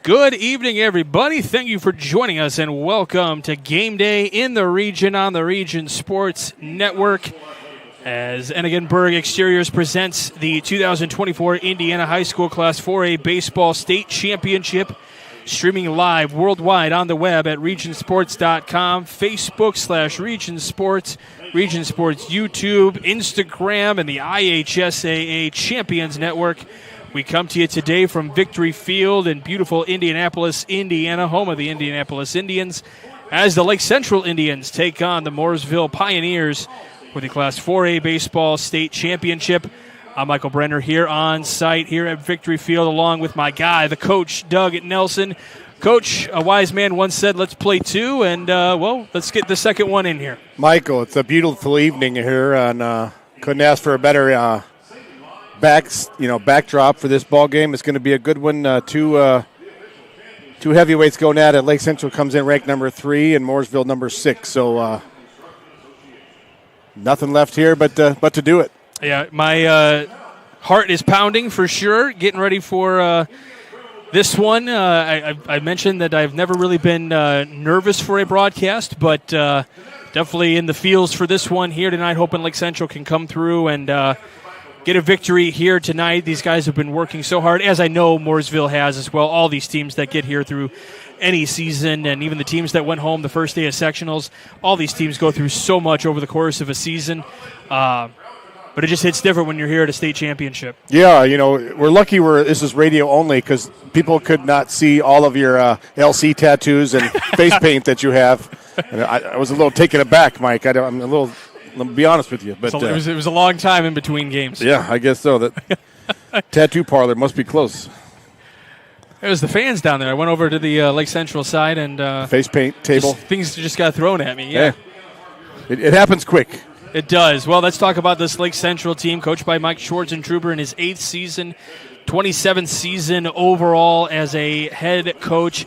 Good evening, everybody. Thank you for joining us, and welcome to Game Day in the Region on the Region Sports Network. As Enigenberg Exteriors presents the 2024 Indiana High School Class 4A Baseball State Championship, streaming live worldwide on the web at regionsports.com, Facebook/Region Sports, Region Sports YouTube, Instagram, and the IHSAA Champions Network. We come to you today from Victory Field in beautiful Indianapolis, Indiana, home of the Indianapolis Indians, as the Lake Central Indians take on the Mooresville Pioneers for the Class 4A Baseball State Championship. I'm Michael Brenner here on site here at Victory Field, along with my guy, the coach, Doug Nelson. Coach, a wise man once said, let's play two, and, let's get the second one in here. Michael, it's a beautiful evening here, and couldn't ask for a better backdrop for this ball game. It's going to be a good one. Two heavyweights going at it. Lake Central comes in ranked number 3 and Mooresville number 6. So nothing left here but to do it. Yeah, my heart is pounding for sure. Getting ready for this one. I mentioned that I've never really been nervous for a broadcast, but definitely in the feels for this one here tonight. Hoping Lake Central can come through and get a victory here tonight. These guys have been working so hard, as I know Mooresville has as well. All these teams that get here through any season, and even the teams that went home the first day of sectionals, all these teams go through so much over the course of a season. But it just hits different when you're here at a state championship. Yeah, we're lucky this is radio only because people could not see all of your LC tattoos and face paint that you have. And I was a little taken aback, Mike. I'm a little... Let me be honest with you. But it was a long time in between games. Yeah, I guess so. That tattoo parlor must be close. There's the fans down there. I went over to the Lake Central side and face paint table. Things just got thrown at me. Yeah, it happens quick. It does. Well, let's talk about this Lake Central team, coached by Mike Schwartzentruber in his 8th season, 27th season overall as a head coach.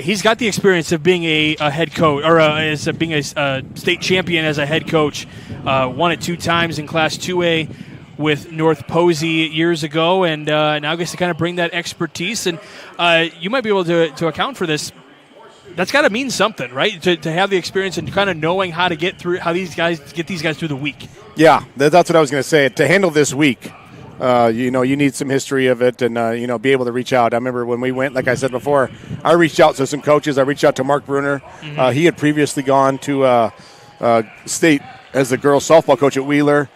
He's got the experience of being a head coach, or being a state champion as a head coach. Won it 2 times in Class 2A with North Posey years ago, and now gets to kind of bring that expertise. And you might be able to account for this. That's got to mean something, right? To have the experience and kind of knowing how to get through, how these guys through the week. Yeah, that's what I was going to say. To handle this week, you need some history of it and, be able to reach out. I remember when we went, like I said before, I reached out to some coaches. I reached out to Mark Bruner. Mm-hmm. He had previously gone to state as the girls softball coach at Wheeler.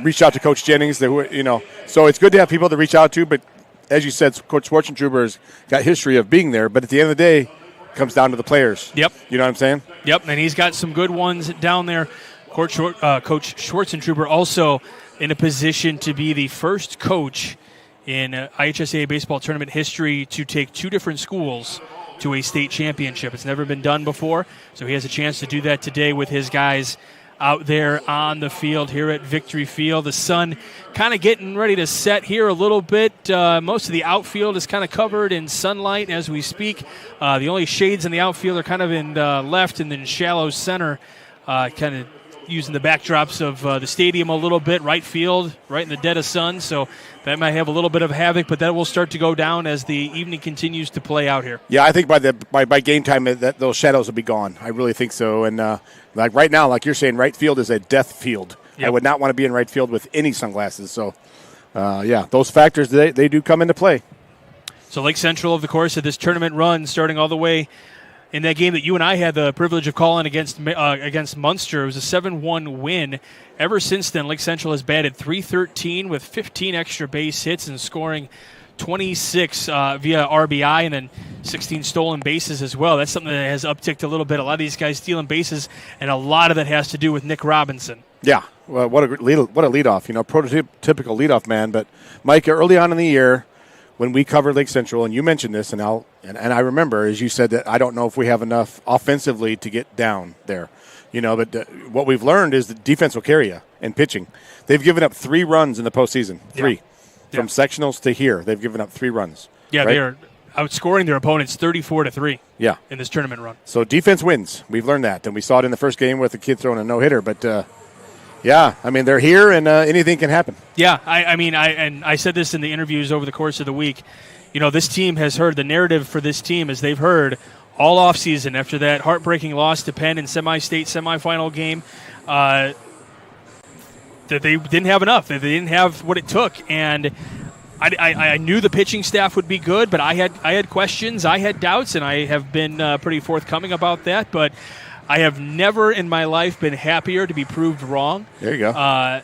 Reached out to Coach Jennings. So it's good to have people to reach out to. But as you said, Coach Schwartzentruber's got history of being there. But at the end of the day, it comes down to the players. Yep. You know what I'm saying? Yep, and he's got some good ones down there. Coach Schwartzentruber also in a position to be the first coach in IHSAA baseball tournament history to take 2 different schools to a state championship. It's never been done before, so he has a chance to do that today with his guys out there on the field here at Victory Field. The sun kind of getting ready to set here a little bit. Most of the outfield is kind of covered in sunlight as we speak. The only shades in the outfield are kind of in the left and then shallow center, kind of using the backdrops of the stadium a little bit, right field, right in the dead of sun. So that might have a little bit of havoc, but that will start to go down as the evening continues to play out here. Yeah, I think by game time those shadows will be gone. I really think so. And like right now, like you're saying, right field is a death field. Yep. I would not want to be in right field with any sunglasses. So, those factors, they do come into play. So Lake Central, of the course of this tournament run, starting all the way in that game that you and I had the privilege of calling against Munster. It was a 7-1 win. Ever since then, Lake Central has batted .313 with 15 extra base hits and scoring 26 via RBI and then 16 stolen bases as well. That's something that has upticked a little bit. A lot of these guys stealing bases, and a lot of that has to do with Nick Robinson. Yeah, well, what a leadoff. Prototypical leadoff man. But, Mike, early on in the year, when we covered Lake Central, and you mentioned this, and I remember, as you said, that I don't know if we have enough offensively to get down there. But what we've learned is the defense will carry you in pitching. They've given up 3 runs in the postseason. 3. Yeah. From sectionals to here, they've given up 3 runs. Yeah, right? They are outscoring their opponents 34-3. Yeah. In this tournament run. So defense wins. We've learned that, and we saw it in the first game with the kid throwing a no-hitter. But Yeah, I mean, they're here, and anything can happen. Yeah, I said this in the interviews over the course of the week. This team has heard the narrative for this team is they've heard all offseason after that heartbreaking loss to Penn in semi-state semifinal game that they didn't have enough. That they didn't have what it took, and I knew the pitching staff would be good, but I had questions, I had doubts, and I have been pretty forthcoming about that. But I have never in my life been happier to be proved wrong. There you go.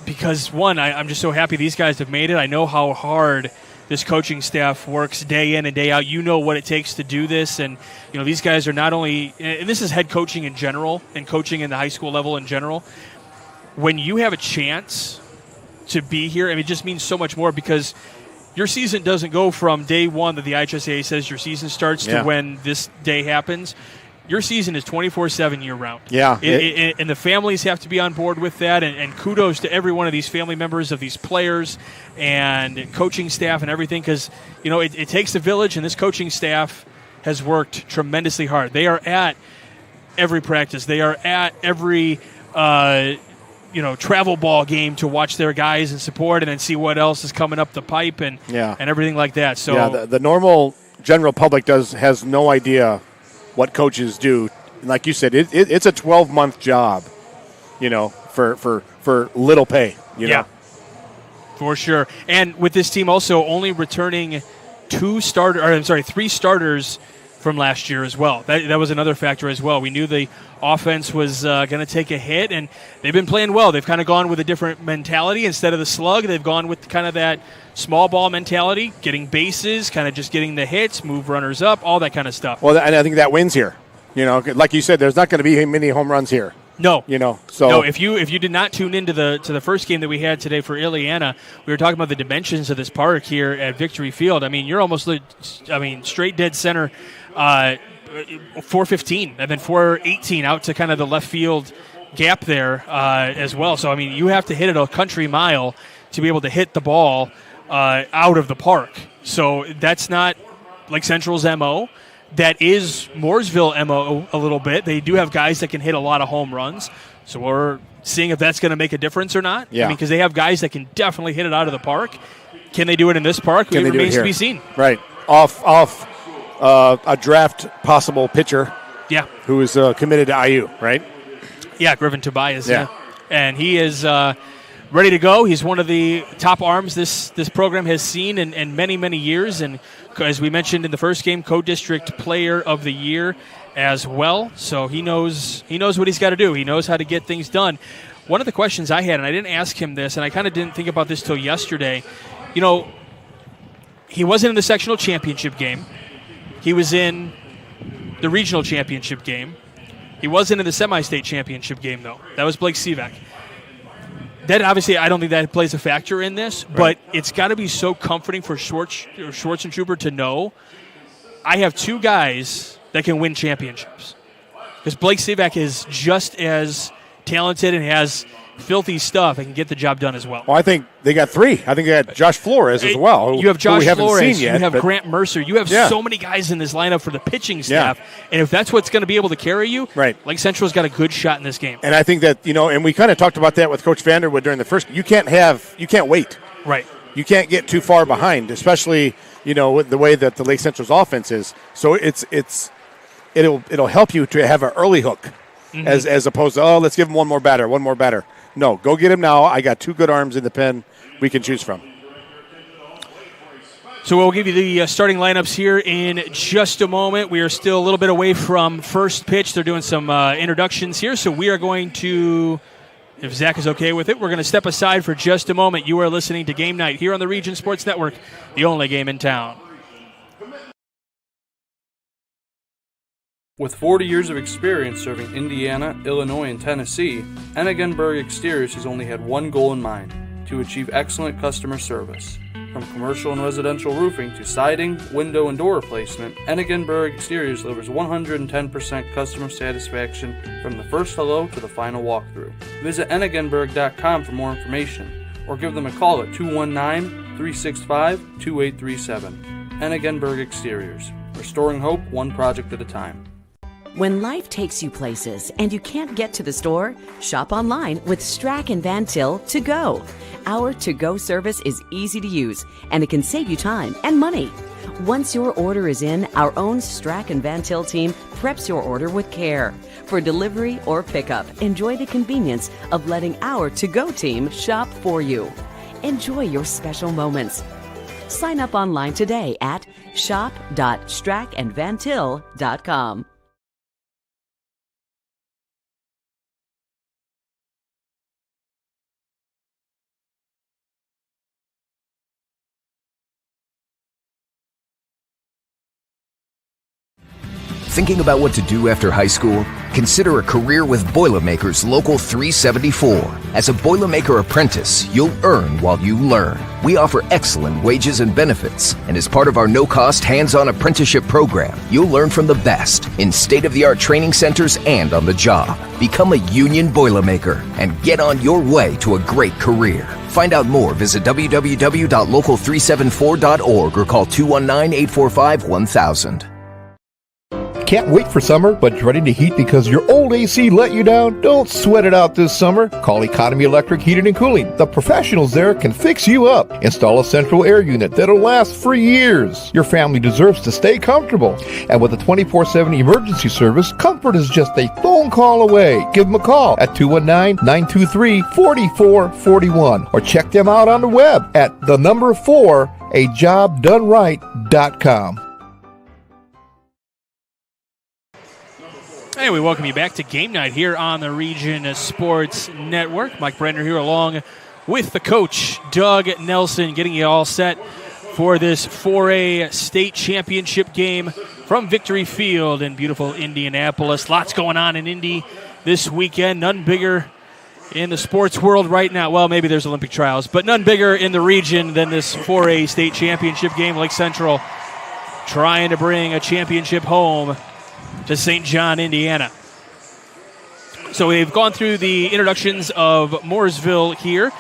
Because, one, I'm just so happy these guys have made it. I know how hard this coaching staff works day in and day out. You know what it takes to do this. And, these guys are not only – and this is head coaching in general and coaching in the high school level in general. When you have a chance to be here, it just means so much more because your season doesn't go from day one that the IHSAA says your season starts to when this day happens. Your season is 24/7 year-round. Yeah. And the families have to be on board with that, and kudos to every one of these family members of these players and coaching staff and everything because, it takes a village, and this coaching staff has worked tremendously hard. They are at every practice. They are at every travel ball game to watch their guys and support and then see what else is coming up the pipe and everything like that. So the normal general public has no idea what coaches do. Like you said, it's a 12-month job, for little pay. Yeah, for sure. And with this team also only returning three starters from last year as well. That was another factor as well. We knew the offense was going to take a hit, and they've been playing well. They've kind of gone with a different mentality. Instead of the slug, they've gone with kind of that small ball mentality, getting bases, kind of just getting the hits, move runners up, all that kind of stuff. Well, and I think that wins here. Like you said, there's not going to be many home runs here. No. So no, if you did not tune into the first game that we had today for Ileana, we were talking about the dimensions of this park here at Victory Field. You're almost straight dead center 415 and then 418 out to kind of the left field gap there as well. So you have to hit it a country mile to be able to hit the ball out of the park. So that's not Lake Central's MO. That is Mooresville MO a little bit. They do have guys that can hit a lot of home runs. So we're seeing if that's going to make a difference or not. Yeah. Because they have guys that can definitely hit it out of the park. Can they do it in this park? It remains to be seen. Right. Off a draft possible pitcher. Yeah. Who is committed to IU, right? Yeah, Griffin Tobias. Yeah. And he is ready to go. He's one of the top arms this program has seen in many, many years. And as we mentioned in the first game, co-district player of the year as well. So he knows what he's got to do. He knows how to get things done. One of the questions I had, and I didn't ask him this, and I kind of didn't think about this till yesterday, he wasn't in the sectional championship game. He was in the regional championship game. He wasn't in the semi-state championship game, though. That was Blake Sivak. That obviously, I don't think that plays a factor in this, but it's got to be so comforting for Schwarzentrooper to know I have two guys that can win championships. Because Blake Sivak is just as talented and has filthy stuff and can get the job done as well. Well, I think they got three. I think they got Josh Flores as well. You have Josh Flores. Yet, you have Grant Mercer. You have so many guys in this lineup for the pitching staff. Yeah. And if that's what's going to be able to carry you, Lake Central's got a good shot in this game. And I think that, and we kind of talked about that with Coach Vanderwood during the first. You can't wait. Right. You can't get too far behind, especially, with the way that the Lake Central's offense is. So it'll help you to have an early hook as opposed to, let's give him one more batter. No, go get him now. I got two good arms in the pen we can choose from. So we'll give you the starting lineups here in just a moment. We are still a little bit away from first pitch. They're doing some introductions here, so we are going to, if Zach is okay with it, we're going to step aside for just a moment. You are listening to Game Night here on the Region Sports Network, the only game in town. With 40 years of experience serving Indiana, Illinois, and Tennessee, Ennigenberg Exteriors has only had one goal in mind: to achieve excellent customer service. From commercial and residential roofing to siding, window, and door replacement, Ennigenberg Exteriors delivers 110% customer satisfaction from the first hello to the final walkthrough. Visit Ennigenberg.com for more information, or give them a call at 219-365-2837. Ennigenberg Exteriors, restoring hope one project at a time. When life takes you places and you can't get to the store, shop online with Strack and Van Til to go. Our to-go service is easy to use, and it can save you time and money. Once your order is in, our own Strack and Van Til team preps your order with care. For delivery or pickup, enjoy the convenience of letting our to-go team shop for you. Enjoy your special moments. Sign up online today at shop.strackandvantil.com. Thinking about what to do after high school? Consider a career with Boilermakers Local 374. As a Boilermaker apprentice, you'll earn while you learn. We offer excellent wages and benefits, and as part of our no-cost hands-on apprenticeship program, you'll learn from the best in state-of-the-art training centers and on the job. Become a union Boilermaker and get on your way to a great career. Find out more, visit www.local374.org or call 219-845-1000. Can't wait for summer, but dreading the heat because your old AC let you down? Don't sweat it out this summer. Call Economy Electric Heating and Cooling. The professionals there can fix you up. Install a central air unit that'll last for years. Your family deserves to stay comfortable. And with a 24/7 emergency service, comfort is just a phone call away. Give them a call at 219-923-4441 or check them out on the web at 4ajobdoneright.com. Hey, we welcome you back to Game Night here on the Region Sports Network. Mike Brenner here along with the coach, Doug Nelson, getting you all set for this 4A state championship game from Victory Field in beautiful Indianapolis. Lots going on in Indy this weekend. None bigger in the sports world right now. Well, maybe there's Olympic trials, but none bigger in the region than this 4A state championship game. Lake Central trying to bring a championship home to St. John, Indiana. So we've gone through the introductions of Mooresville here,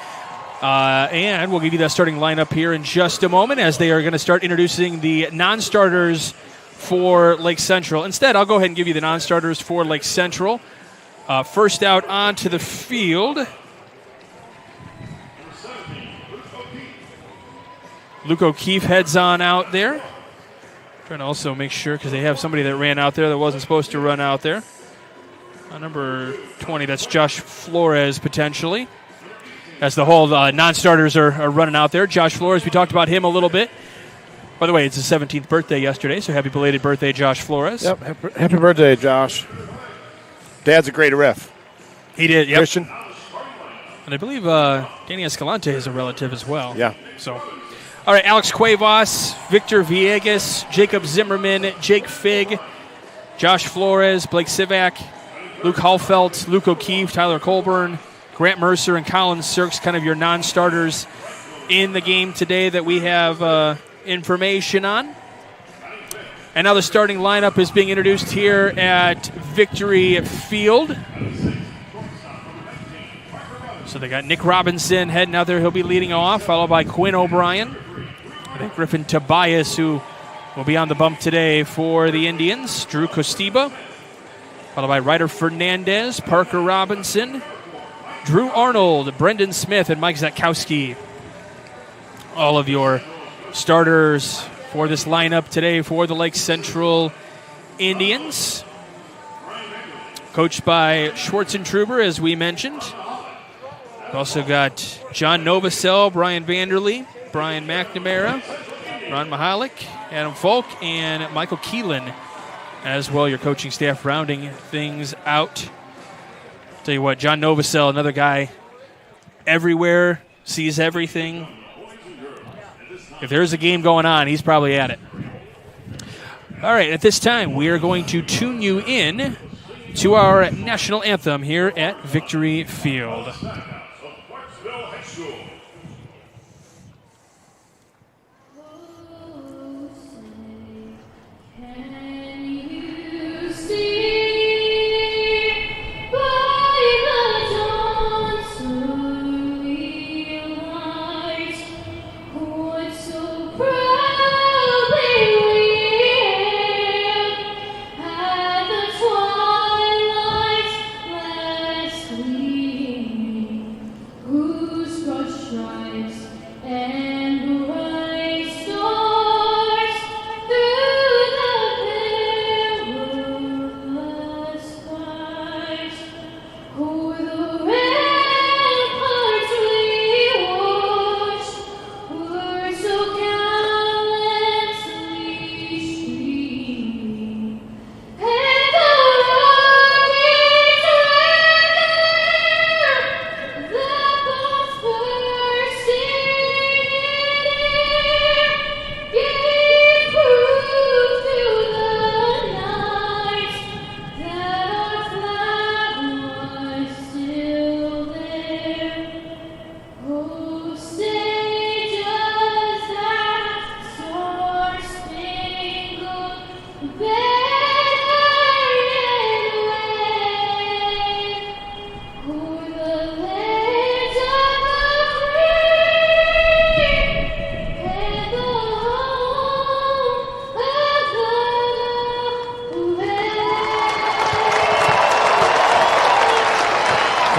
and we'll give you that starting lineup here in just a moment as they are going to start introducing the non-starters for Lake Central. Instead, I'll go ahead and give you the non-starters for Lake Central. First out onto the field, Luke O'Keefe heads on out there. Trying to also make sure, because they have somebody that ran out there that wasn't supposed to run out there. Number 20, that's Josh Flores, potentially. As the whole non-starters are running out there. Josh Flores, we talked about him a little bit. By the way, it's his 17th birthday yesterday, so happy belated birthday, Josh Flores. Yep, happy birthday, Josh. Dad's a great ref. He did, yep. Christian. And I believe Danny Escalante is a relative as well. Yeah. So, all right, Alex Cuevas, Victor Villegas, Jacob Zimmerman, Jake Figg, Josh Flores, Blake Sivak, Luke Hallfelt, Luke O'Keefe, Tyler Colburn, Grant Mercer, and Colin Sirks, kind of your non-starters in the game today that we have information on. And now the starting lineup is being introduced here at Victory Field. So they got Nick Robinson heading out there. He'll be leading off, followed by Quinn O'Brien. I think Griffin Tobias, who will be on the bump today for the Indians. Drew Costiba, followed by Ryder Fernandez, Parker Robinson, Drew Arnold, Brendan Smith, and Mike Zatkowski. All of your starters for this lineup today for the Lake Central Indians. Coached by Schwartzentruber, as we mentioned. We've also got John Novosel, Brian Vanderlee, Brian McNamara, Ron Mahalik, Adam Falk, and Michael Keelan as well, your coaching staff rounding things out. Tell you what, John Novosel, another guy everywhere, sees everything. If there's a game going on, he's probably at it. All right, at this time, we are going to tune you in to our national anthem here at Victory Field. Proudly we hailed at the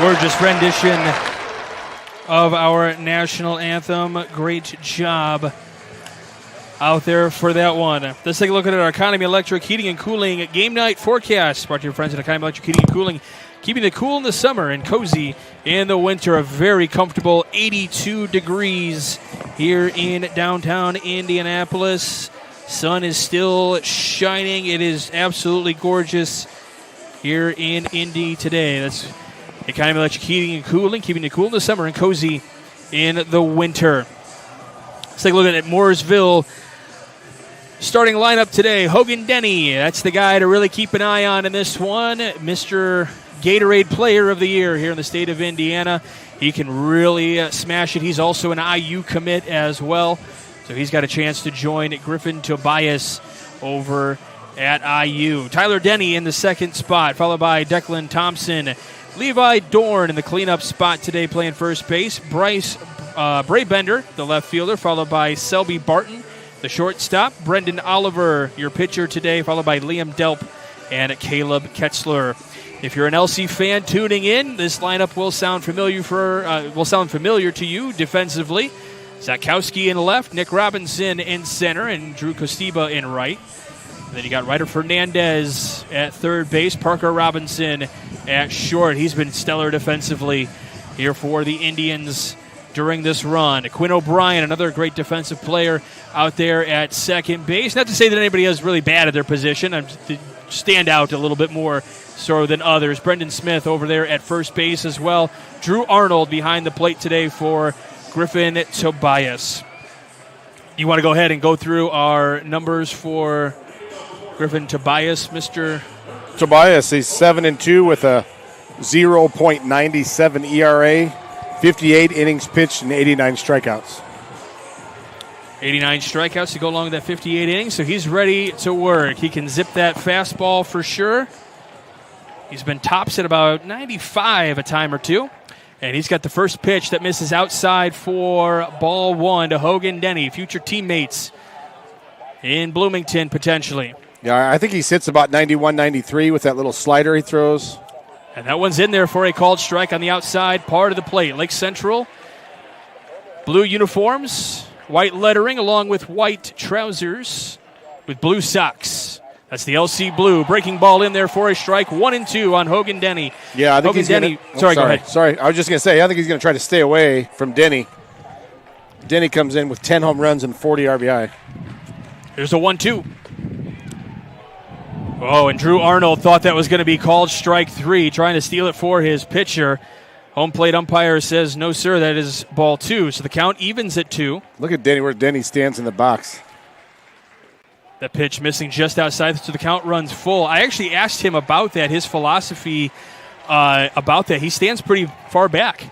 Gorgeous rendition of our national anthem. Great job out there for that one. Let's take a look at our Economy Electric Heating and Cooling game night forecast. Brought to your friends at Economy Electric Heating and Cooling. Keeping it cool in the summer and cozy in the winter. A very comfortable 82 degrees here in downtown Indianapolis. Sun is still shining. It is absolutely gorgeous here in Indy today. That's Economy Electric Heating and Cooling, keeping it cool in the summer and cozy in the winter. Let's take a look at Mooresville. Starting lineup today, Hogan Denny. That's the guy to really keep an eye on in this one. Mr. Gatorade Player of the Year here in the state of Indiana. He can really smash it. He's also an IU commit as well. So he's got a chance to join Griffin Tobias over at IU. Tyler Denny in the second spot, followed by Declan Thompson. Levi Dorn in the cleanup spot today playing first base. Bryce Braybender, the left fielder, followed by Selby Barton, the shortstop. Brendan Oliver, your pitcher today, followed by Liam Delp and Caleb Ketzler. If you're an LC fan tuning in, this lineup will sound familiar to you defensively. Zakowski in left, Nick Robinson in center, and Drew Costiba in right. And then you got Ryder Fernandez at third base, Parker Robinson at short. He's been stellar defensively here for the Indians during this run. Quinn O'Brien, another great defensive player out there at second base. Not to say that anybody is really bad at their position. They stand out a little bit more so than others. Brendan Smith over there at first base as well. Drew Arnold behind the plate today for Griffin Tobias. You want to go ahead and go through our numbers for Griffin Tobias, Mr. Tobias, he's 7-2 with a 0.97 ERA, 58 innings pitched, and 89 strikeouts. 89 strikeouts to go along with that 58 innings, so he's ready to work. He can zip that fastball for sure. He's been tops at about 95 a time or two. And he's got the first pitch that misses outside for ball one to Hogan Denny, future teammates in Bloomington potentially. Yeah, I think he sits about 91, 93 with that little slider he throws. And that one's in there for a called strike on the outside part of the plate. Lake Central, blue uniforms, white lettering along with white trousers with blue socks. That's the LC Blue. Breaking ball in there for a strike. 1-2 on Hogan Denny. Yeah, I think Hogan he's Denny. Sorry, go ahead. Sorry, I was just going to say, I think he's going to try to stay away from Denny. Denny comes in with 10 home runs and 40 RBI. Here's a 1-2. Oh, and Drew Arnold thought that was going to be called strike three, trying to steal it for his pitcher. Home plate umpire says, no, sir, that is ball two. So the count evens at 2. Look at Denny, where Denny stands in the box. That pitch missing just outside, so the count runs full. I actually asked him about that, his philosophy about that. He stands pretty far back.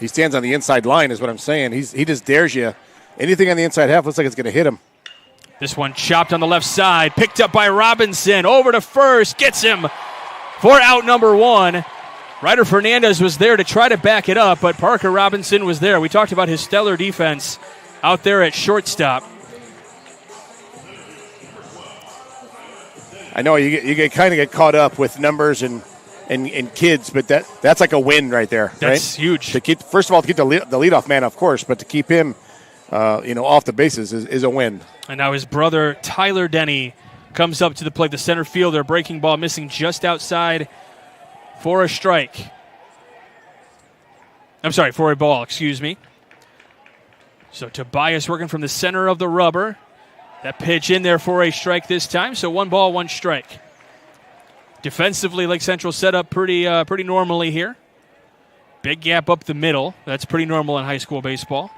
He stands on the inside line is what I'm saying. He just dares you. Anything on the inside half looks like it's going to hit him. This one chopped on the left side, picked up by Robinson, over to first, gets him for out number one. Ryder Fernandez was there to try to back it up, but Parker Robinson was there. We talked about his stellar defense out there at shortstop. I know you kind of get caught up with numbers and kids, but that's like a win right there. That's right? huge. To keep, first of all, to keep the leadoff man, of course, but to keep him, off the bases is a win. And now his brother Tyler Denny comes up to the plate. The center fielder, breaking ball, missing just outside for a strike. I'm sorry, for a ball. Excuse me. So Tobias working from the center of the rubber. That pitch in there for a strike this time, so 1 ball, 1 strike. Defensively, Lake Central set up pretty normally here. Big gap up the middle. That's pretty normal in high school baseball.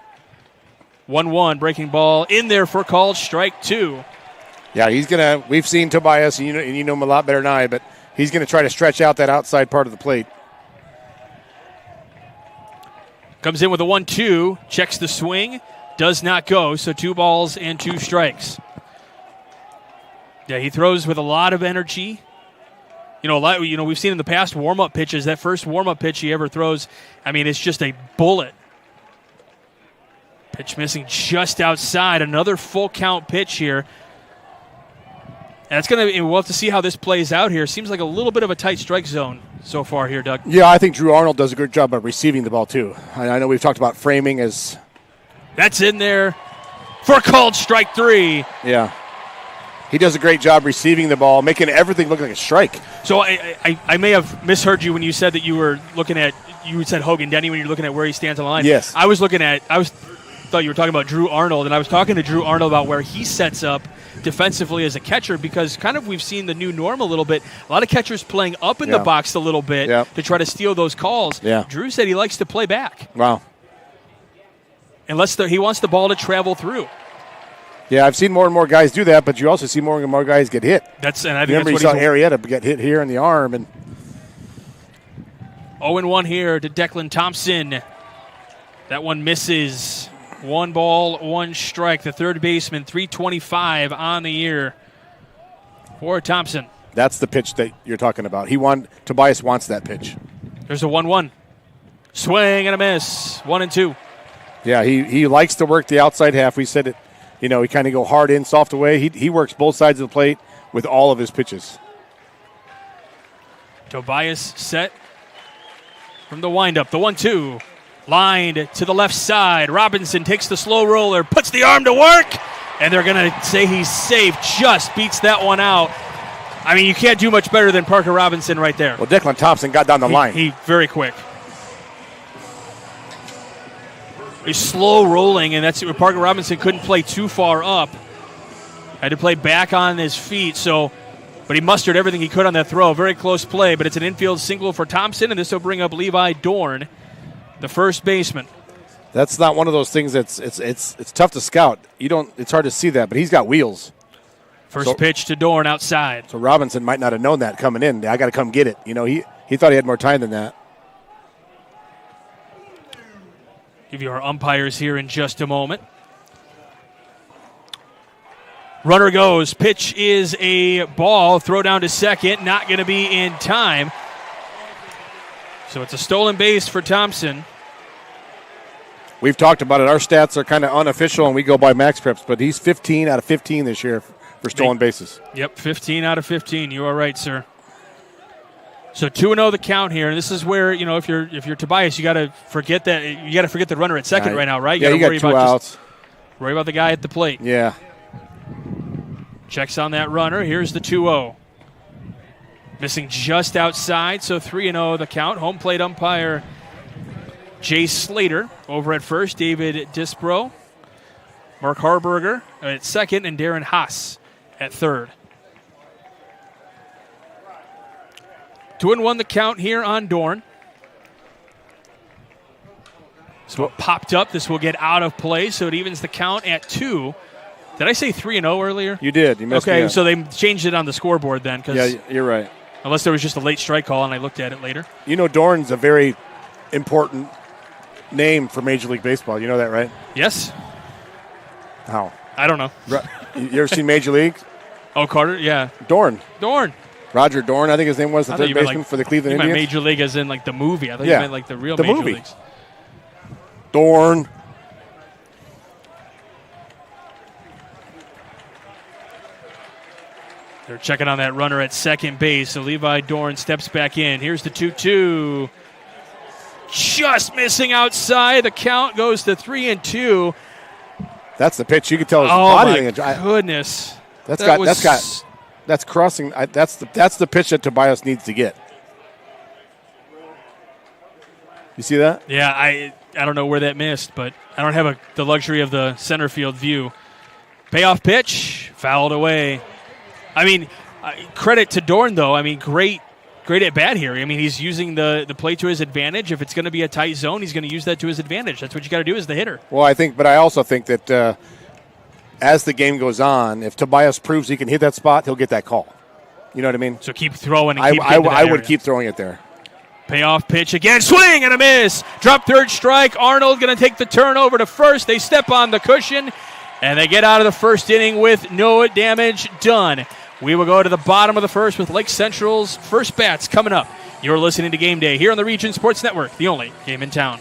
1-1, breaking ball in there for called strike 2. Yeah, we've seen Tobias, and you know him a lot better than I, but he's going to try to stretch out that outside part of the plate. Comes in with a 1-2, checks the swing. Does not go, so 2 balls and 2 strikes. Yeah, he throws with a lot of energy. We've seen in the past warm-up pitches. That first warm-up pitch he ever throws, it's just a bullet. Pitch missing just outside. Another full count pitch here. And we'll have to see how this plays out here. Seems like a little bit of a tight strike zone so far here, Doug. Yeah, I think Drew Arnold does a good job of receiving the ball, too. I know we've talked about framing as... That's in there for a called strike 3. Yeah. He does a great job receiving the ball, making everything look like a strike. So I may have misheard you when you said that you were looking at, you said Hogan Denny when you're looking at where he stands on the line. Yes. Thought you were talking about Drew Arnold, and I was talking to Drew Arnold about where he sets up defensively as a catcher, because kind of we've seen the new norm a little bit. A lot of catchers playing up in the box a little bit to try to steal those calls. Yeah. Drew said he likes to play back. Wow. Unless he wants the ball to travel through. Yeah, I've seen more and more guys do that, but you also see more and more guys get hit. I think Remember, you saw Arrieta get hit here in the arm. And 0-1 here to Declan Thompson. That one misses. 1 ball, 1 strike. The third baseman, 325 on the year for Thompson. That's the pitch that you're talking about. Tobias wants that pitch. There's a 1-1. Swing and a miss. 1-2. Yeah, he likes to work the outside half. We said it. He kind of go hard in, soft away. He works both sides of the plate with all of his pitches. Tobias set from the windup. The 1-2. Lined to the left side. Robinson takes the slow roller, puts the arm to work, and they're going to say he's safe. Just beats that one out. I mean, you can't do much better than Parker Robinson right there. Well, Declan Thompson got down the line. He very quick. He's slow rolling, and that's where Parker Robinson couldn't play too far up. Had to play back on his feet, but he mustered everything he could on that throw. Very close play, but it's an infield single for Thompson, and this will bring up Levi Dorn, the first baseman. That's not one of those things it's tough to scout. It's hard to see that, but he's got wheels. First pitch to Dorn outside. So Robinson might not have known that coming in. I got to come get it. He thought he had more time than that. Give you our umpires here in just a moment. Runner goes. Pitch is a ball. Throw down to second. Not going to be in time. So it's a stolen base for Thompson. We've talked about it. Our stats are kind of unofficial, and we go by Max Preps, but he's 15 out of 15 this year for stolen bases. Yep, 15 out of 15. You are right, sir. So 2-0 the count here, and this is where, if you're Tobias, you got to forget the runner at second right now, right? You got 2 outs. Worry about the guy at the plate. Yeah. Checks on that runner. Here's the 2-0. Missing just outside, so 3-0 the count. Home plate umpire Jay Slater over at first, David Disbro, Mark Harburger at second, and Darren Haas at third. 2-1 the count here on Dorn. So it popped up. This will get out of play, so it evens the count at 2. Did I say 3-0 earlier? You did. You messed me Okay, up. so they changed it on the scoreboard then. Yeah, you're right. Unless there was just a late strike call, and I looked at it later. Dorn's a very important name for Major League Baseball. You know that, right? Yes. How? I don't know. You ever seen Major League? Oh, Carter? Yeah. Dorn. Roger Dorn, I think his name was, the third baseman for the Cleveland Indians. Major League as in like the movie. I thought you meant like the real Major movie. Leagues. Dorn. They're checking on that runner at second base, so Levi Dorn steps back in. Here's the 2-2. Just missing outside. The count goes to 3-2. That's the pitch. You can tell his body language. Oh, my goodness. That's crossing. That's the pitch that Tobias needs to get. You see that? Yeah, I don't know where that missed, but I don't have the luxury of the center field view. Payoff pitch, fouled away. I mean, credit to Dorn, though. I mean, great at bat here. I mean, he's using the play to his advantage. If it's going to be a tight zone, he's going to use that to his advantage. That's what you got to do as the hitter. Well, I also think that as the game goes on, if Tobias proves he can hit that spot, he'll get that call. You know what I mean? So keep throwing and I would keep throwing it there. Payoff pitch again, swing and a miss. Drop third strike. Arnold going to take the turn over to first. They step on the cushion, and they get out of the first inning with no damage done. We will go to the bottom of the first with Lake Central's first bats coming up. You're listening to Game Day here on the Region Sports Network, the only game in town.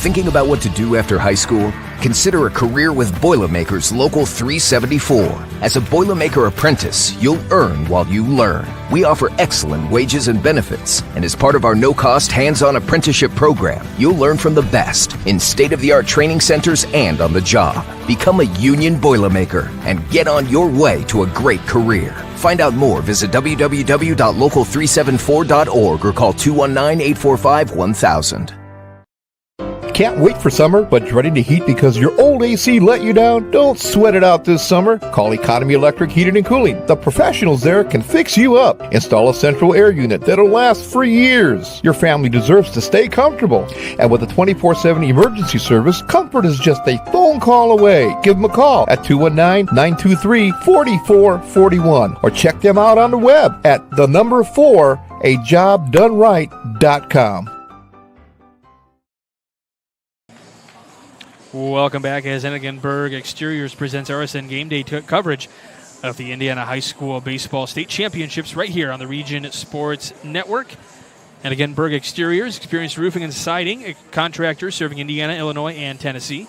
Thinking about what to do after high school? Consider a career with Boilermakers Local 374. As a Boilermaker apprentice, you'll earn while you learn. We offer excellent wages and benefits, and as part of our no-cost hands-on apprenticeship program, you'll learn from the best in state-of-the-art training centers and on the job. Become a union Boilermaker and get on your way to a great career. Find out more, visit www.local374.org or call 219-845-1000. Can't wait for summer, but dreading the heat because your old AC let you down? Don't sweat it out this summer. Call Economy Electric Heating and Cooling. The professionals there can fix you up. Install a central air unit that'll last for years. Your family deserves to stay comfortable. And with a 24/7 emergency service, comfort is just a phone call away. Give them a call at 219-923-4441 or check them out on the web at 4ajobdoneright.com. Welcome back as Enigenberg Exteriors presents RSN Game Day coverage of the Indiana High School Baseball State Championships right here on the Region Sports Network. And again, Berg Exteriors, experienced roofing and siding contractors serving Indiana, Illinois, and Tennessee.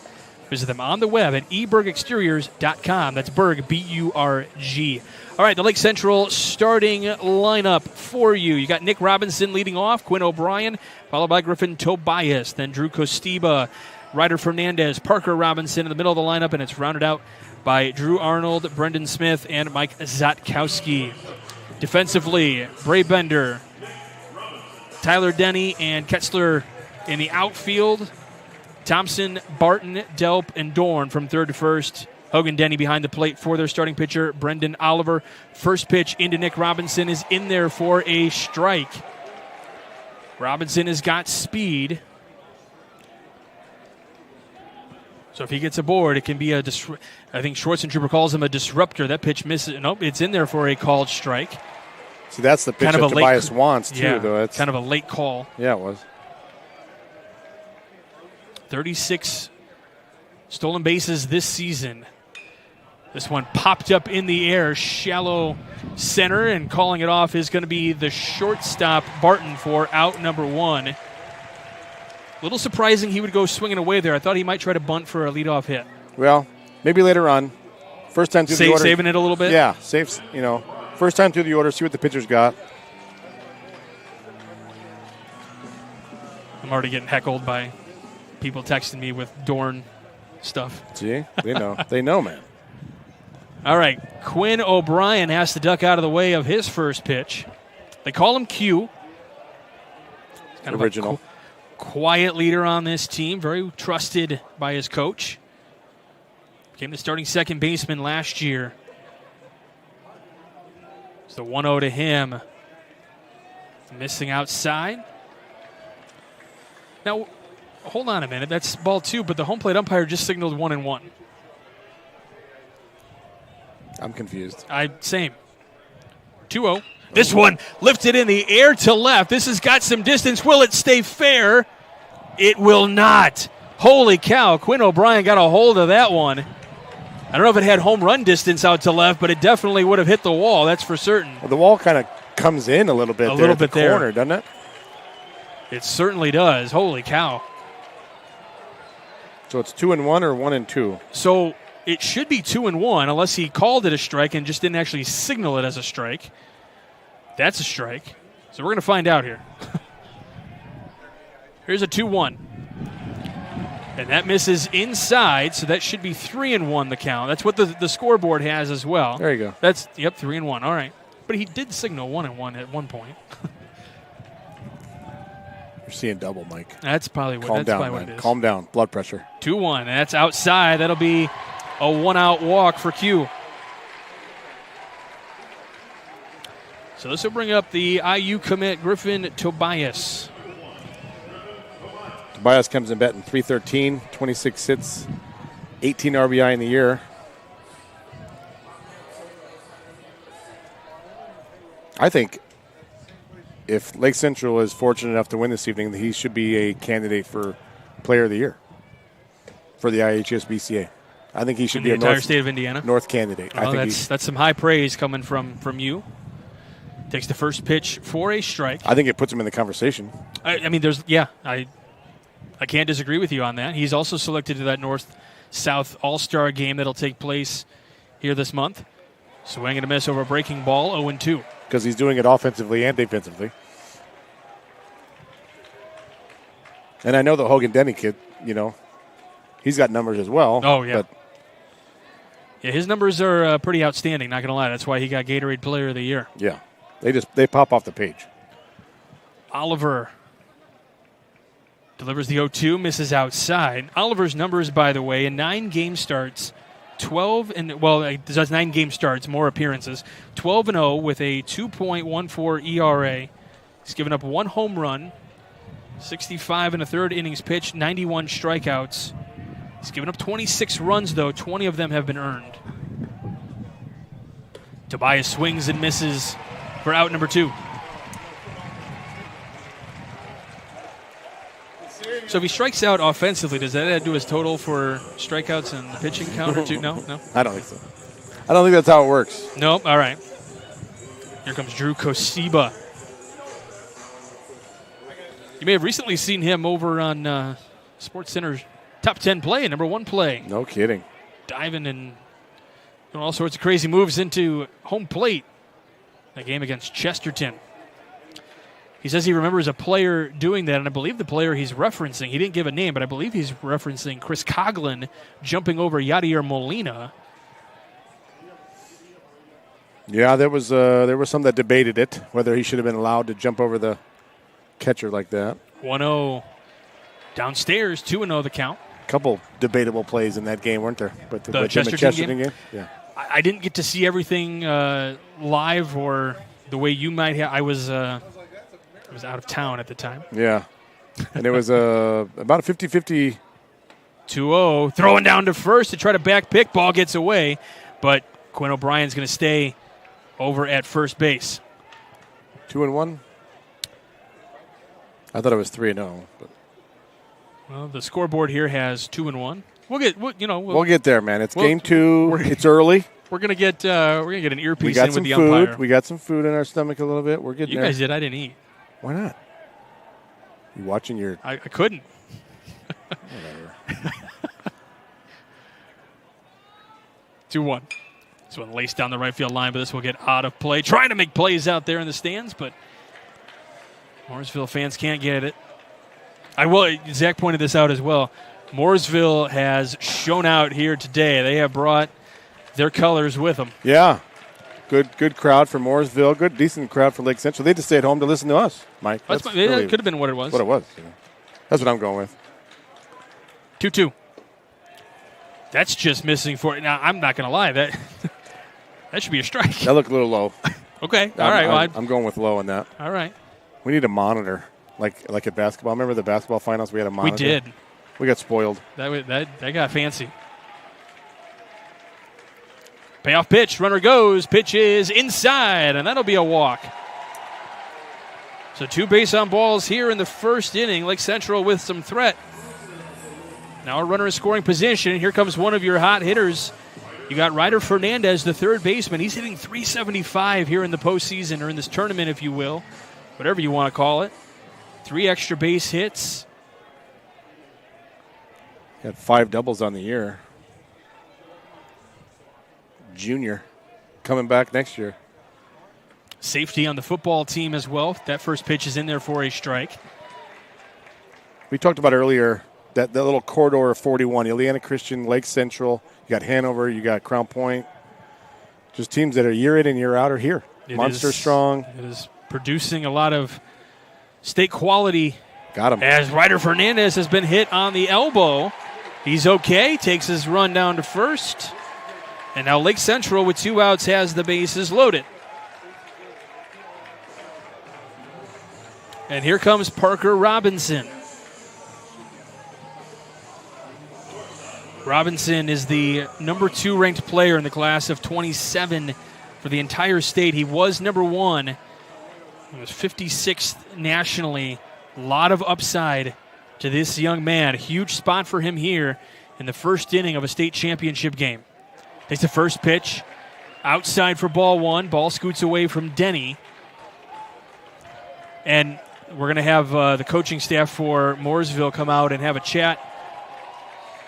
Visit them on the web at ebergexteriors.com. That's Berg, B-U-R-G. All right, the Lake Central starting lineup for you. You got Nick Robinson leading off, Quinn O'Brien, followed by Griffin Tobias, then Drew Costiba, Ryder Fernandez, Parker Robinson in the middle of the lineup, and it's rounded out by Drew Arnold, Brendan Smith, and Mike Zatkowski. Defensively, Bray Bender, Tyler Denny, and Ketzler in the outfield. Thompson, Barton, Delp, and Dorn from third to first. Hogan Denny behind the plate for their starting pitcher, Brendan Oliver. First pitch into Nick Robinson is in there for a strike. Robinson has got speed. So if he gets aboard, it can be I think Schwarzentrooper calls him a disruptor. That pitch misses. Nope, it's in there for a called strike. See, that's the pitch that Tobias wants, too, yeah, though. It's kind of a late call. Yeah, it was. 36 stolen bases this season. This one popped up in the air, shallow center, and calling it off is going to be the shortstop, Barton, for out number one. A little surprising he would go swinging away there. I thought he might try to bunt for a leadoff hit. Well, maybe later on. First time through the order. Saving it a little bit? Yeah, saves, first time through the order, see what the pitcher's got. I'm already getting heckled by people texting me with Dorn stuff. See? They know. They know, man. All right. Quinn O'Brien has to duck out of the way of his first pitch. They call him Q. Kind original. Of a quiet leader on this team, very trusted by his coach. Became the starting second baseman last year. It's the 1-0 to him. Missing outside. Now, hold on a minute. That's ball two, but the home plate umpire just signaled 1-1. I'm confused. Same. 2-0. This one lifted in the air to left. This has got some distance. Will it stay fair? It will not. Holy cow. Quinn O'Brien got a hold of that one. I don't know if it had home run distance out to left, but it definitely would have hit the wall. That's for certain. Well, the wall kind of comes in a little bit there at the corner, doesn't it? It certainly does. Holy cow. So it's 2-1 or 1-2? So it should be 2-1 unless he called it a strike and just didn't actually signal it as a strike. That's a strike. So we're going to find out here. Here's a 2-1. And that misses inside, so that should be 3-1 the count. That's what the scoreboard has as well. There you go. That's 3-1. All right. But he did signal 1-1 at one point. You're seeing double, Mike. That's probably what it is. Calm down. Blood pressure. 2-1. That's outside. That'll be a one-out walk for Q. So this will bring up the IU commit, Griffin Tobias. Tobias comes in batting .313, 26 hits, 18 RBI in the year. I think if Lake Central is fortunate enough to win this evening, he should be a candidate for Player of the Year for the IHSBCA. I think he should be the entire state of Indiana. North candidate. Well, that's some high praise coming from you. Takes the first pitch for a strike. I think it puts him in the conversation. I I can't disagree with you on that. He's also selected to that North-South All-Star game that'll take place here this month. Swing and a miss over a breaking ball, 0-2. Because he's doing it offensively and defensively. And I know the Hogan Denny kid, he's got numbers as well. Oh, yeah. But yeah, his numbers are pretty outstanding, not going to lie. That's why he got Gatorade Player of the Year. yeah, they pop off the page. Oliver delivers the 0-2, misses outside. Oliver's numbers, by the way, in 9 game starts, 12 and that's 9 game starts, more appearances, 12-0 with a 2.14 ERA. He's given up 1 home run, 65 and a third innings pitched, 91 strikeouts. He's given up 26 runs, though. 20 of them have been earned. Tobias swings and misses for out number 2. So if he strikes out offensively, does that add to his total for strikeouts and the pitching count or 2? No? I don't think so. I don't think that's how it works. Nope. All right. Here comes Drew Kosiba. You may have recently seen him over on SportsCenter's Top 10 play, number 1 play. No kidding. Diving and doing all sorts of crazy moves into home plate. That game against Chesterton. He says he remembers a player doing that, and I believe the player he's referencing, he didn't give a name, but I believe he's referencing Chris Coughlin jumping over Yadier Molina. Yeah, there was some that debated it, whether he should have been allowed to jump over the catcher like that. 1-0 downstairs, 2-0 the count. Couple debatable plays in that game, weren't there? But The Chesterton game? Yeah. I didn't get to see everything live or the way you might have. I was out of town at the time. Yeah. And it was about a 50-50. 2-0, throwing down to first to try to back pick. Ball gets away, but Quinn O'Brien's going to stay over at first base. 2-1. I thought it was 3-0, but Well, the scoreboard here has 2-1. We'll get there, man. It's game 2. It's early. We're gonna get an earpiece We got in some with the food. umpire. We got some food in our stomach a little bit. We're getting You there. guys did. I didn't eat. Why not? You watching your? I couldn't. Whatever. 2-1. This one laced down the right field line, but this will get out of play. Trying to make plays out there in the stands, but Mooresville fans can't get it. Zach pointed this out as well. Mooresville has shown out here today. They have brought their colors with them. Yeah. Good crowd for Mooresville. Good, decent crowd for Lake Central. They just stayed home to listen to us, Mike. That could have been what it was. What it was. That's what I'm going with. 2-2. That's just missing for it. Now, I'm not going to lie. That should be a strike. That looked a little low. Okay. All right. I'm going with low on that. All right. We need a monitor, like at basketball. Remember the basketball finals? We had a monitor. We did. We got spoiled. That got fancy. Payoff pitch. Runner goes. Pitch is inside, and that'll be a walk. So 2 base on balls here in the first inning. Lake Central with some threat. Now a runner in scoring position. Here comes one of your hot hitters. You got Ryder Fernandez, the third baseman. He's hitting .375 here in the postseason, or in this tournament, if you will. Whatever you want to call it. 3 extra base hits. Got 5 doubles on the year. Junior coming back next year. Safety on the football team as well. That first pitch is in there for a strike. We talked about earlier that little corridor of 41, Ileana Christian, Lake Central. You got Hanover, you got Crown Point. Just teams that are year in and year out are here. Monster strong. It is producing a lot of state quality. Got him. As Ryder Fernandez has been hit on the elbow. He's okay, takes his run down to first. And now Lake Central with 2 outs has the bases loaded. And here comes Parker Robinson. Robinson is the number 2 ranked player in the class of 27 for the entire state. He was number 1. He was 56th nationally. A lot of upside to this young man. A huge spot for him here in the first inning of a state championship game. Takes the first pitch. Outside for ball 1. Ball scoots away from Denny. And we're going to have the coaching staff for Mooresville come out and have a chat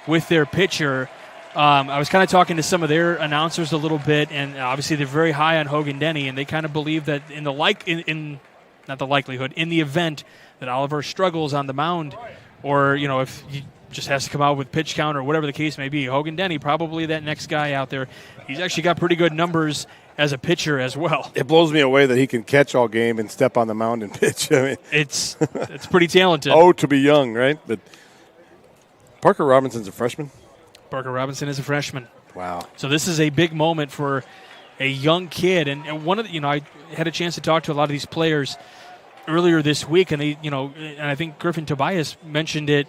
with their pitcher. I was kind of talking to some of their announcers a little bit, and obviously they're very high on Hogan Denny, and they kind of believe that in the event that Oliver struggles on the mound, or if he just has to come out with pitch count or whatever the case may be, Hogan Denny probably that next guy out there. He's actually got pretty good numbers as a pitcher as well. It blows me away that he can catch all game and step on the mound and pitch. I mean, it's pretty talented. Oh, to be young, right? But Parker Robinson's a freshman. Parker Robinson is a freshman. Wow. So this is a big moment for a young kid. And one of the, I had a chance to talk to a lot of these players earlier this week, and they, and I think Griffin Tobias mentioned it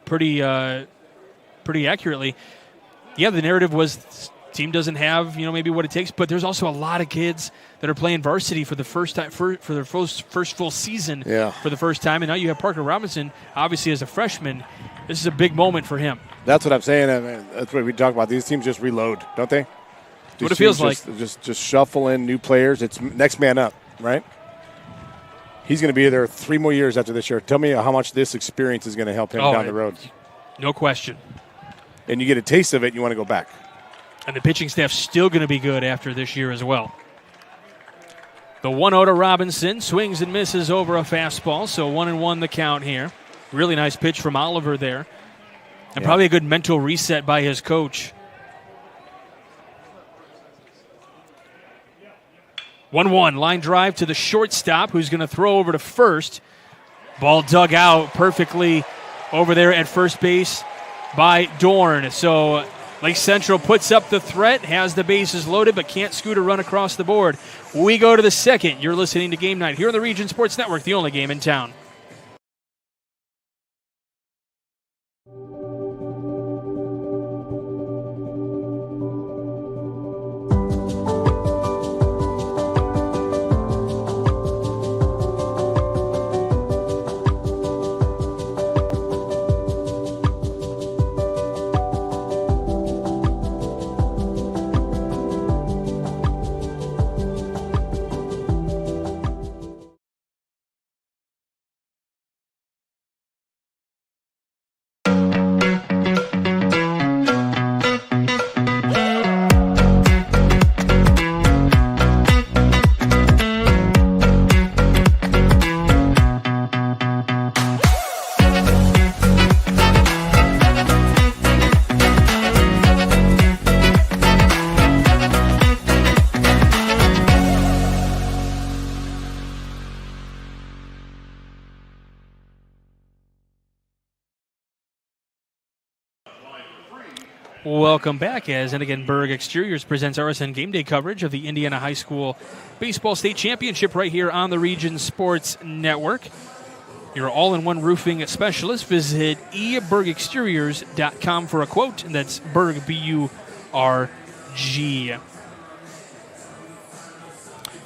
pretty accurately. Yeah, the narrative was this team doesn't have, maybe what it takes, but there's also a lot of kids that are playing varsity for the first time, for their first full season for the first time. And now you have Parker Robinson, obviously as a freshman. This is a big moment for him. That's what I'm saying. I mean, that's what we talk about. These teams just reload, don't they? What it feels like. Just shuffle in new players. It's next man up, right? He's going to be there 3 more years after this year. Tell me how much this experience is going to help him down the road. No question. And you get a taste of it, and you want to go back. And the pitching staff's still going to be good after this year as well. The 1-0 to Robinson, swings and misses over a fastball, so 1-1 the count here. Really nice pitch from Oliver there. And probably a good mental reset by his coach. 1-1, line drive to the shortstop, who's going to throw over to first. Ball dug out perfectly over there at first base by Dorn. So Lake Central puts up the threat, has the bases loaded, but can't scoot a run across the board. We go to the second. You're listening to Game Night here on the Region Sports Network, the only game in town. Welcome back as Ennigenberg Exteriors presents RSN Game Day coverage of the Indiana High School Baseball State Championship right here on the Region Sports Network. Your all-in-one roofing specialist. Visit ebergexteriors.com for a quote, and that's Berg, B-U-R-G.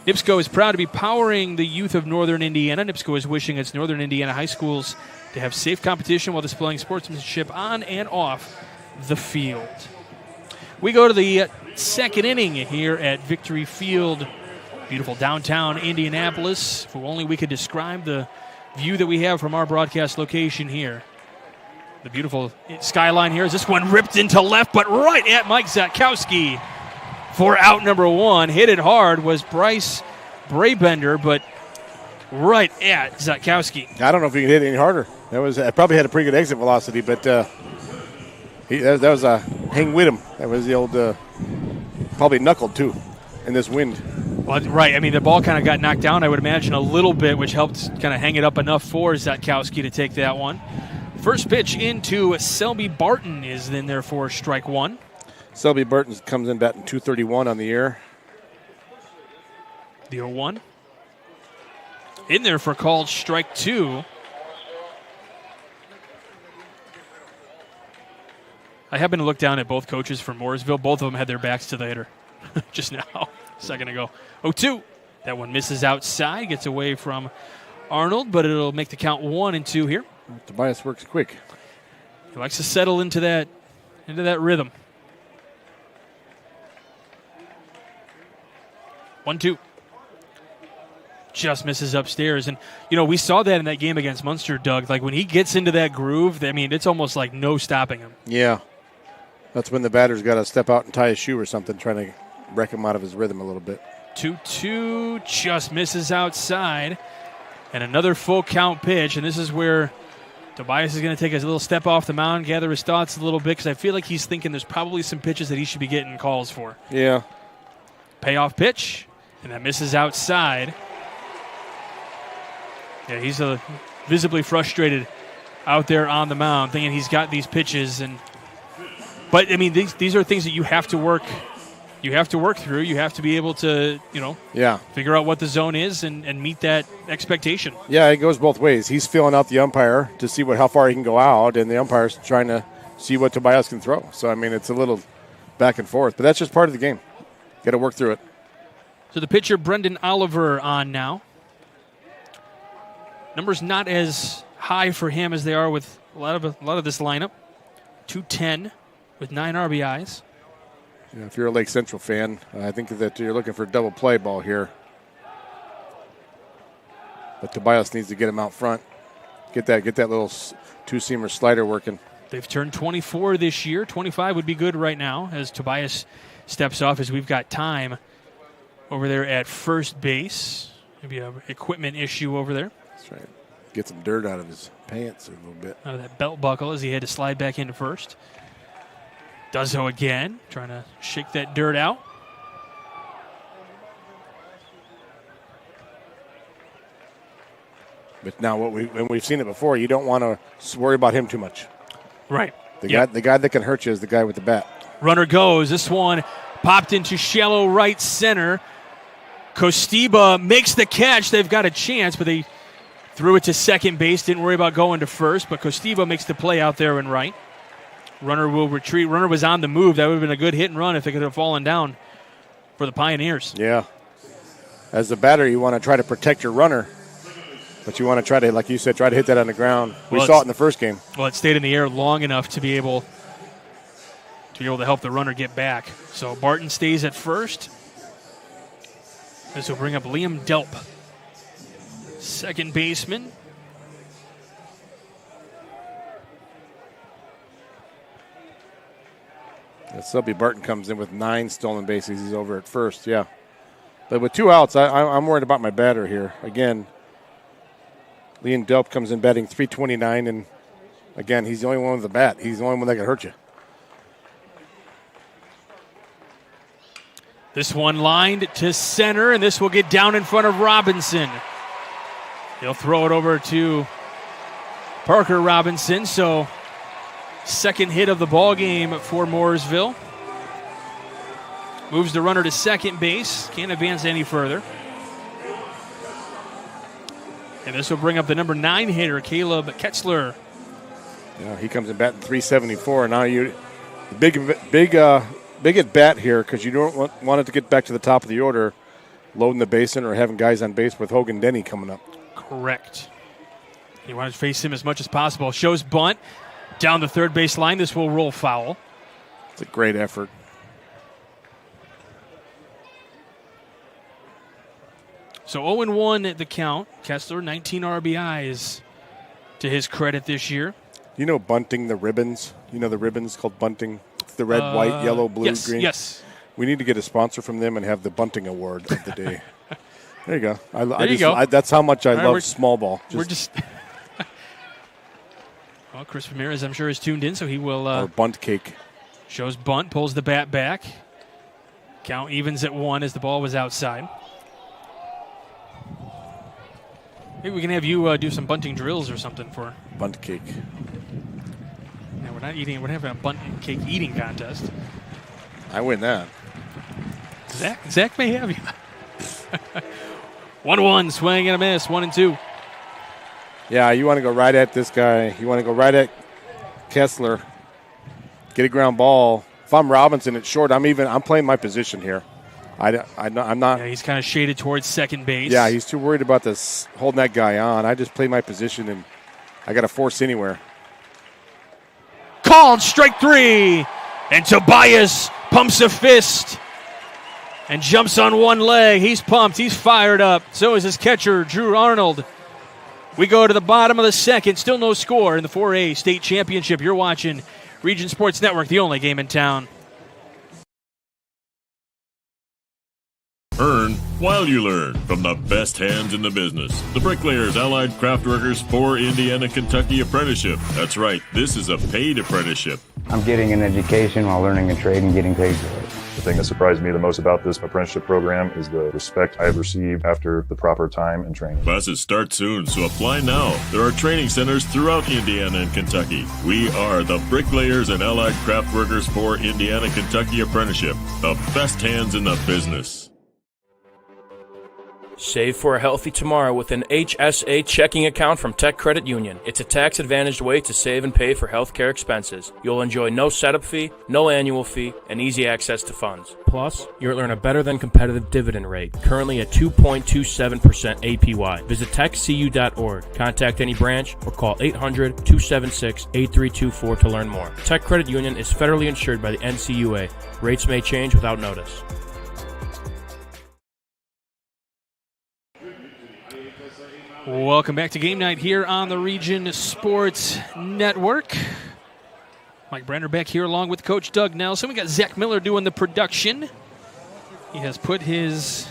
NIPSCO is proud to be powering the youth of Northern Indiana. NIPSCO is wishing its Northern Indiana high schools to have safe competition while displaying sportsmanship on and off the field. We go to the second inning here at Victory Field. Beautiful downtown Indianapolis. If only we could describe the view that we have from our broadcast location here. The beautiful skyline here. Is this one ripped into left, but right at Mike Zatkowski for out number one. Hit it hard was Bryce Brabender, but right at Zatkowski. I don't know if he can hit it any harder. That probably had a pretty good exit velocity, but that was a hang with him. That was the old probably knuckled too in this wind. Well, right. I mean, the ball kind of got knocked down, I would imagine, a little bit, which helped kind of hang it up enough for Zatkowski to take that one. First pitch into Selby Barton is then there for strike one. Selby Barton comes in batting .231 on the year. The 0-1. In there for called strike two. I happened to look down at both coaches from Mooresville. Both of them had their backs to the hitter just now, a second ago. 0-2. That one misses outside, gets away from Arnold, but it'll make the count 1-2 here. Tobias works quick. He likes to settle into that rhythm. 1-2. just misses upstairs. And, we saw that in that game against Munster, Doug. Like, when he gets into that groove, it's almost like no stopping him. Yeah. That's when the batter's got to step out and tie his shoe or something, trying to wreck him out of his rhythm a little bit. 2-2, just misses outside. And another full count pitch, and this is where Tobias is going to take a little step off the mound, gather his thoughts a little bit, because I feel like he's thinking there's probably some pitches that he should be getting calls for. Yeah. Payoff pitch, and that misses outside. Yeah, he's visibly frustrated out there on the mound, thinking he's got these pitches. But these are things that you have to work. You have to work through. You have to be able to, figure out what the zone is and meet that expectation. Yeah, it goes both ways. He's feeling out the umpire to see how far he can go out, and the umpire's trying to see what Tobias can throw. So, it's a little back and forth, but that's just part of the game. Got to work through it. So the pitcher, Brendan Oliver, on now. Numbers not as high for him as they are with a lot of this lineup. 210 with 9 RBIs. Yeah, if you're a Lake Central fan, I think that you're looking for a double play ball here. But Tobias needs to get him out front. Get that little two-seamer slider working. They've turned 24 this year. 25 would be good right now as Tobias steps off, as we've got time over there at first base. Maybe an equipment issue over there. That's right. Get some dirt out of his pants a little bit. Out of that belt buckle as he had to slide back into first. Does so again, trying to shake that dirt out. But now, when we've seen it before, you don't want to worry about him too much. Right. The guy that can hurt you is the guy with the bat. Runner goes. This one popped into shallow right center. Kostiba makes the catch. They've got a chance, but they threw it to second base. Didn't worry about going to first, but Kostiba makes the play out there and right. Runner will retreat. Runner was on the move. That would have been a good hit and run if it could have fallen down for the Pioneers. Yeah. As the batter, you want to try to protect your runner, but you want to try to, like you said, try to hit that on the ground. We saw it in the first game. Well, it stayed in the air long enough to be able to help the runner get back. So Barton stays at first. This will bring up Liam Delp, second baseman. Subby Barton comes in with 9 stolen bases. He's over at first, yeah. But with 2 outs, I'm worried about my batter here. Again, Liam Delp comes in batting .329, and again, he's the only one with the bat. He's the only one that can hurt you. This one lined to center, and this will get down in front of Robinson. He'll throw it over to Parker Robinson, so second hit of the ball game for Mooresville. Moves the runner to second base. Can't advance any further. And this will bring up the number 9 hitter, Caleb Ketzler. Yeah, he comes in batting .374. Now you big at bat here because you don't want it to get back to the top of the order, loading the basin or having guys on base with Hogan Denny coming up. Correct. You want to face him as much as possible. Shows bunt down the third base line. This will roll foul. It's a great effort. So 0-1 at the count. Kessler, 19 RBIs to his credit this year. You know bunting, the ribbons? You know the ribbons called bunting? It's the red, white, yellow, blue, yes, green. Yes. We need to get a sponsor from them and have the bunting award of the day. There you go. There you go. That's how much I love small ball. Well, Chris Ramirez, I'm sure, is tuned in, so he will. Or bunt cake. Shows bunt, pulls the bat back. Count evens at 1 as the ball was outside. Maybe we can have you do some bunting drills or something for bunt cake. Yeah, we're not eating. We're having a bunt cake eating contest. I win that. Zach may have you. 1-1, swing and a miss. 1-2. Yeah, you want to go right at this guy. You want to go right at Kessler. Get a ground ball. If I'm Robinson, it's short. I'm playing my position here. I'm not. Yeah, he's kind of shaded towards second base. Yeah, he's too worried about this holding that guy on. I just play my position, and I got to force anywhere. Called strike 3, and Tobias pumps a fist. and jumps on one leg. He's pumped. He's fired up. So is his catcher, Drew Arnold. We go to the bottom of the second. Still no score in the 4A state championship. You're watching Region Sports Network, the only game in town. Earn while you learn from the best hands in the business. The Bricklayers Allied Craftworkers for Indiana, Kentucky Apprenticeship. That's right, this is a paid apprenticeship. I'm getting an education while learning a trade and getting paid for it. The thing that surprised me the most about this apprenticeship program is the respect I have received after the proper time and training. Classes start soon, so apply now. There are training centers throughout Indiana and Kentucky. We are the Bricklayers and Allied Craftworkers for Indiana, Kentucky Apprenticeship. The best hands in the business. Save for a healthy tomorrow with an HSA checking account from Tech Credit Union. It's a tax-advantaged way to save and pay for healthcare expenses. You'll enjoy no setup fee, no annual fee, and easy access to funds. Plus, you'll earn a better-than-competitive dividend rate, currently at 2.27% APY. Visit techcu.org, contact any branch, or call 800-276-8324 to learn more. Tech Credit Union is federally insured by the NCUA. Rates may change without notice. Welcome back to Game Night here on the Region Sports Network. Mike Brenner back here along with Coach Doug Nelson. We got Zach Miller doing the production. He has put his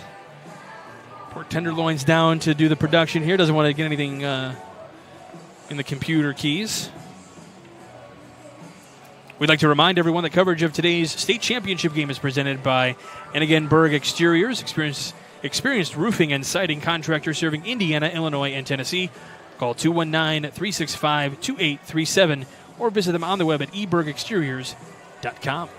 pork tenderloins down to do the production here. Doesn't want to get anything in the computer keys. We'd like to remind everyone that coverage of today's state championship game is presented by Ennigan-Berg Exteriors. Experienced roofing and siding contractor serving Indiana, Illinois, and Tennessee. Call 219-365-2837 or visit them on the web at ebergexteriors.com.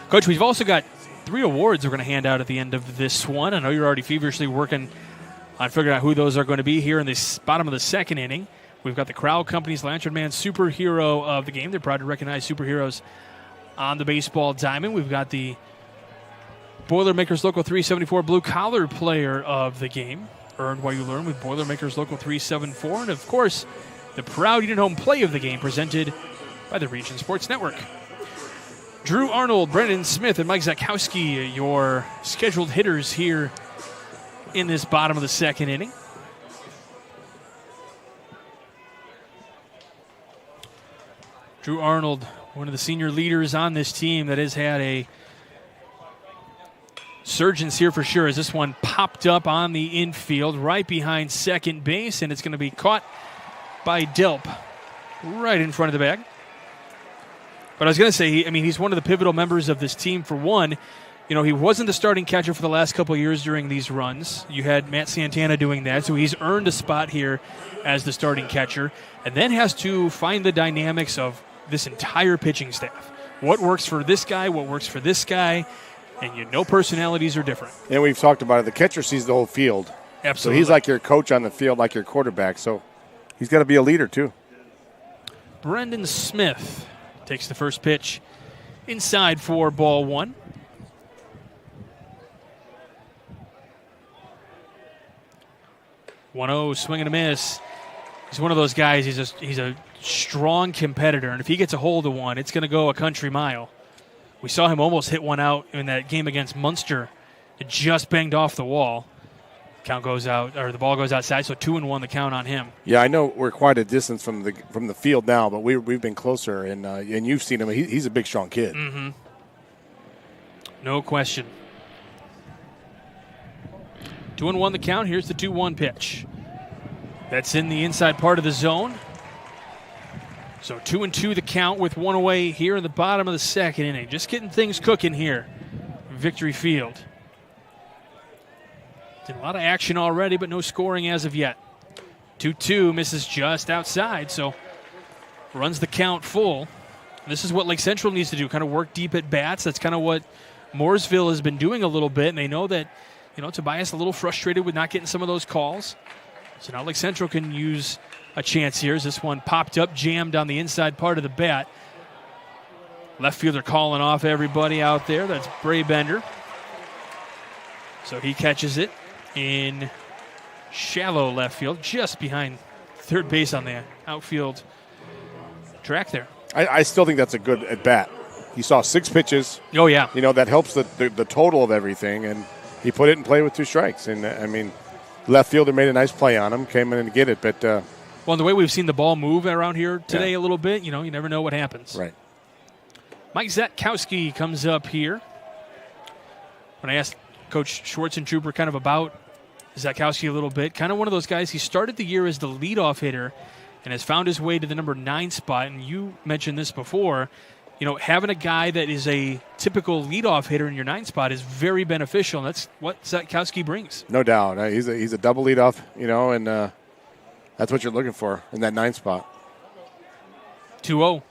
Coach, we've also got 3 awards we're going to hand out at the end of this one. I know you're already feverishly working on figuring out who those are going to be here in the bottom of the second inning. We've got the Crowell Company's Lantern Man Superhero of the Game. They're proud to recognize superheroes on the baseball diamond. We've got the Boilermakers Local 374 Blue Collar Player of the Game. Earned while you learn with Boilermakers Local 374. And, of course, the proud Unit Home Play of the Game presented by the Region Sports Network. Drew Arnold, Brendan Smith, and Mike Zakowski, your scheduled hitters here in this bottom of the second inning. Drew Arnold, one of the senior leaders on this team that has had a surgeons here for sure, as this one popped up on the infield right behind second base, and it's going to be caught by Delp right in front of the bag. But I was going to say, he's one of the pivotal members of this team. For one, he wasn't the starting catcher for the last couple of years during these runs. You had Matt Santana doing that, so he's earned a spot here as the starting catcher, and then has to find the dynamics of this entire pitching staff. What works for this guy, what works for this guy, and personalities are different. And we've talked about it. The catcher sees the whole field. Absolutely. So he's like your coach on the field, like your quarterback. So he's got to be a leader, too. Brendan Smith takes the first pitch inside for ball 1. One-0, swing and a miss. He's one of those guys, he's a strong competitor, and if he gets a hold of one, it's going to go a country mile. We saw him almost hit one out in that game against Munster. It just banged off the wall. Count goes out, or the ball goes outside, so 2-1 the count on him. Yeah, I know we're quite a distance from the field now, but we've been closer, and you've seen him. He's a big, strong kid. Mm-hmm. No question. 2-1 the count. Here's the 2-1 pitch. That's in the inside part of the zone. So 2-2 the count with one away here in the bottom of the second inning. Just getting things cooking here. Victory Field. Did a lot of action already, but no scoring as of yet. 2-2 misses just outside, so runs the count full. This is what Lake Central needs to do, kind of work deep at bats. That's kind of what Mooresville has been doing a little bit, and they know that, Tobias a little frustrated with not getting some of those calls. So now Lake Central can use a chance here as this one popped up, jammed on the inside part of the bat. Left fielder calling off everybody out there. That's Bray Bender. So he catches it in shallow left field, just behind third base on the outfield track there. I still think that's a good at bat. He saw 6 pitches. Oh, yeah. That helps the total of everything, and he put it in play with 2 strikes. And, left fielder made a nice play on him, came in and get it. But well, the way we've seen the ball move around here today a little bit, you never know what happens. Right. Mike Zatkowski comes up here. When I asked Coach Schwarzentrooper kind of about Zatkowski a little bit, kind of one of those guys, he started the year as the leadoff hitter and has found his way to the number 9 spot. And you mentioned this before, having a guy that is a typical leadoff hitter in your 9 spot is very beneficial, and that's what Zatkowski brings. No doubt. He's a double leadoff, and that's what you're looking for in that 9 spot. 2-0.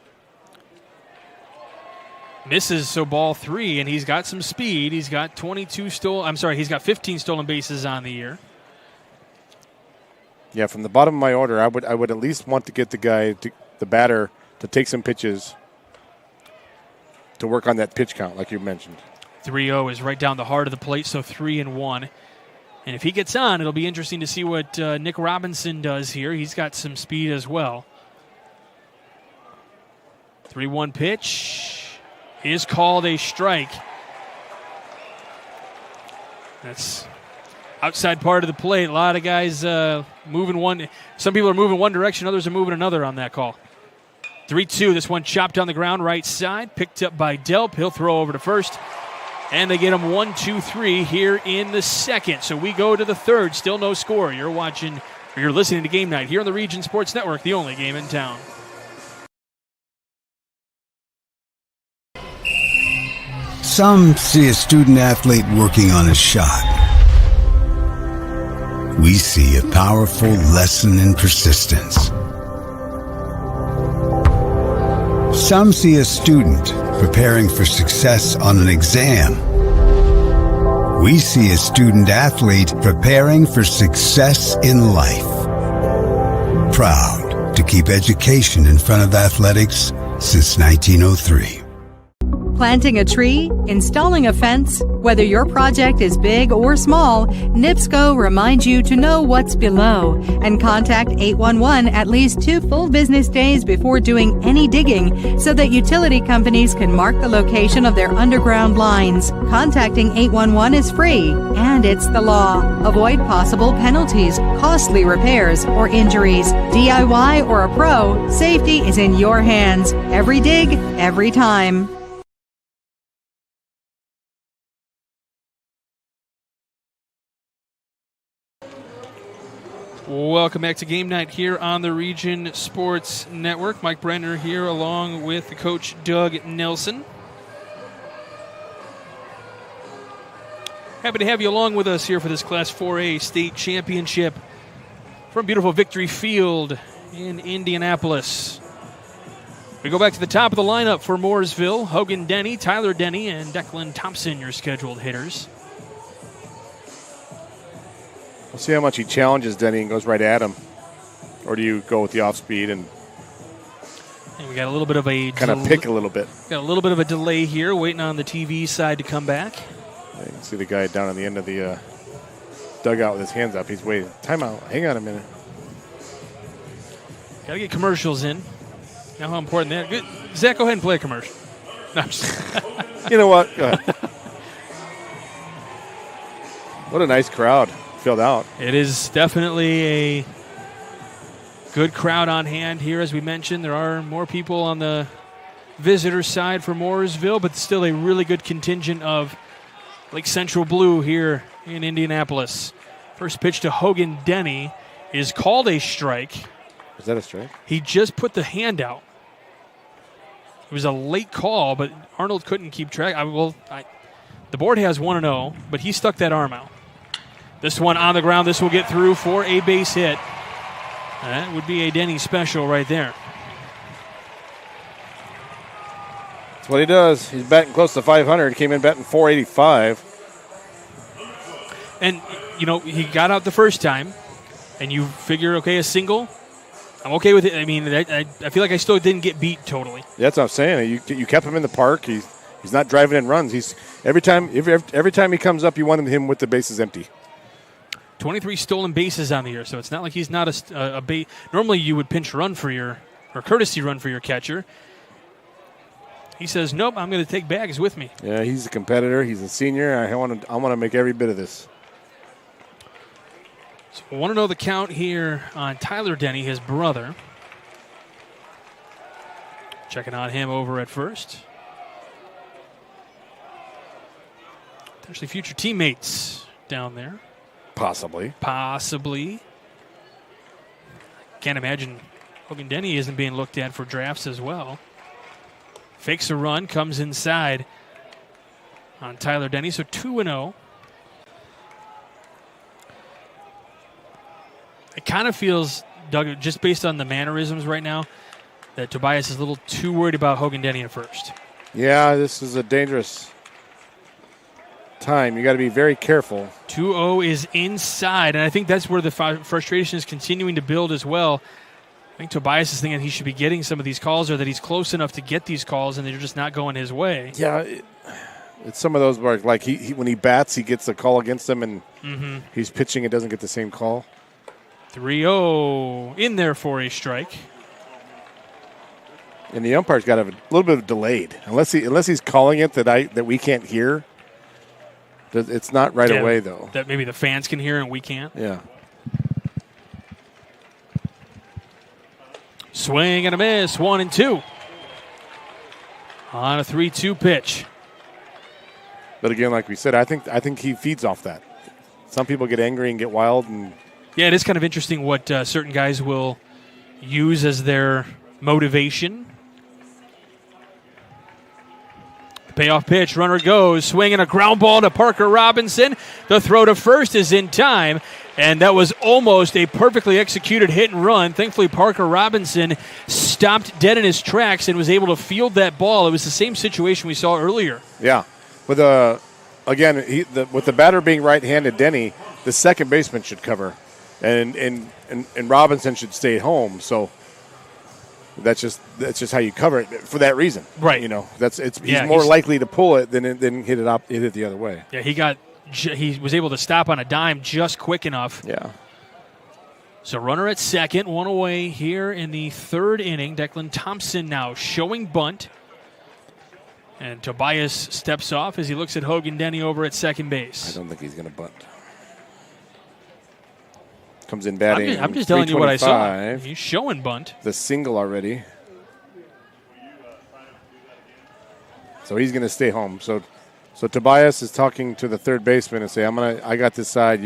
Misses, so ball 3, and he's got some speed. He's got he's got 15 stolen bases on the year. Yeah, from the bottom of my order, I would at least want to get the batter, to take some pitches to work on that pitch count, like you mentioned. 3-0 is right down the heart of the plate, so 3-1. And if he gets on, it'll be interesting to see what Nick Robinson does here. He's got some speed as well. 3-1 pitch is called a strike. That's outside part of the plate. A lot of guys moving one. Some people are moving one direction, others are moving another on that call. 3-2. This one chopped on the ground right side, picked up by Delp. He'll throw over to first. And they get him 1-2-3 here in the second. So we go to the third. Still no score. You're listening to Game Night here on the Region Sports Network, the only game in town. Some see a student athlete working on a shot. We see a powerful lesson in persistence. Some see a student preparing for success on an exam. We see a student athlete preparing for success in life. Proud to keep education in front of athletics since 1903. Planting a tree, installing a fence, whether your project is big or small, NIPSCO reminds you to know what's below and contact 811 at least 2 full business days before doing any digging so that utility companies can mark the location of their underground lines. Contacting 811 is free and it's the law. Avoid possible penalties, costly repairs, or injuries. DIY or a pro, safety is in your hands. Every dig, every time. Welcome back to Game Night here on the Region Sports Network. Mike Brenner here along with Coach Doug Nelson. Happy to have you along with us here for this Class 4A state championship from beautiful Victory Field in Indianapolis. We go back to the top of the lineup for Mooresville. Hogan Denny, Tyler Denny, and Declan Thompson, your scheduled hitters. We'll see how much he challenges Denny and goes right at him. Or do you go with the off speed and we got a little bit of a kind of pick a little bit? Got a little bit of a delay here, waiting on the TV side to come back. You can see the guy down on the end of the dugout with his hands up. He's waiting. Timeout. Hang on a minute. Got to get commercials in. Now how important that is. Zach, go ahead and play a commercial. No, I'm just You know what? Go ahead. What a nice crowd. Filled out. It is definitely a good crowd on hand here. As we mentioned, there are more people on the visitor side for Mooresville, but still a really good contingent of Lake Central Blue here in Indianapolis. First pitch to Hogan Denny is called a strike. Is that a strike? He just put the hand out. It was a late call, but Arnold couldn't keep track. The board has 1-0, but he stuck that arm out. This one on the ground. This will get through for a base hit. That would be a Denny special right there. That's what he does. He's batting close to 500. He came in batting 485. And, he got out the first time, and you figure, okay, a single. I'm okay with it. I mean, I feel like I still didn't get beat totally. That's what I'm saying. You kept him in the park. He's not driving in runs. Every time he comes up, you want him with the bases empty. 23 stolen bases on the year, so it's not like he's not a base. Normally you would pinch run for or courtesy run for your catcher. He says, nope, I'm going to take bags with me. Yeah, he's a competitor. He's a senior. I want to make every bit of this. So I want to know the count here on Tyler Denny, his brother. Checking on him over at first. Potentially future teammates down there. Possibly. Can't imagine Hogan Denny isn't being looked at for drafts as well. Fakes a run, comes inside on Tyler Denny, so 2-0. It kind of feels, Doug, just based on the mannerisms right now, that Tobias is a little too worried about Hogan Denny at first. Yeah, this is a dangerous time. You got to be very careful. 2-0 is inside, and I think that's where the frustration is continuing to build as well. I think Tobias is thinking he should be getting some of these calls, or that he's close enough to get these calls, and they're just not going his way. Yeah, it's some of those where, like, he when he bats, he gets a call against him, and he's pitching and doesn't get the same call. 3-0 in there for a strike. And the umpire's got a little bit of delayed, unless he's calling it that we can't hear. It's not right away though. That maybe the fans can hear and we can't. Yeah. Swing and a miss, 1-2. On a 3-2 pitch. But again, like we said, I think he feeds off that. Some people get angry and get wild, and yeah, it is kind of interesting what certain guys will use as their motivation. Payoff pitch, runner goes, swinging a ground ball to Parker Robinson. The throw to first is in time, and that was almost a perfectly executed hit and run. Thankfully, Parker Robinson stopped dead in his tracks and was able to field that ball. It was the same situation we saw earlier. Yeah. With with the batter being right-handed, Denny, the second baseman should cover, and Robinson should stay home. So that's just how you cover it for that reason, right? You know, he's more likely to pull it than hit it the other way. Yeah, he was able to stop on a dime just quick enough. Yeah. So runner at second, one away here in the third inning. Declan Thompson now showing bunt. And Tobias steps off as he looks at Hogan Denny over at second base. I don't think he's going to bunt. Comes in batting. I'm just telling you what I saw. He's showing bunt. The single already. So he's going to stay home. So Tobias is talking to the third baseman and say, I got this side.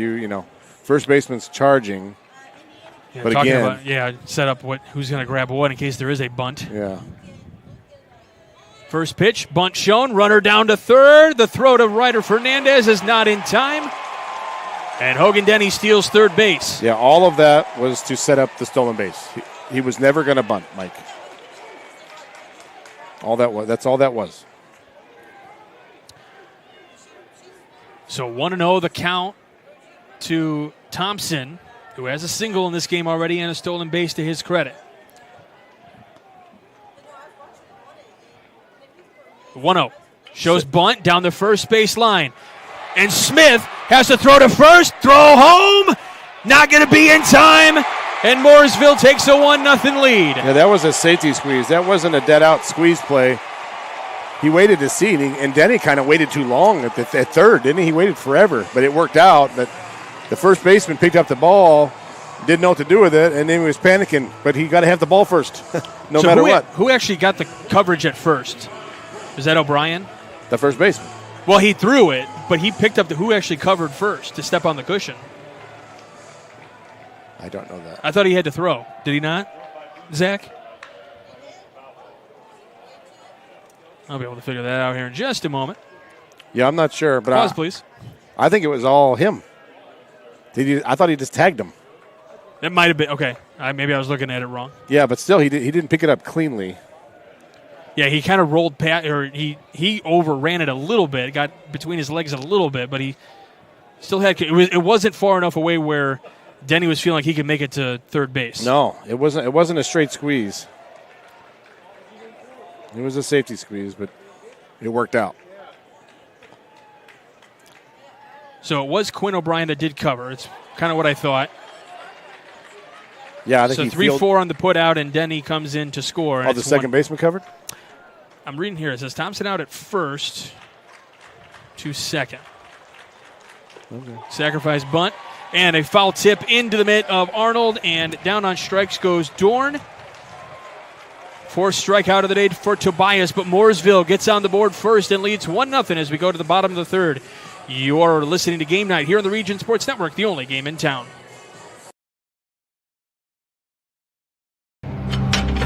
First baseman's charging. Yeah, but again, set up who's going to grab what in case there is a bunt. Yeah. First pitch, bunt shown, runner down to third. The throw to Ryder Fernandez is not in time. And Hogan Denny steals third base. Yeah, all of that was to set up the stolen base. He was never going to bunt, Mike. That's all that was. So 1-0 the count to Thompson, who has a single in this game already and a stolen base to his credit. 1-0. Shows bunt down the first base line. And Smith has to throw to first. Throw home. Not going to be in time. And Mooresville takes a 1-0 lead. Yeah, that was a safety squeeze. That wasn't a dead-out squeeze play. He waited to see, and Denny kind of waited too long at third, didn't he? He waited forever, but it worked out. But the first baseman picked up the ball, didn't know what to do with it, and then he was panicking. But he got to have the ball first, no matter what. Who actually got the coverage at first? Is that O'Brien? The first baseman. Well, he threw it, but he picked up who actually covered first to step on the cushion. I don't know that. I thought he had to throw. Did he not, Zach? I'll be able to figure that out here in just a moment. Yeah, I'm not sure. But pause, please. I think it was all him. I thought he just tagged him. It might have been. Okay. Maybe I was looking at it wrong. Yeah, but still, he didn't pick it up cleanly. Yeah, he kind of rolled past, or he overran it a little bit, got between his legs a little bit, but he still had. It wasn't far enough away where Denny was feeling like he could make it to third base. No, it wasn't. It wasn't a straight squeeze. It was a safety squeeze, but it worked out. So it was Quinn O'Brien that did cover. It's kind of what I thought. Yeah, I think so 3-4 on the put out, and Denny comes in to score. Oh, the second baseman covered? I'm reading here. It says Thompson out at first to second. Okay. Sacrifice bunt. And a foul tip into the mitt of Arnold. And down on strikes goes Dorn. Fourth strikeout of the day for Tobias. But Mooresville gets on the board first and leads 1-0 as we go to the bottom of the third. You're listening to Game Night here on the Region Sports Network, the only game in town.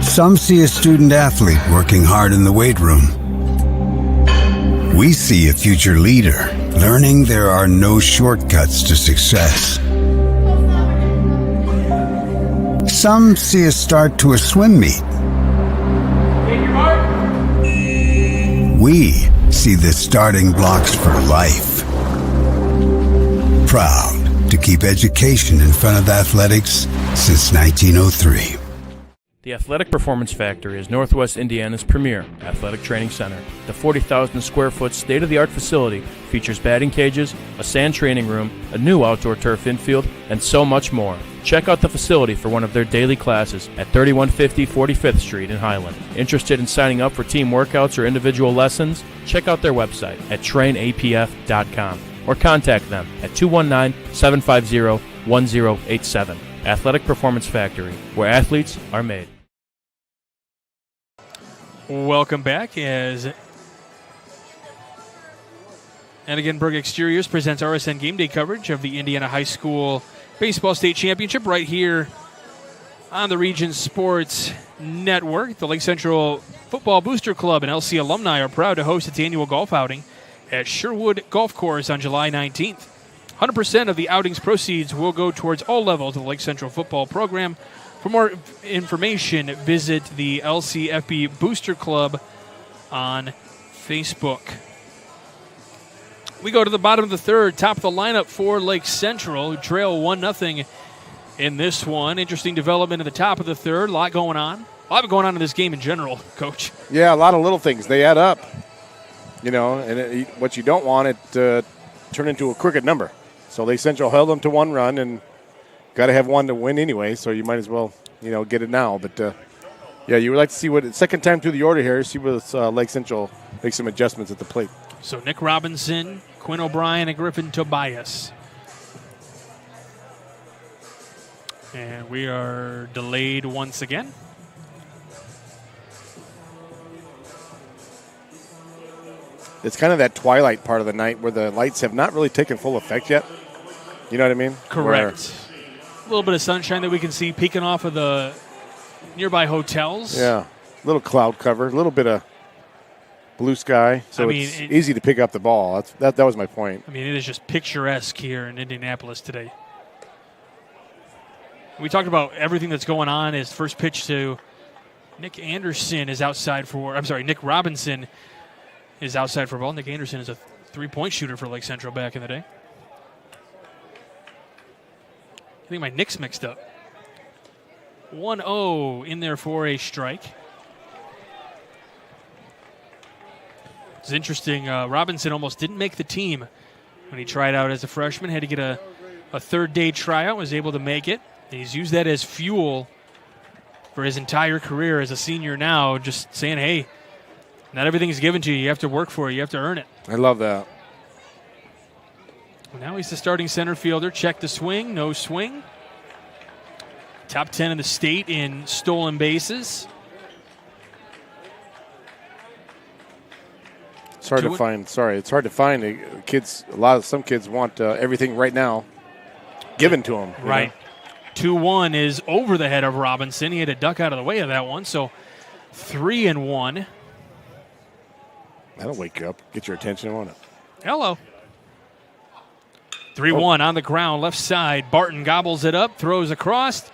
Some see a student athlete working hard in the weight room. We see a future leader learning there are no shortcuts to success. Some see a start to a swim meet. We see the starting blocks for life. Proud to keep education in front of athletics since 1903. The Athletic Performance Factory is Northwest Indiana's premier athletic training center. The 40,000 square foot state-of-the-art facility features batting cages, a sand training room, a new outdoor turf infield, and so much more. Check out the facility for one of their daily classes at 3150 45th Street in Highland. Interested in signing up for team workouts or individual lessons? Check out their website at trainapf.com or contact them at 219-750-1087. Athletic Performance Factory, where athletes are made. Welcome back as Enigenberg Exteriors presents RSN Game Day coverage of the Indiana High School Baseball State Championship right here on the Region Sports Network. The Lake Central Football Booster Club and LC alumni are proud to host its annual golf outing at Sherwood Golf Course on July 19th. 100% of the outing's proceeds will go towards all levels of the Lake Central football program. For more information, visit the LCFB Booster Club on Facebook. We go to the bottom of the third, top of the lineup for Lake Central, who trail 1-0 in this one. Interesting development at the top of the third. A lot going on. A lot going on in this game in general, Coach. Yeah, a lot of little things. They add up, and what you don't want it to turn into a crooked number. So Lake Central held them to one run, and got to have one to win anyway, so you might as well, get it now. But, you would like to see what, second time through the order here, see what Lake Central make some adjustments at the plate. So Nick Robinson, Quinn O'Brien, and Griffin Tobias. And we are delayed once again. It's kind of that twilight part of the night where the lights have not really taken full effect yet. You know what I mean? Correct. A little bit of sunshine that we can see peeking off of the nearby hotels. Yeah. A little cloud cover, a little bit of blue sky. So it's easy to pick up the ball. That was my point. I mean, it is just picturesque here in Indianapolis today. We talked about everything that's going on. His first pitch to Nick Robinson is outside for ball. Nick Anderson is a three-point shooter for Lake Central back in the day. I think my Knicks mixed up. 1-0 in there for a strike. It's interesting. Robinson almost didn't make the team when he tried out as a freshman. Had to get a third-day tryout. Was able to make it. And he's used that as fuel for his entire career as a senior now, just saying, hey, not everything is given to you. You have to work for it. You have to earn it. I love that. Now he's the starting center fielder. Check the swing. No swing. Top 10 in the state in stolen bases. It's hard to find. Sorry, it's hard to find. Some kids want everything right now given to them. Right. 2-1 is over the head of Robinson. He had to duck out of the way of that one. So 3-1. That'll wake you up. Get your attention, won't it? Hello. 3-1 on the ground, left side. Barton gobbles it up, throws across.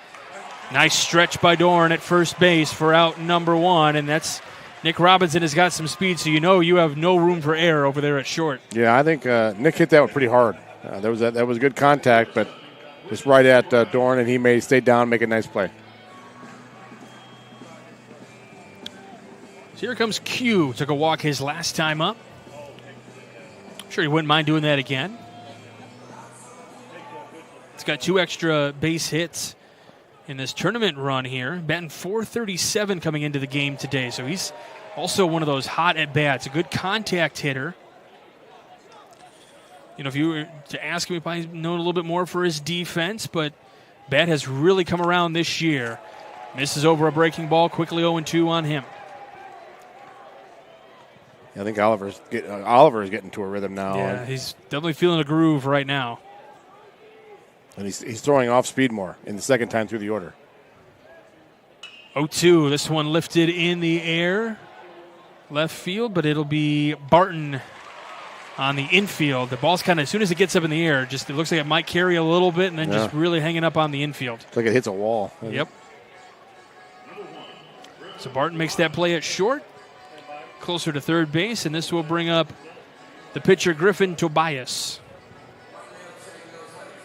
Nice stretch by Dorn at first base for out number one, and that's Nick Robinson has got some speed, so you have no room for error over there at short. Yeah, I think Nick hit that one pretty hard. That was good contact, but just right at Dorn, and he may stay down, make a nice play. So here comes Q. Took a walk his last time up. I'm sure he wouldn't mind doing that again. He's got 2 extra base hits in this tournament run here. Batting .437 coming into the game today, so he's Also one of those hot at-bats, a good contact hitter. You know, if you were to ask him, he probably known a little bit more for his defense, but bat has really come around this year. Misses over a breaking ball, quickly 0-2 on him. I think Oliver is getting to a rhythm now. Yeah, he's definitely feeling a groove right now. And he's throwing off speed more in the second time through the order. 0-2, this one lifted in the air. Left field, but it'll be Barton on the infield. The ball's kind of, as soon as it gets up in the air, just it looks like it might carry a little bit and then just really hanging up on the infield. It's like it hits a wall. Yep. So Barton makes that play at short, closer to third base, and this will bring up the pitcher Griffin Tobias.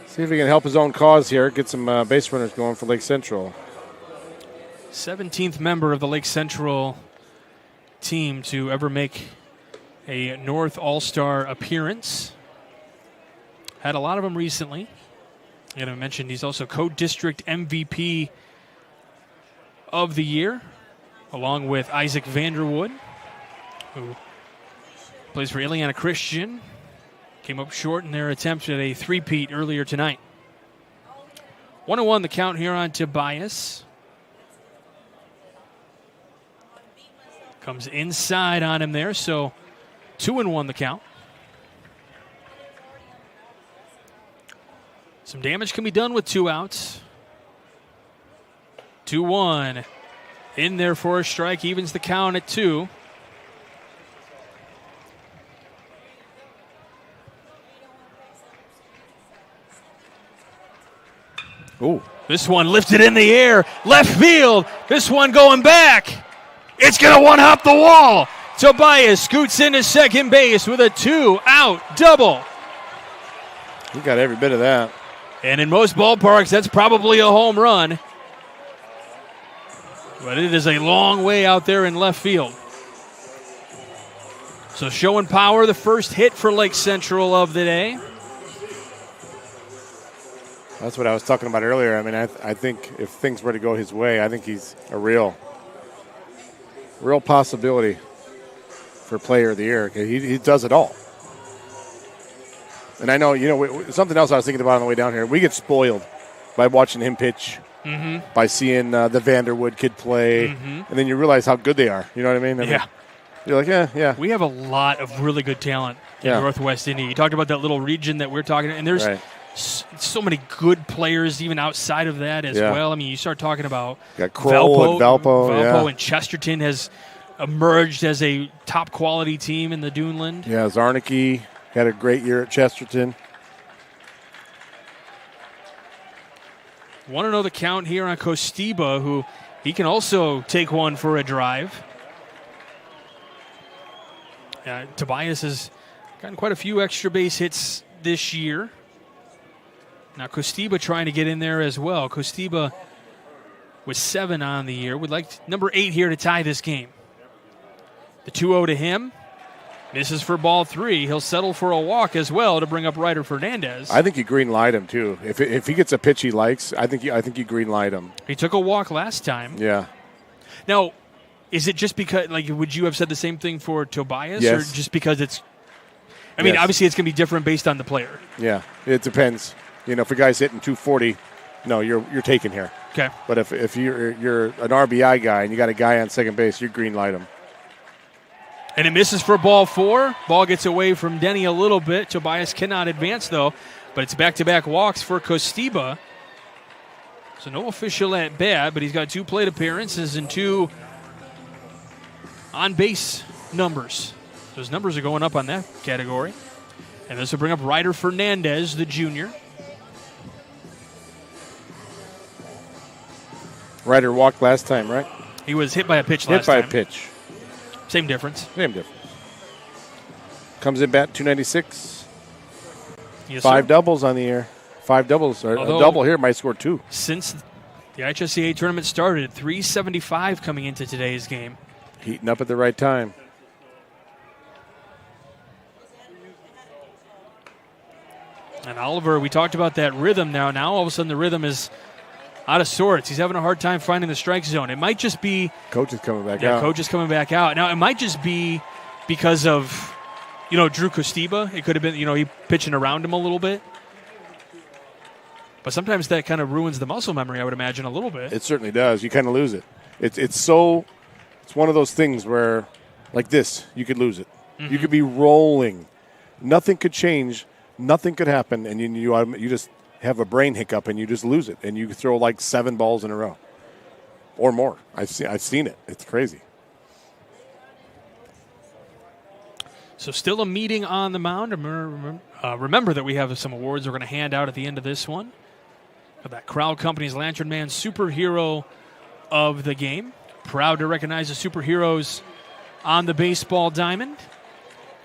See if he can help his own cause here, get some base runners going for Lake Central. 17th member of the Lake Central team to ever make a North All-Star appearance. Had a lot of them recently. And I mentioned he's also co-district MVP of the year, along with Isaac Vanderwood, who plays for Ileana Christian. Came up short in their attempt at a three-peat earlier tonight. 1-1 the count here on Tobias. Comes inside on him there, so 2-1 the count. Some damage can be done with 2 outs. 2-1. In there for a strike, evens the count at 2. Ooh. This one lifted in the air, left field. This one going back. It's going to one-hop the wall. Tobias scoots into second base with a 2-out double. He got every bit of that. And in most ballparks, that's probably a home run. But it is a long way out there in left field. So showing power, the first hit for Lake Central of the day. That's what I was talking about earlier. I mean, I think if things were to go his way, I think he's a real possibility for player of the year. He does it all. And I know, something else I was thinking about on the way down here. We get spoiled by watching him pitch, by seeing the Vanderwood kid play, and then you realize how good they are. You know what I mean? You're like, yeah. We have a lot of really good talent in Northwest Indy. You talked about that little region that we're talking about, and there's so many good players even outside of that as well. I mean, you start talking about Valpo, and Chesterton has emerged as a top quality team in the Duneland. Yeah, Zarnicki had a great year at Chesterton. 1-0 the count here on Costiba, who he can also take one for a drive. Tobias has gotten quite a few extra base hits this year. Now Costiba trying to get in there as well. Costiba with 7 on the year. Would like number 8 here to tie this game. The 2-0 to him. Misses for ball 3. He'll settle for a walk as well to bring up Ryder Fernandez. I think you green light him too. If he gets a pitch he likes, I think you green light him. He took a walk last time. Yeah. Now, is it just because, would you have said the same thing for Tobias? Yes. Or just because it's, obviously it's going to be different based on the player. Yeah, it depends. If a guy's hitting 240, no, you're taking here. Okay. But if you're an RBI guy and you got a guy on second base, you green light him. And it misses for ball 4. Ball gets away from Denny a little bit. Tobias cannot advance, though. But it's back-to-back walks for Costiba. So no official at bat, but he's got 2 plate appearances and 2 on-base numbers. Those numbers are going up on that category. And this will bring up Ryder Fernandez, the junior. Ryder walked last time, right? He was hit by a pitch last time. Hit by a pitch. Same difference. Comes in bat 296. Yes, 5 sir. doubles on the air. 5 doubles. A double here might score 2. Since the IHSCA tournament started, 375 coming into today's game. Heating up at the right time. And Oliver, we talked about that rhythm now. Now all of a sudden the rhythm is out of sorts. He's having a hard time finding the strike zone. It might just be Coach is coming back out. Coach is coming back out. Now, it might just be because of, Drew Costiba. It could have been, he pitching around him a little bit. But sometimes that kind of ruins the muscle memory, I would imagine, a little bit. It certainly does. You kind of lose it. It's one of those things where, like this, you could lose it. Mm-hmm. You could be rolling. Nothing could change. Nothing could happen. And you just have a brain hiccup and you just lose it. And you throw like 7 balls in a row or more. I've seen it. It's crazy. So still a meeting on the mound. Remember that we have some awards we're going to hand out at the end of this one. That Crowd Company's Lantern Man Superhero of the Game. Proud to recognize the superheroes on the baseball diamond.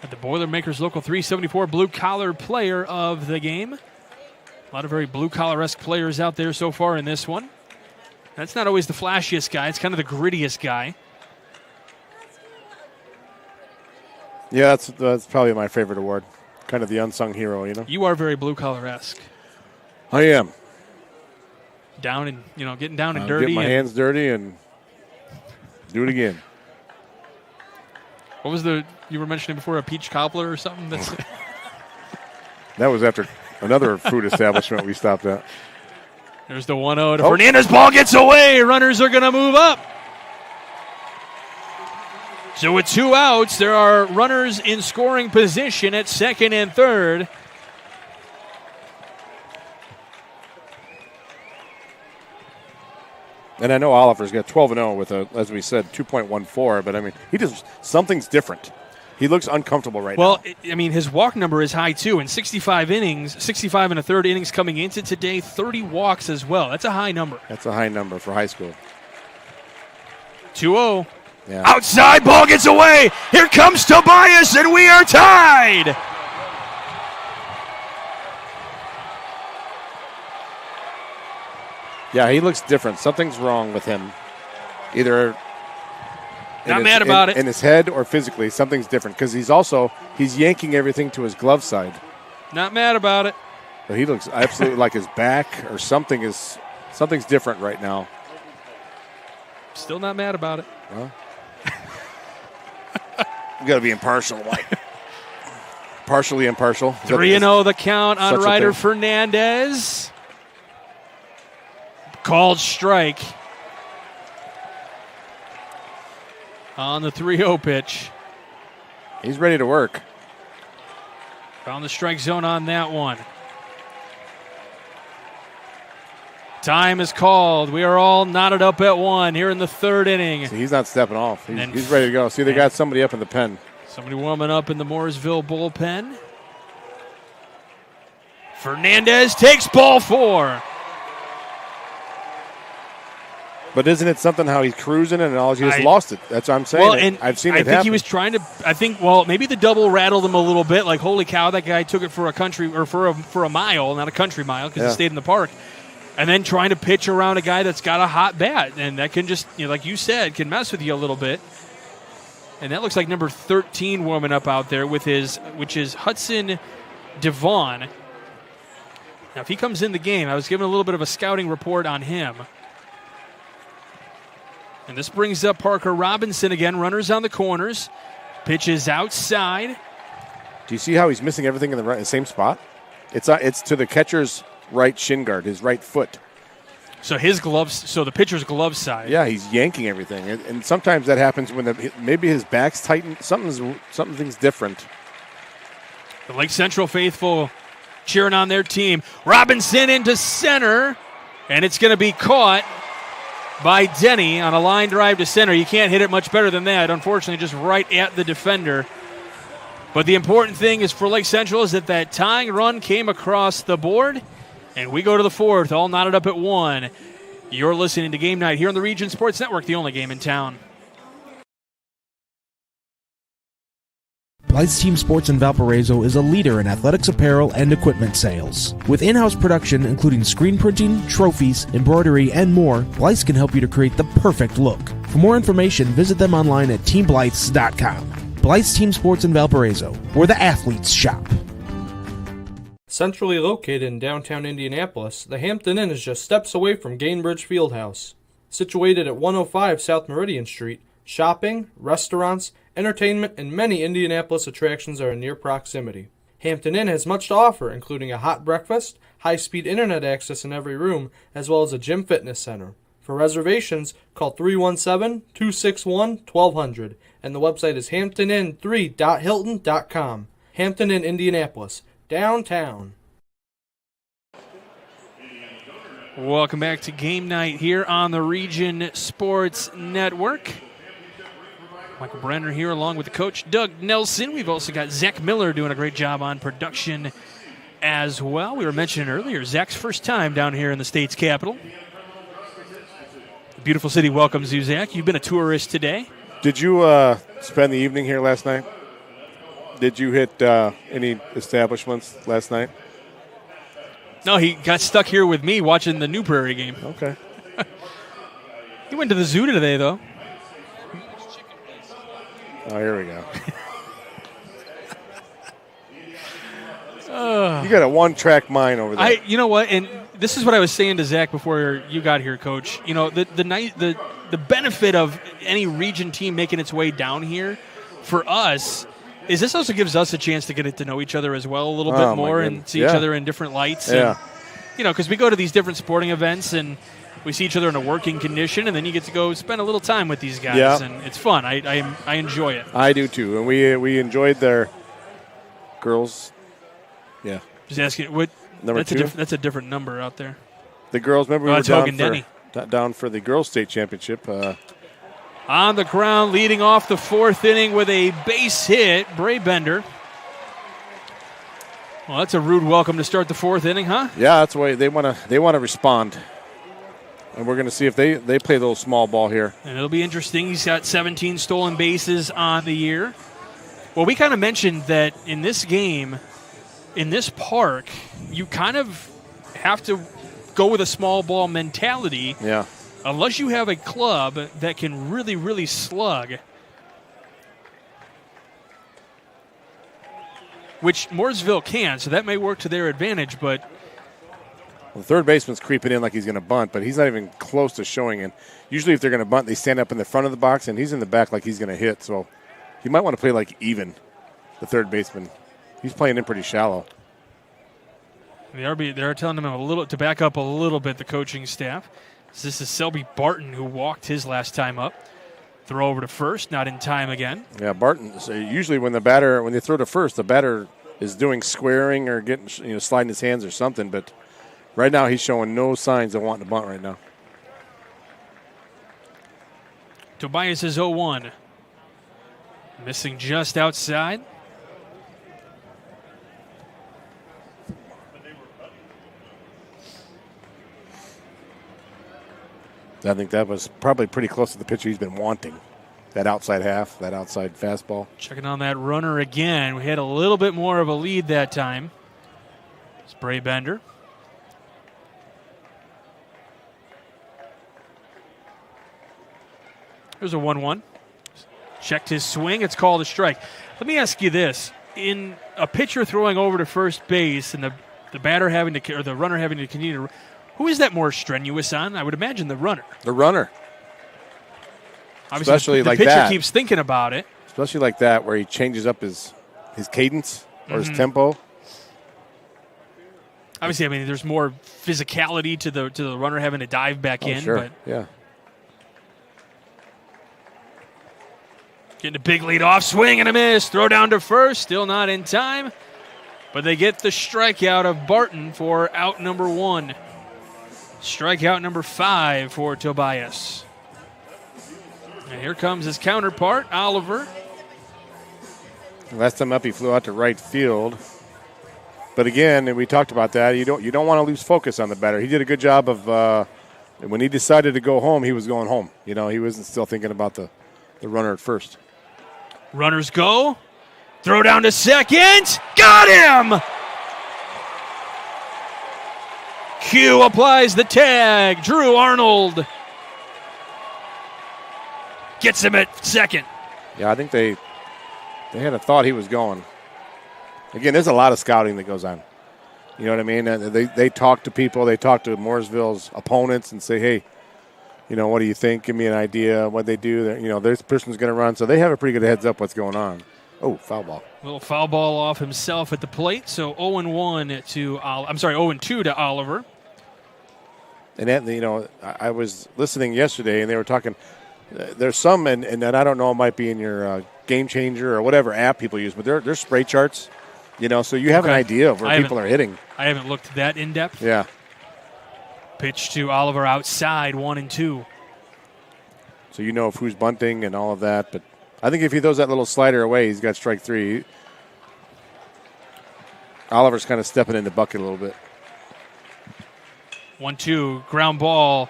At the Boilermakers Local 374 Blue Collar Player of the Game. A lot of very blue-collar-esque players out there so far in this one. That's not always the flashiest guy. It's kind of the grittiest guy. Yeah, that's probably my favorite award. Kind of the unsung hero, You are very blue-collar-esque. I am. Down and, getting down and dirty. Get my hands dirty and do it again. What was you were mentioning before, a peach cobbler or something? That was after another food establishment we stopped at. There's the 1-0 to Fernandez. Ball gets away. Runners are going to move up. So with 2 outs, there are runners in scoring position at second and third. And I know Oliver's got 12-0 with as we said, 2.14. But something's different. He looks uncomfortable right now. Well, his walk number is high too. In 65 innings, 65 and a third innings coming into today, 30 walks as well. That's a high number. That's a high number for high school. 2-0. Yeah. Outside, ball gets away. Here comes Tobias, and we are tied. Yeah, he looks different. Something's wrong with him. Either mad about it. In his head or physically, something's different. Because he's yanking everything to his glove side. Not mad about it. But he looks absolutely like his back or something's different right now. Still not mad about it. Well, you got to be impartial, White. Partially impartial. 3-0 the count on Ryder Fernandez. Called strike on the 3-0 pitch. He's ready to work. Found the strike zone on that one. Time is called. We are all knotted up at 1 here in the third inning. See, he's not stepping off. He's ready to go. See, they got somebody up in the pen. Somebody warming up in the Mooresville bullpen. Fernandez takes ball 4. But isn't it something how he's cruising and all he just lost it? That's what I'm saying. Well, and I've seen it happen. I think he was trying to. Maybe the double rattled him a little bit. Like, holy cow, that guy took it for a country or for a mile, not a country mile, because he stayed in the park. And then trying to pitch around a guy that's got a hot bat, and that can just, like you said, can mess with you a little bit. And that looks like number 13 warming up out there which is Hudson Devon. Now, if he comes in the game, I was given a little bit of a scouting report on him. And this brings up Parker Robinson again. Runners on the corners. Pitches outside. Do you see how he's missing everything in the same spot? It's to the catcher's right shin guard, his right foot. So the pitcher's glove side. Yeah, he's yanking everything. And sometimes that happens when maybe his back's tightened. Something's different. The Lake Central faithful cheering on their team. Robinson into center. And it's going to be caught by Denny on a line drive to center. You can't hit it much better than that. Unfortunately, just right at the defender. But the important thing is for Lake Central is that tying run came across the board. And we go to the fourth, all knotted up at 1. You're listening to Game Night here on the Region Sports Network, the only game in town. Blythe's Team Sports in Valparaiso is a leader in athletics apparel and equipment sales. With in-house production including screen printing, trophies, embroidery, and more, Blythe's can help you to create the perfect look. For more information, visit them online at teamblythes.com. Blythe's Team Sports in Valparaiso, where the athletes shop. Centrally located in downtown Indianapolis, the Hampton Inn is just steps away from Gainbridge Fieldhouse. Situated at 105 South Meridian Street, shopping, restaurants, entertainment, and many Indianapolis attractions are in near proximity. Hampton Inn has much to offer, including a hot breakfast, high-speed internet access in every room, as well as a gym fitness center. For reservations, call 317-261-1200, and the website is hamptonin3.hilton.com. Hampton Inn, Indianapolis, downtown. Welcome back to game night here on the Region Sports Network. Michael Brenner here along with the coach, Doug Nelson. We've also got Zach Miller doing a great job on production as well. We were mentioning earlier, Zach's first time down here in the state's capital. The beautiful city welcomes you, Zach. You've been a tourist today. Did you spend the evening here last night? Did you hit any establishments last night? No, he got stuck here with me watching the New Prairie game. Okay. He went to the zoo today, though. Oh, here we go. You got a one-track mind over there. You know what? And this is what I was saying to Zach before you got here, Coach. You know, the benefit of any region team making its way down here for us is this also gives us a chance to get to know each other as well a little bit more and see each other in different lights. Yeah. And, you know, because we go to these different sporting events and we see each other in a working condition, and then you get to go spend a little time with these guys, and it's fun. I enjoy it. I do too, and we enjoyed their girls. Yeah. Just asking what number two. That's a different number out there. The girls. Remember we were down for the girls' state championship. On the ground, leading off the fourth inning with a base hit, Bray Bender. Well, that's a rude welcome to start the fourth inning, huh? Yeah, that's the way they want to respond. And we're going to see if they play a little small ball here. And it'll be interesting. He's got 17 stolen bases on the year. Well, we kind of mentioned that in this game, in this park, you kind of have to go with a small ball mentality. Yeah. Unless you have a club that can really, really slug. Which Mooresville can, so that may work to their advantage, but the third baseman's creeping in like he's going to bunt, but he's not even close to showing it. Usually if they're going to bunt, they stand up in the front of the box, and he's in the back like he's going to hit. So he might want to play like even, the third baseman. He's playing in pretty shallow. They're telling him to back up a little bit, the coaching staff. This is Selby Barton, who walked his last time up. Throw over to first, not in time again. Yeah, Barton. So usually when they throw to first, the batter is doing squaring or getting sliding his hands or something, but right now, he's showing no signs of wanting to bunt right now. Tobias is 0-1. Missing just outside. I think that was probably pretty close to the pitcher he's been wanting. That outside half, that outside fastball. Checking on that runner again. We had a little bit more of a lead that time. It's Bray Bender. There's a 1-1. Checked his swing. It's called a strike. Let me ask you this. In a pitcher throwing over to first base and the runner having to continue to, who is that more strenuous on? I would imagine the runner. The runner. Obviously, especially the like pitcher that. Keeps thinking about it. Especially like that, where he changes up his cadence or his tempo. Obviously, I mean, there's more physicality to the runner having to dive back in. Sure. But yeah. Getting a big lead off, swing and a miss. Throw down to first, still not in time. But they get the strikeout of Barton for out number 1. Strikeout number 5 for Tobias. And here comes his counterpart, Oliver. Last time up, he flew out to right field. But again, and we talked about that, you don't want to lose focus on the batter. He did a good job of when he decided to go home, he was going home. He wasn't still thinking about the runner at first. Runners go. Throw down to second. Got him! Q applies the tag. Drew Arnold gets him at second. Yeah, I think they had a thought he was going. Again, there's a lot of scouting that goes on. You know what I mean? They talk to people. They talk to Mooresville's opponents and say, hey, what do you think? Give me an idea of what they do. This person's going to run. So they have a pretty good heads up what's going on. Oh, foul ball. Little foul ball off himself at the plate. So 0-1 to 0-2 to Oliver. And that, I was listening yesterday, and they were talking. There's some, and I don't know, it might be in your Game Changer or whatever app people use, but there's spray charts. So you have an idea of where people are hitting. I haven't looked that in depth. Yeah. Pitch to Oliver outside, 1-2. So of who's bunting and all of that, but I think if he throws that little slider away, he's got strike 3. Oliver's kind of stepping in the bucket a little bit. 1-2, ground ball.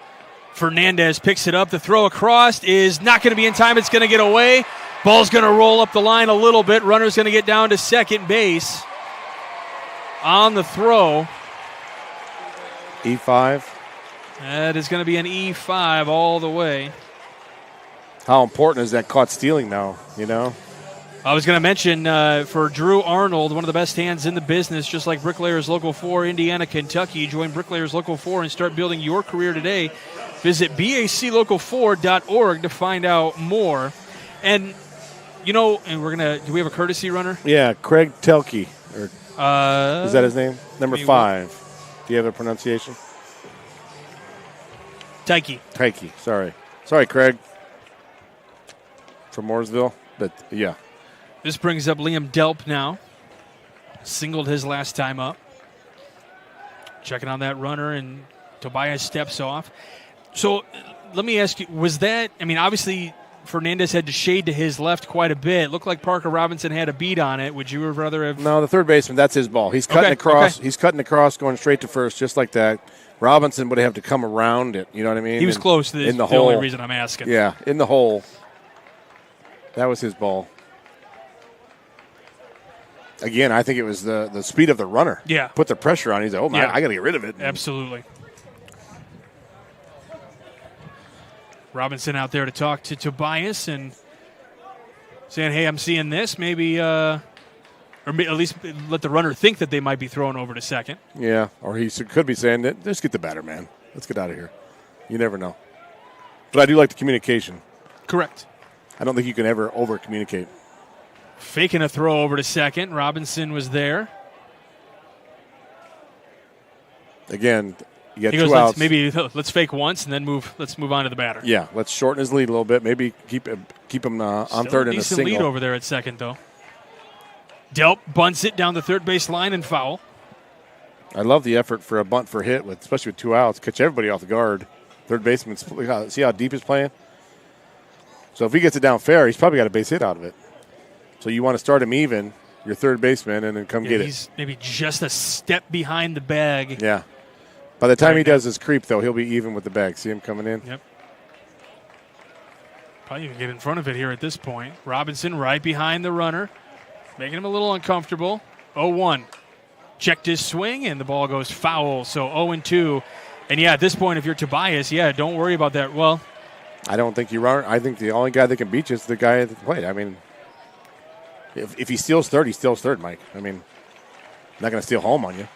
Fernandez picks it up. The throw across is not going to be in time. It's going to get away. Ball's going to roll up the line a little bit. Runner's going to get down to second base. On the throw. E5. That is going to be an E5 all the way. How important is that caught stealing now, I was going to mention for Drew Arnold, one of the best hands in the business, just like Bricklayers Local 4, Indiana, Kentucky. Join Bricklayers Local 4 and start building your career today. Visit baclocal4.org to find out more. And, and we're going to – do we have a courtesy runner? Yeah, Craig Telke. Is that his name? Number 5. Do you have a pronunciation? Tyke. Sorry, Craig. From Mooresville, but yeah. This brings up Liam Delp now. Singled his last time up. Checking on that runner, and Tobias steps off. So let me ask you, was that, obviously Fernandez had to shade to his left quite a bit. It looked like Parker Robinson had a beat on it. Would you rather have? No, the third baseman, that's his ball. He's cutting across. Okay. He's cutting across, going straight to first, just like that. Robinson would have to come around it. You know what I mean? He was close to this. In the hole. The only reason I'm asking. Yeah, in the hole. That was his ball. Again, I think it was the speed of the runner. Yeah. Put the pressure on. He's like, I got to get rid of it. Absolutely. Robinson out there to talk to Tobias and saying, hey, I'm seeing this. Maybe, or at least let the runner think that they might be throwing over to second. Yeah, or he could be saying, just get the batter, man. Let's get out of here. You never know. But I do like the communication. Correct. I don't think you can ever over-communicate. Faking a throw over to second. Robinson was there. Again, you got 2 outs. Let's fake once and then let's move on to the batter. Yeah, let's shorten his lead a little bit. Maybe keep him on third and a single. Decent lead over there at second, though. Delp bunts it down the third base line and foul. I love the effort for a bunt for hit, especially with 2 outs. Catch everybody off the guard. Third baseman, see how deep he's playing? So if he gets it down fair, he's probably got a base hit out of it. So you want to start him even, your third baseman, and then get it. He's maybe just a step behind the bag. Yeah. By the time he does his creep, though, he'll be even with the bag. See him coming in? Yep. Probably can get in front of it here at this point. Robinson right behind the runner, making him a little uncomfortable. 0-1. Checked his swing, and the ball goes foul. So 0-2. And, at this point, if you're Tobias, don't worry about that. Well, I don't think you run. I think the only guy that can beat you is the guy at the plate. If he steals third, he steals third, Mike. Not going to steal home on you.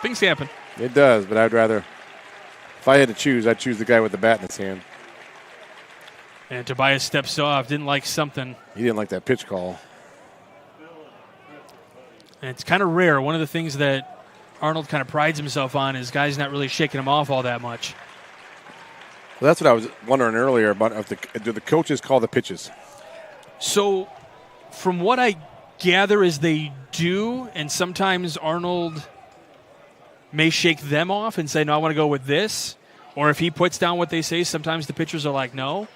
Things happen. It does, but I'd rather, if I had to choose, I'd choose the guy with the bat in his hand. And Tobias steps off. Didn't like something. He didn't like that pitch call. And it's kind of rare. One of the things that Arnold kind of prides himself on is guys not really shaking him off all that much. Well, that's what I was wondering earlier about. Do the coaches call the pitches? So, from what I gather is they do, and sometimes Arnold may shake them off and say, no, I want to go with this. Or if he puts down what they say, sometimes the pitchers are like, no.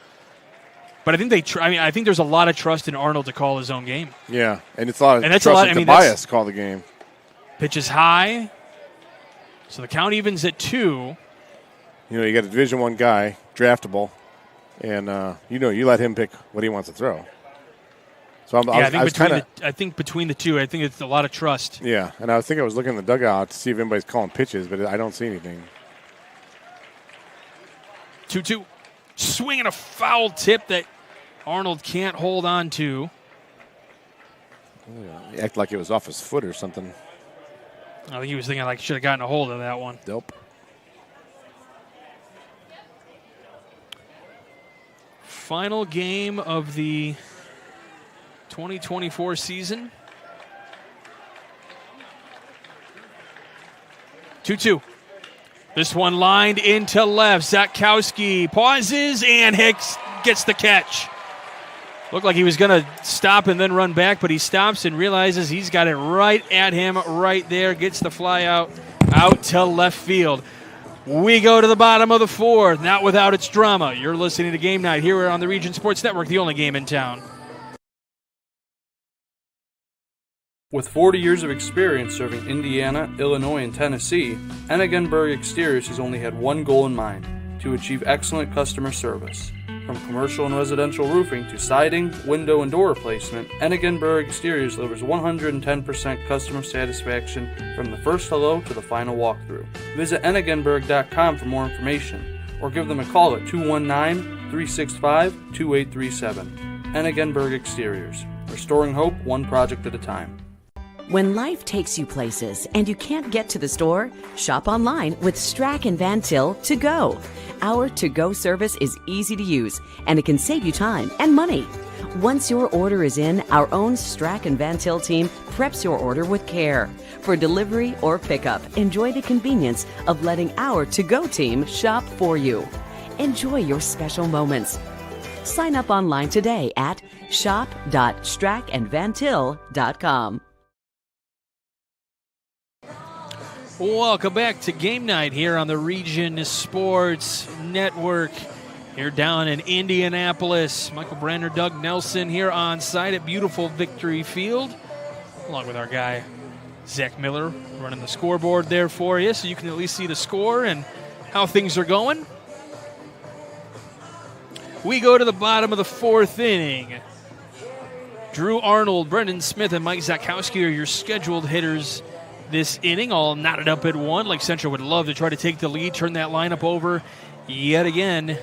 But I think I think there's a lot of trust in Arnold to call his own game. Yeah, and it's a lot of trust in Tobias call the game. Pitch is high. So the count evens at 2. You got a Division I guy, draftable, and you let him pick what he wants to throw. So I think between the two, I think it's a lot of trust. Yeah, and I was looking in the dugout to see if anybody's calling pitches, but I don't see anything. 2-2. Swinging a foul tip that Arnold can't hold on to. He acted like it was off his foot or something. I think he was thinking like should have gotten a hold of that one. Nope. Final game of the 2024 season. 2-2. This one lined into left. Zakowski pauses, and Hicks gets the catch. Looked like he was going to stop and then run back, but he stops and realizes he's got it right at him right there. Gets the fly out to left field. We go to the bottom of the fourth, not without its drama. You're listening to Game Night here on the Region Sports Network, the only game in town. With 40 years of experience serving Indiana, Illinois, and Tennessee, Enigenberg Exteriors has only had one goal in mind: to achieve excellent customer service. From commercial and residential roofing to siding, window, and door replacement, Enigenberg Exteriors delivers 110% customer satisfaction from the first hello to the final walkthrough. Visit enigenberg.com for more information, or give them a call at 219-365-2837. Enigenberg Exteriors, restoring hope one project at a time. When life takes you places and you can't get to the store, shop online with Strack and Van Til To Go. Our to-go service is easy to use, and it can save you time and money. Once your order is in, our own Strack and Van Til team preps your order with care. For delivery or pickup, enjoy the convenience of letting our to-go team shop for you. Enjoy your special moments. Sign up online today at shop.strackandvantil.com. Welcome back to Game Night here on the Region Sports Network. Here down in Indianapolis, Michael Brander, Doug Nelson here on site at beautiful Victory Field, along with our guy Zach Miller running the scoreboard there for you, so you can at least see the score and how things are going. We go to the bottom of the fourth inning. Drew Arnold, Brendan Smith, and Mike Zakowski are your scheduled hitters this inning, all knotted up at one. Lake Central would love to try to take the lead, turn that lineup over yet again.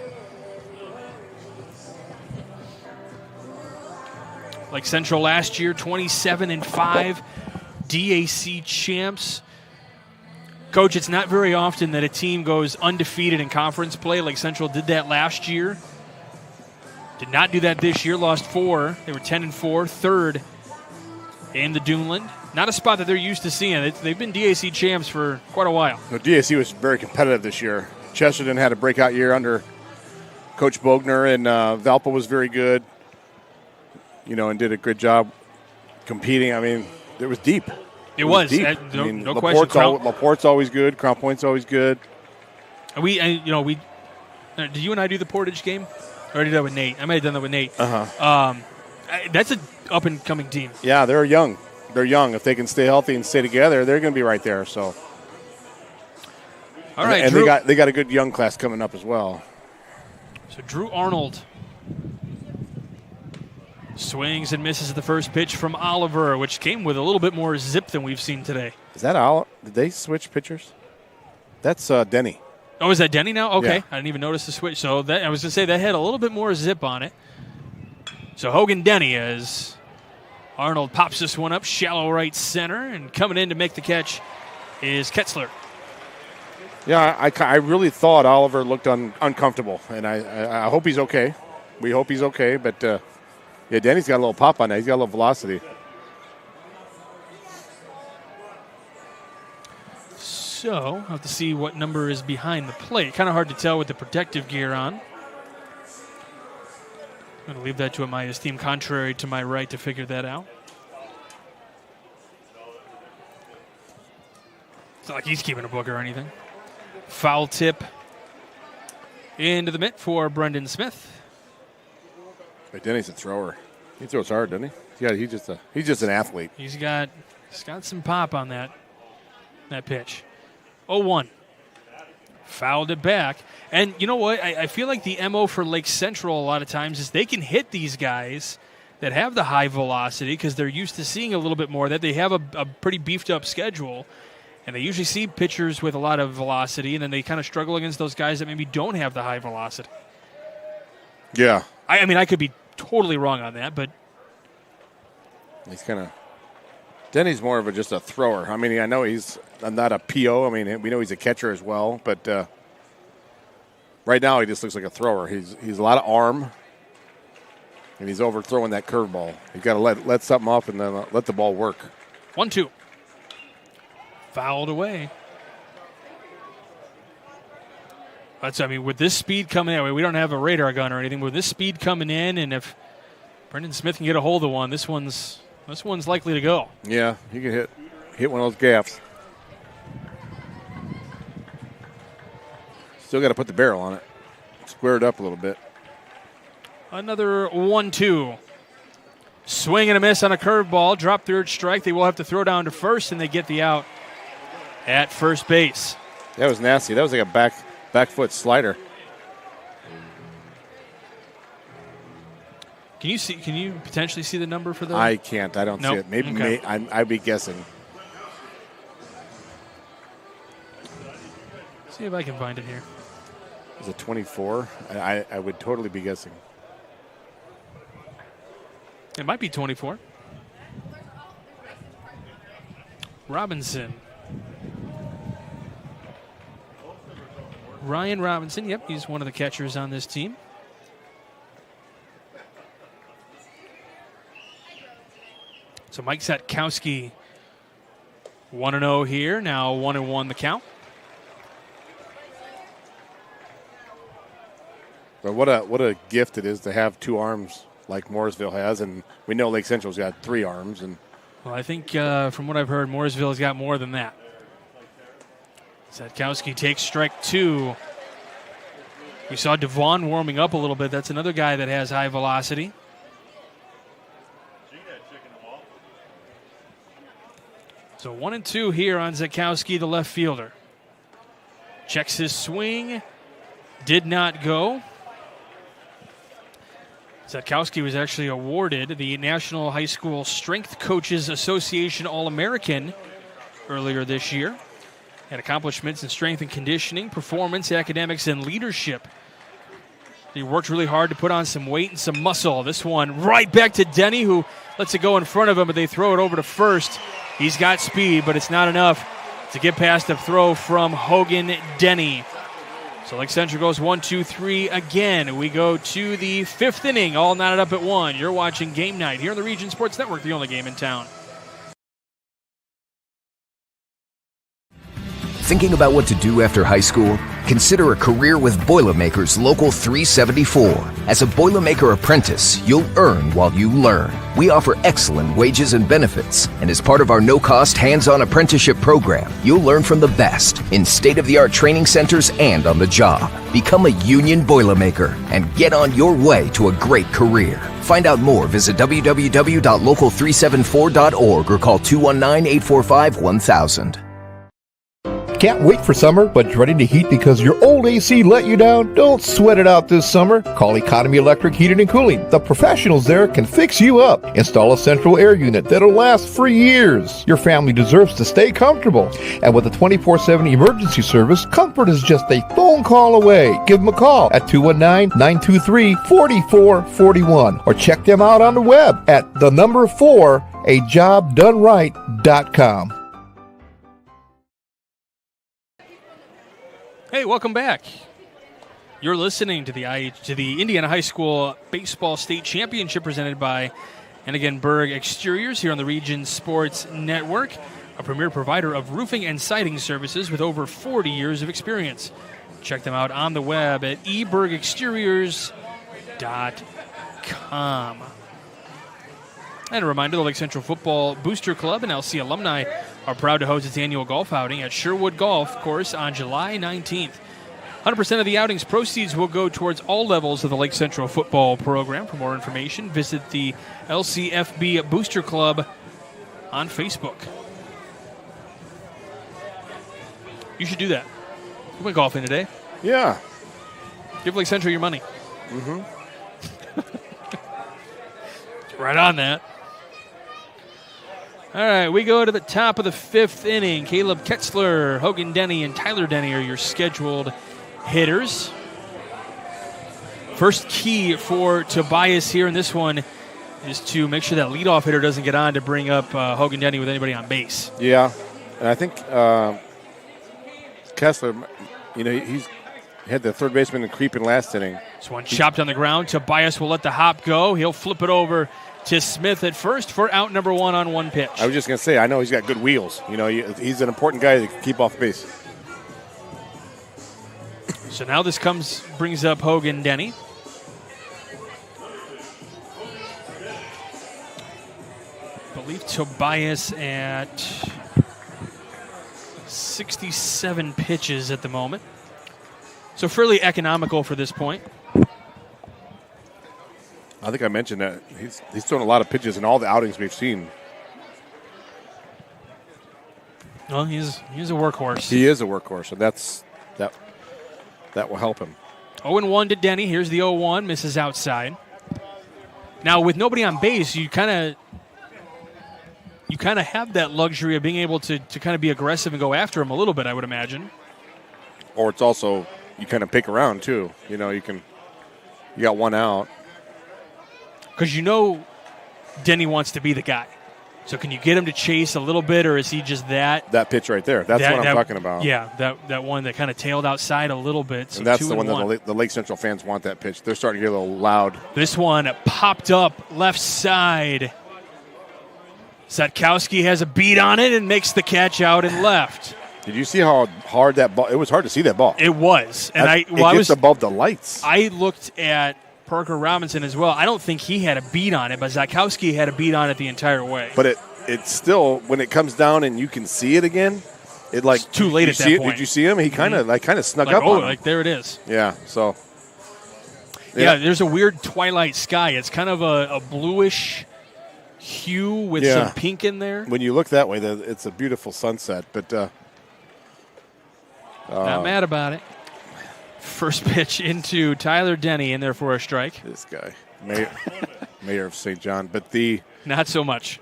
Lake Central last year, 27-5, DAC champs. Coach, it's not very often that a team goes undefeated in conference play. Lake Central did that last year. Did not do that this year, lost 4. They were 10-4, third in the Duneland. Not a spot that they're used to seeing. They've been DAC champs for quite a while. No, DAC was very competitive this year. Chesterton had a breakout year under Coach Bogner, and Valpo was very good, and did a good job competing. I mean, it was deep. It was deep. No question. LaPorte's always good. Crown Point's always good. And did you and I do the Portage game? Or did I do that with Nate? I might have done that with Nate. That's an up-and-coming team. Yeah, they're young. They're young. If they can stay healthy and stay together, they're going to be right there. So, all right, and Drew, they got a good young class coming up as well. So Drew Arnold swings and misses the first pitch from Oliver, which came with a little bit more zip than we've seen today. Is that Oliver? Did they switch pitchers? That's Denny. Oh, is that Denny now? Okay, yeah. I didn't even notice the switch. So I was going to say that had a little bit more zip on it. So Hogan Denny as Arnold pops this one up, shallow right center, and coming in to make the catch is Ketzler. Yeah, I really thought Oliver looked uncomfortable, and I hope he's okay. We hope he's okay, but Denny's got a little pop on that. He's got a little velocity. So I'll have to see what number is behind the plate. Kind of hard to tell with the protective gear on. I'm going to leave that to my esteemed contrary to my right to figure that out. It's not like he's keeping a book or anything. Foul tip into the mitt for Brendan Smith. But Denny's a thrower. He throws hard, doesn't he? Yeah, he's just an athlete. He's got some pop on that pitch. 0-1. Fouled it back. And you know what? I feel like the MO for Lake Central a lot of times is they can hit these guys that have the high velocity because they're used to seeing a little bit more, that they have a pretty beefed up schedule. And they usually see pitchers with a lot of velocity, and then they kind of struggle against those guys that maybe don't have the high velocity. Yeah. I mean, I could be totally wrong on that, but he's kind of Denny's more of just a thrower. I mean, I know he's not a PO. I mean, we know he's a catcher as well, but right now he just looks like a thrower. He's a lot of arm, and he's overthrowing that curveball. You got to let something off and then let the ball work. 1-2. Fouled away. With this speed coming in, we don't have a radar gun or anything, but with this speed coming in, and if Brendan Smith can get a hold of one, this one's likely to go. Yeah, he can hit one of those gaffs. Still got to put the barrel on it. Square it up a little bit. Another 1-2. Swing and a miss on a curveball. Drop third strike. They will have to throw down to first, and they get the out at first base. That was nasty. That was like a back foot slider. Can you potentially see the number for that? I can't. I don't see it. Maybe okay. I'd be guessing. See if I can find it here. Is it 24? I would totally be guessing. It might be 24. Robinson. Ryan Robinson. Yep, he's one of the catchers on this team. So Mike Satkowski 1-0 here. Now 1-1 the count. But what a gift it is to have two arms like Mooresville has, and we know Lake Central's got three arms. And well, I think from what I've heard, Mooresville has got more than that. Satkowski takes strike two. We saw Devon warming up a little bit. That's another guy that has high velocity. So 1-2 here on Satkowski, the left fielder. Checks his swing. Did not go. Satkowski was actually awarded the National High School Strength Coaches Association All-American earlier this year. Had accomplishments in strength and conditioning, performance, academics, and leadership. He worked really hard to put on some weight and some muscle. This one right back to Denny, who lets it go in front of him, but they throw it over to first. He's got speed, but it's not enough to get past the throw from Hogan Denny. So Lake Central goes 1-2-3 again. We go to the fifth inning, all knotted up at 1. You're watching Game Night here on the Region Sports Network, the only game in town. Thinking about what to do after high school? Consider a career with Boilermakers Local 374. As a Boilermaker apprentice, you'll earn while you learn. We offer excellent wages and benefits, and as part of our no-cost hands-on apprenticeship program, you'll learn from the best in state-of-the-art training centers and on the job. Become a union Boilermaker and get on your way to a great career. Find out more, visit www.local374.org or call 219-845-1000. Can't wait for summer, but dreading the heat because your old AC let you down? Don't sweat it out this summer. Call Economy Electric Heating and Cooling. The professionals there can fix you up. Install a central air unit that'll last for years. Your family deserves to stay comfortable. And with a 24/7 emergency service, comfort is just a phone call away. Give them a call at 219-923-4441 or check them out on the web at 4ajobdoneright.com. Hey, welcome back. You're listening to the Indiana High School Baseball State Championship presented by Hennigan-Berg Exteriors here on the Region Sports Network, a premier provider of roofing and siding services with over 40 years of experience. Check them out on the web at ebergexteriors.com. And a reminder, the Lake Central Football Booster Club and LC alumni are proud to host its annual golf outing at Sherwood Golf Course on July 19th. 100% of the outing's proceeds will go towards all levels of the Lake Central football program. For more information, visit the LCFB Booster Club on Facebook. You should do that. You went golfing today. Yeah. Give Lake Central your money. Mm-hmm. Right on that. All right, we go to the top of the fifth inning. Caleb Ketzler, Hogan Denny, and Tyler Denny are your scheduled hitters. First key for Tobias here in this one is to make sure that leadoff hitter doesn't get on to bring up Hogan Denny with anybody on base. Yeah, and I think Kessler, he's had the third baseman in creep in last inning. This one chopped on the ground. Tobias will let the hop go. He'll flip it over to Smith at first for out number 1 on 1 pitch. I was just going to say, I know he's got good wheels. He's an important guy to keep off base. So now this brings up Hogan Denny. I believe Tobias at 67 pitches at the moment. So fairly economical for this point. I think I mentioned that he's thrown a lot of pitches in all the outings we've seen. Well, he's a workhorse. He is a workhorse, and that will help him. 0-1 to Denny. Here's the 0-1. Misses outside. Now, with nobody on base, you kind of have that luxury of being able to kind of be aggressive and go after him a little bit, I would imagine. Or it's also, you kind of pick around, too. You got one out. Because Denny wants to be the guy. So can you get him to chase a little bit, or is he just that? That pitch right there. That's what I'm talking about. Yeah, that one that kind of tailed outside a little bit. So and that's the one that the Lake Central fans want, that pitch. They're starting to get a little loud. This one popped up left side. Zatkowski has a beat on it and makes the catch out and left. Did you see how hard that ball? It was hard to see that ball. It was. And it gets above the lights. I looked at Parker Robinson as well. I don't think he had a beat on it, but Zatkowski had a beat on it the entire way. But it's still, when it comes down and you can see it again, it's too late at that point. Did you see him? He kind of snuck up on him. There it is. Yeah, so. Yeah, there's a weird twilight sky. It's kind of a bluish hue with some pink in there. When you look that way, it's a beautiful sunset, but not mad about it. First pitch into Tyler Denny in there for a strike. This guy, mayor of St. John, but not so much.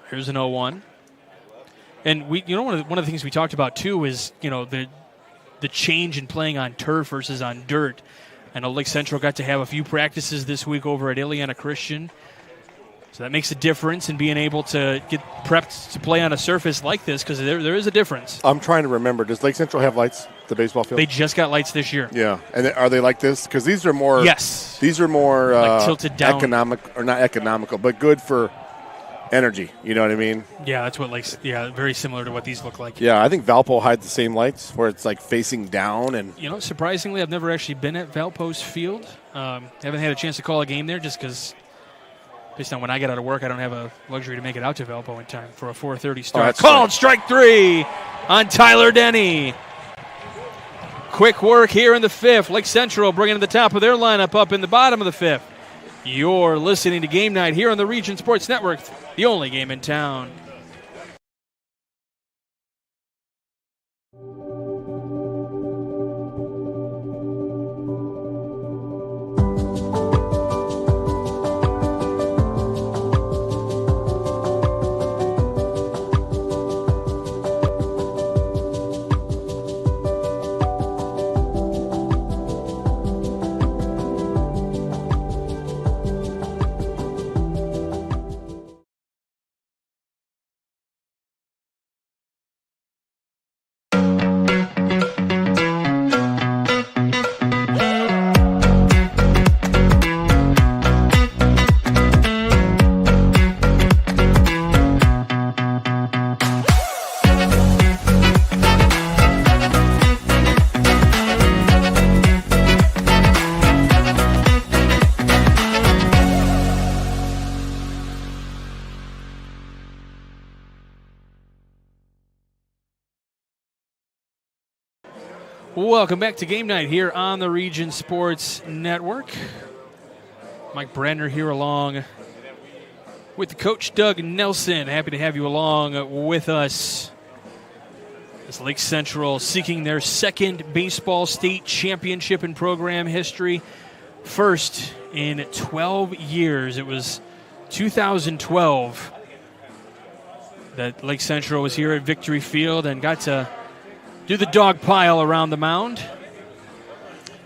Here's an 0-1, and one of the things we talked about too is the change in playing on turf versus on dirt. I know Lake Central got to have a few practices this week over at Ileana Christian. So that makes a difference in being able to get prepped to play on a surface like this, because there is a difference. I'm trying to remember. Does Lake Central have lights at the baseball field? They just got lights this year. Yeah. And are they like this? Because these are more. Yes. These are more like tilted down. Not economical, but good for energy. You know what I mean? Yeah, that's what very similar to what these look like. Yeah, I think Valpo had the same lights where it's like facing down. And surprisingly, I've never actually been at Valpo's field. Haven't had a chance to call a game there just because. Based on when I get out of work, I don't have a luxury to make it out to Valpo in time for a 4:30 start. Called strike 3 on Tyler Denny. Quick work here in the 5th. Lake Central bringing to the top of their lineup up in the bottom of the 5th. You're listening to Game Night here on the Region Sports Network, the only game in town. Welcome back to Game Night here on the Region Sports Network. Mike Brenner here along with the coach, Doug Nelson. Happy to have you along with us. As Lake Central seeking their second baseball state championship in program history. First in 12 years. It was 2012 that Lake Central was here at Victory Field and got to do the dog pile around the mound.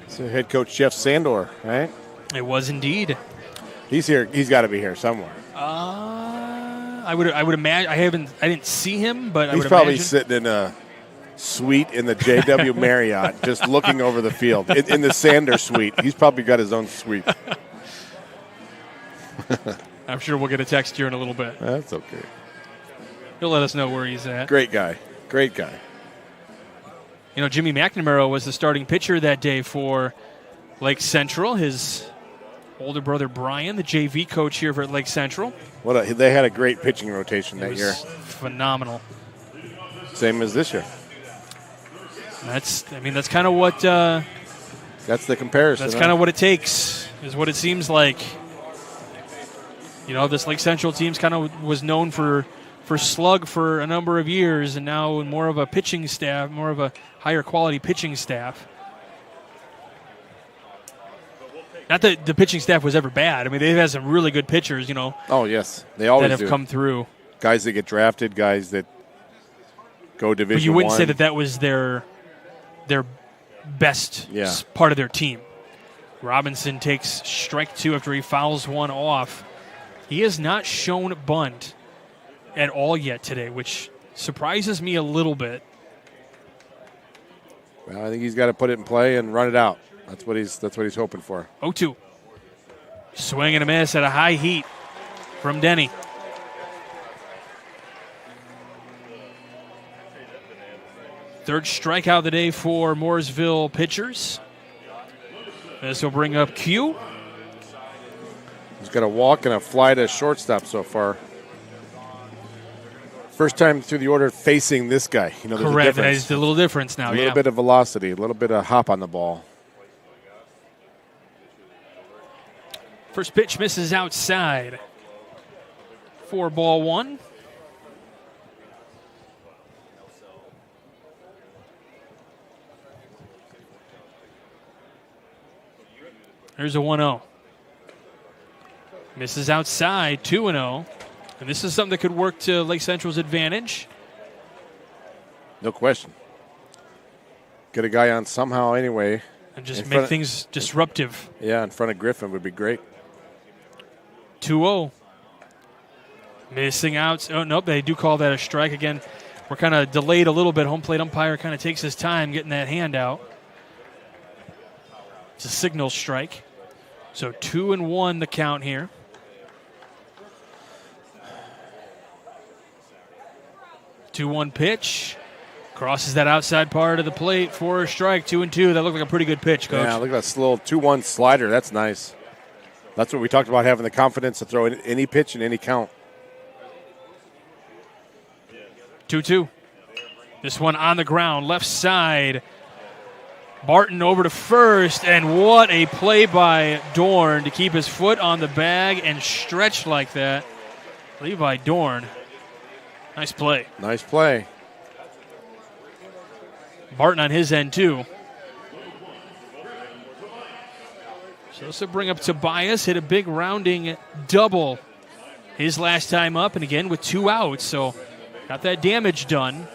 So head coach Jeff Sandor, right? It was indeed. He's here. He's got to be here somewhere. I would imagine. I didn't see him, but I he's would probably imagine. sitting in a suite in the JW Marriott, just looking over the field in the Sander suite. He's probably got his own suite. I'm sure we'll get a text here in a little bit. That's okay. He'll let us know where he's at. Great guy. Great guy. You know, Jimmy McNamara was the starting pitcher that day for Lake Central. His older brother Brian, the JV coach here at Lake Central. They had a great pitching rotation that year. Phenomenal. Same as this year. That's kind of what. That's the comparison. That's kind of what it takes. Is what it seems like. You know, this Lake Central team's kind of was known for slug for a number of years, and now more of a pitching staff, more of a higher quality pitching staff. Not that the pitching staff was ever bad. I mean, they've had some really good pitchers, you know. Oh, yes. They always that have come through. Guys that get drafted, guys that go Division I. But you wouldn't say that was their best part of their team. Robinson takes strike 2 after he fouls one off. He has not shown bunt at all yet today, which surprises me a little bit. Well, I think he's got to put it in play and run it out. That's what he's hoping for. 0-2. Swing and a miss at a high heat from Denny. Third strikeout of the day for Mooresville pitchers. This will bring up Q. He's got a walk and a fly to shortstop so far. First time through the order facing this guy. You know, there's correct. A difference. There's a little difference now. A little bit of velocity, a little bit of hop on the ball. First pitch misses outside. 4-1. There's a 1-0. Misses outside, 2-0. And this is something that could work to Lake Central's advantage. No question. Get a guy on somehow anyway. And just make things disruptive. Yeah, in front of Griffin would be great. 2-0. Missing out. Oh, nope, they do call that a strike again. We're kind of delayed a little bit. Home plate umpire kind of takes his time getting that hand out. It's a signal strike. So 2-1 the count here. Two-one pitch. Crosses that outside part of the plate for a strike. 2-2. That looked like a pretty good pitch, Coach. Yeah, look at that slow 2-1 slider. That's nice. That's what we talked about, having the confidence to throw in any pitch in any count. 2-2. This one on the ground, left side. Barton over to first, and what a play by Dorn to keep his foot on the bag and stretch like that. Levi Dorn. Nice play. Nice play. Barton on his end, too. So this will bring up Tobias, hit a big rounding double his last time up, and again with 2 outs, so got that damage done.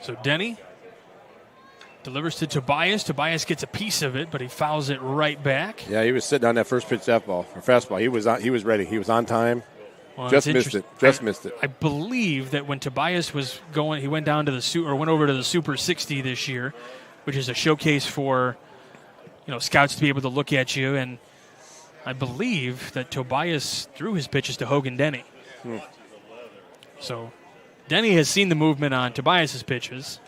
So Denny delivers to Tobias. Tobias gets a piece of it, but he fouls it right back. Yeah, he was sitting on that first pitch fastball. He was ready. He was on time. Well, Just missed it. I believe that when Tobias was going, he went down to went over to the Super 60 this year, which is a showcase for, scouts to be able to look at you. And I believe that Tobias threw his pitches to Hogan Denny. So Denny has seen the movement on Tobias's pitches.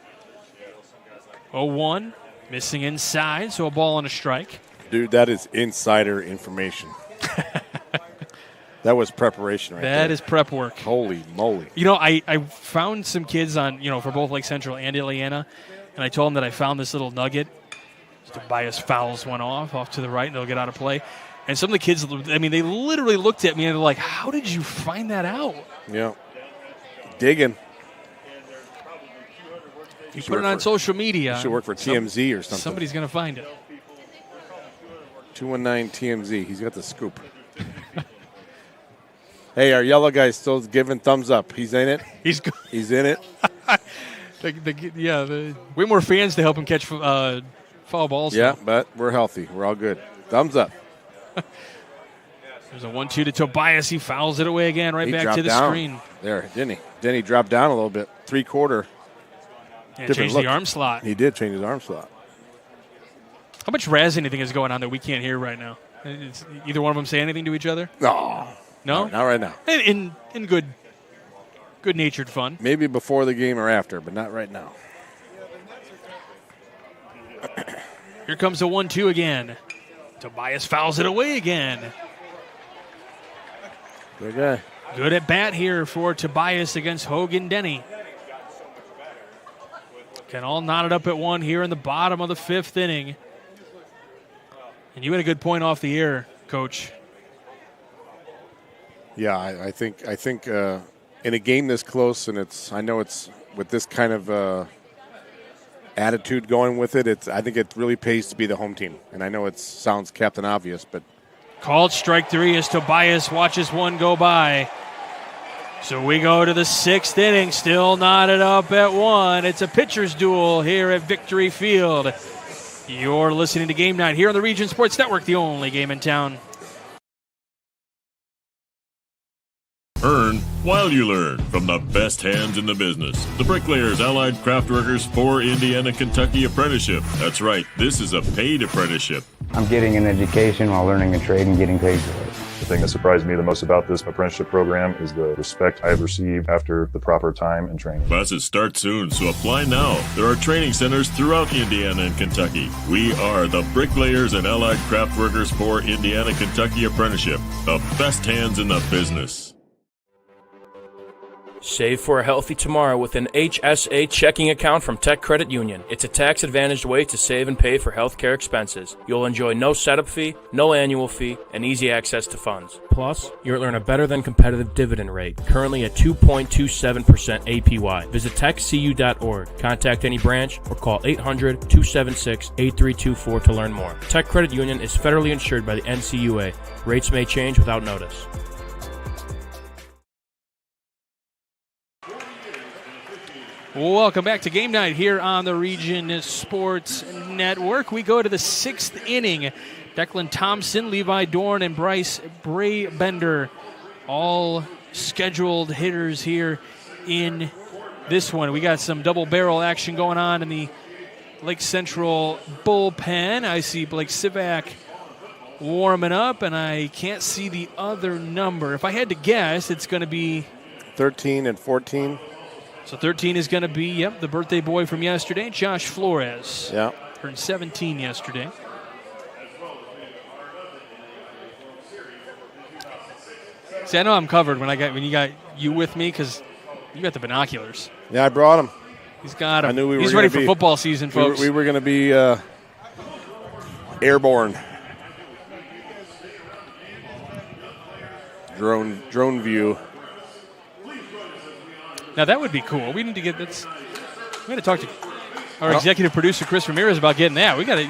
0-1, missing inside, so a ball and a strike. Dude, that is insider information. That was preparation right there. That is prep work. Holy moly. I found some kids on, for both Lake Central and Ileana, and I told them that I found this little nugget. Tobias fouls one off to the right, and they'll get out of play. And some of the kids, they literally looked at me and they're like, how did you find that out? Yeah. Digging. You put it on social media. You should work for TMZ or something. Somebody's going to find it. 219 TMZ. He's got the scoop. Hey, our yellow guy's still giving thumbs up. He's in it. He's in it. way more fans to help him catch foul balls. Yeah, but we're healthy. We're all good. Thumbs up. There's a 1-2 to Tobias. He fouls it away again, right He back to the down. screen. There, didn't he? Then he dropped down a little bit. 3/4. Yeah, changed the arm slot. He did change his arm slot. How much razzing do you think is going on that we can't hear right now? Is either one of them say anything to each other? No. No? Not right now. In good-natured fun. Maybe before the game or after, but not right now. Here comes the 1-2 again. Tobias fouls it away again. Good guy. Good at bat here for Tobias against Hogan Denny. Can all knot it up at 1 here in the bottom of the 5th inning. And you had a good point off the air, Coach. Yeah, I think in a game this close, and I know it's with this kind of attitude going with it. I think it really pays to be the home team, and I know it sounds Captain Obvious, but called strike 3 as Tobias watches one go by. So we go to the 6th inning, still knotted up at 1. It's a pitcher's duel here at Victory Field. You're listening to Game Night here on the Region Sports Network, the only game in town. Earn while you learn from the best hands in the business. The Bricklayers Allied Craft Workers for Indiana, Kentucky Apprenticeship. That's right, this is a paid apprenticeship. I'm getting an education while learning a trade and getting paid for it. The thing that surprised me the most about this apprenticeship program is the respect I have received after the proper time and training. Classes start soon, so apply now. There are training centers throughout Indiana and Kentucky. We are the Bricklayers and Allied Craft Workers for Indiana, Kentucky Apprenticeship. The best hands in the business. Save for a healthy tomorrow with an HSA checking account from Tech Credit Union. It's a tax-advantaged way to save and pay for healthcare expenses. You'll enjoy no setup fee, no annual fee, and easy access to funds. Plus, you'll earn a better-than-competitive dividend rate, currently at 2.27% APY. Visit techcu.org, contact any branch, or call 800-276-8324 to learn more. Tech Credit Union is federally insured by the NCUA. Rates may change without notice. Welcome back to Game Night here on the Region Sports Network. We go to the 6th inning. Declan Thompson, Levi Dorn, and Bryce Braybender, all scheduled hitters here in this one. We got some double barrel action going on in the Lake Central bullpen. I see Blake Sivak warming up, and I can't see the other number. If I had to guess, it's going to be 13 and 14. So 13 is going to be, the birthday boy from yesterday, Josh Flores. Yeah. Turned 17 yesterday. See, I know I'm covered when you got you with me because you got the binoculars. Yeah, I brought him. He's got him. I knew we were. He's ready for football season, folks. We were going to be airborne. Drone view. Now that would be cool. We need to get this. We got to talk to our executive producer Chris Ramirez about getting that. We got to,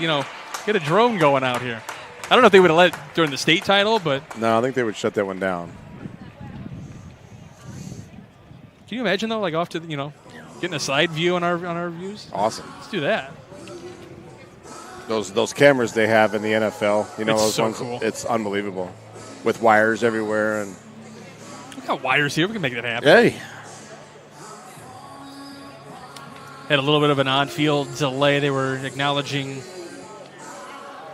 get a drone going out here. I don't know if they would have let it during the state title, but no, I think they would shut that one down. Can you imagine though, like off to the, getting a side view on our views? Awesome. Let's do that. Those cameras they have in the NFL, it's those so ones. Cool. It's unbelievable, with wires everywhere and. We got wires here. We can make that happen. Hey. Had a little bit of an on-field delay. They were acknowledging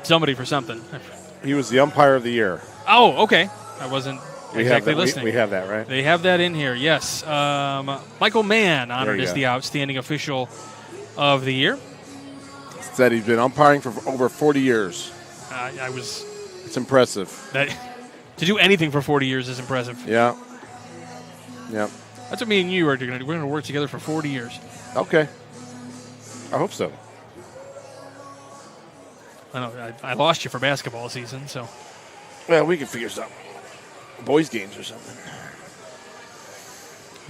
somebody for something. He was the umpire of the year. Oh, okay. I wasn't exactly listening. We have that, right? They have that in here, yes. Michael Mann honored as the outstanding official of the year. Said he's been umpiring for over 40 years. It's impressive. To do anything for 40 years is impressive. Yeah. Yeah. That's what me and you are going to do. We're going to work together for 40 years. Okay. I hope so. I know. I lost you for basketball season, so. Well, we can figure something. Boys' games or something.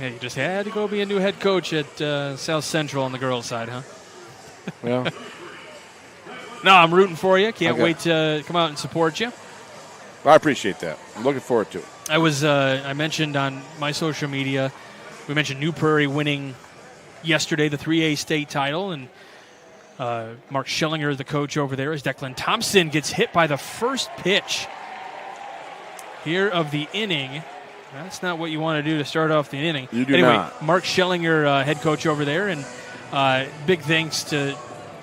Yeah, you just had to go be a new head coach at South Central on the girls' side, huh? Yeah. No, I'm rooting for you. Can't wait to come out and support you. I appreciate that. I'm looking forward to it. I mentioned on my social media, we mentioned New Prairie winning yesterday, the 3A state title, and Mark Schillinger, the coach over there, as Declan Thompson gets hit by the first pitch here of the inning. That's not what you want to do to start off the inning. You do anyway, not. Mark Schillinger, head coach over there, and big thanks to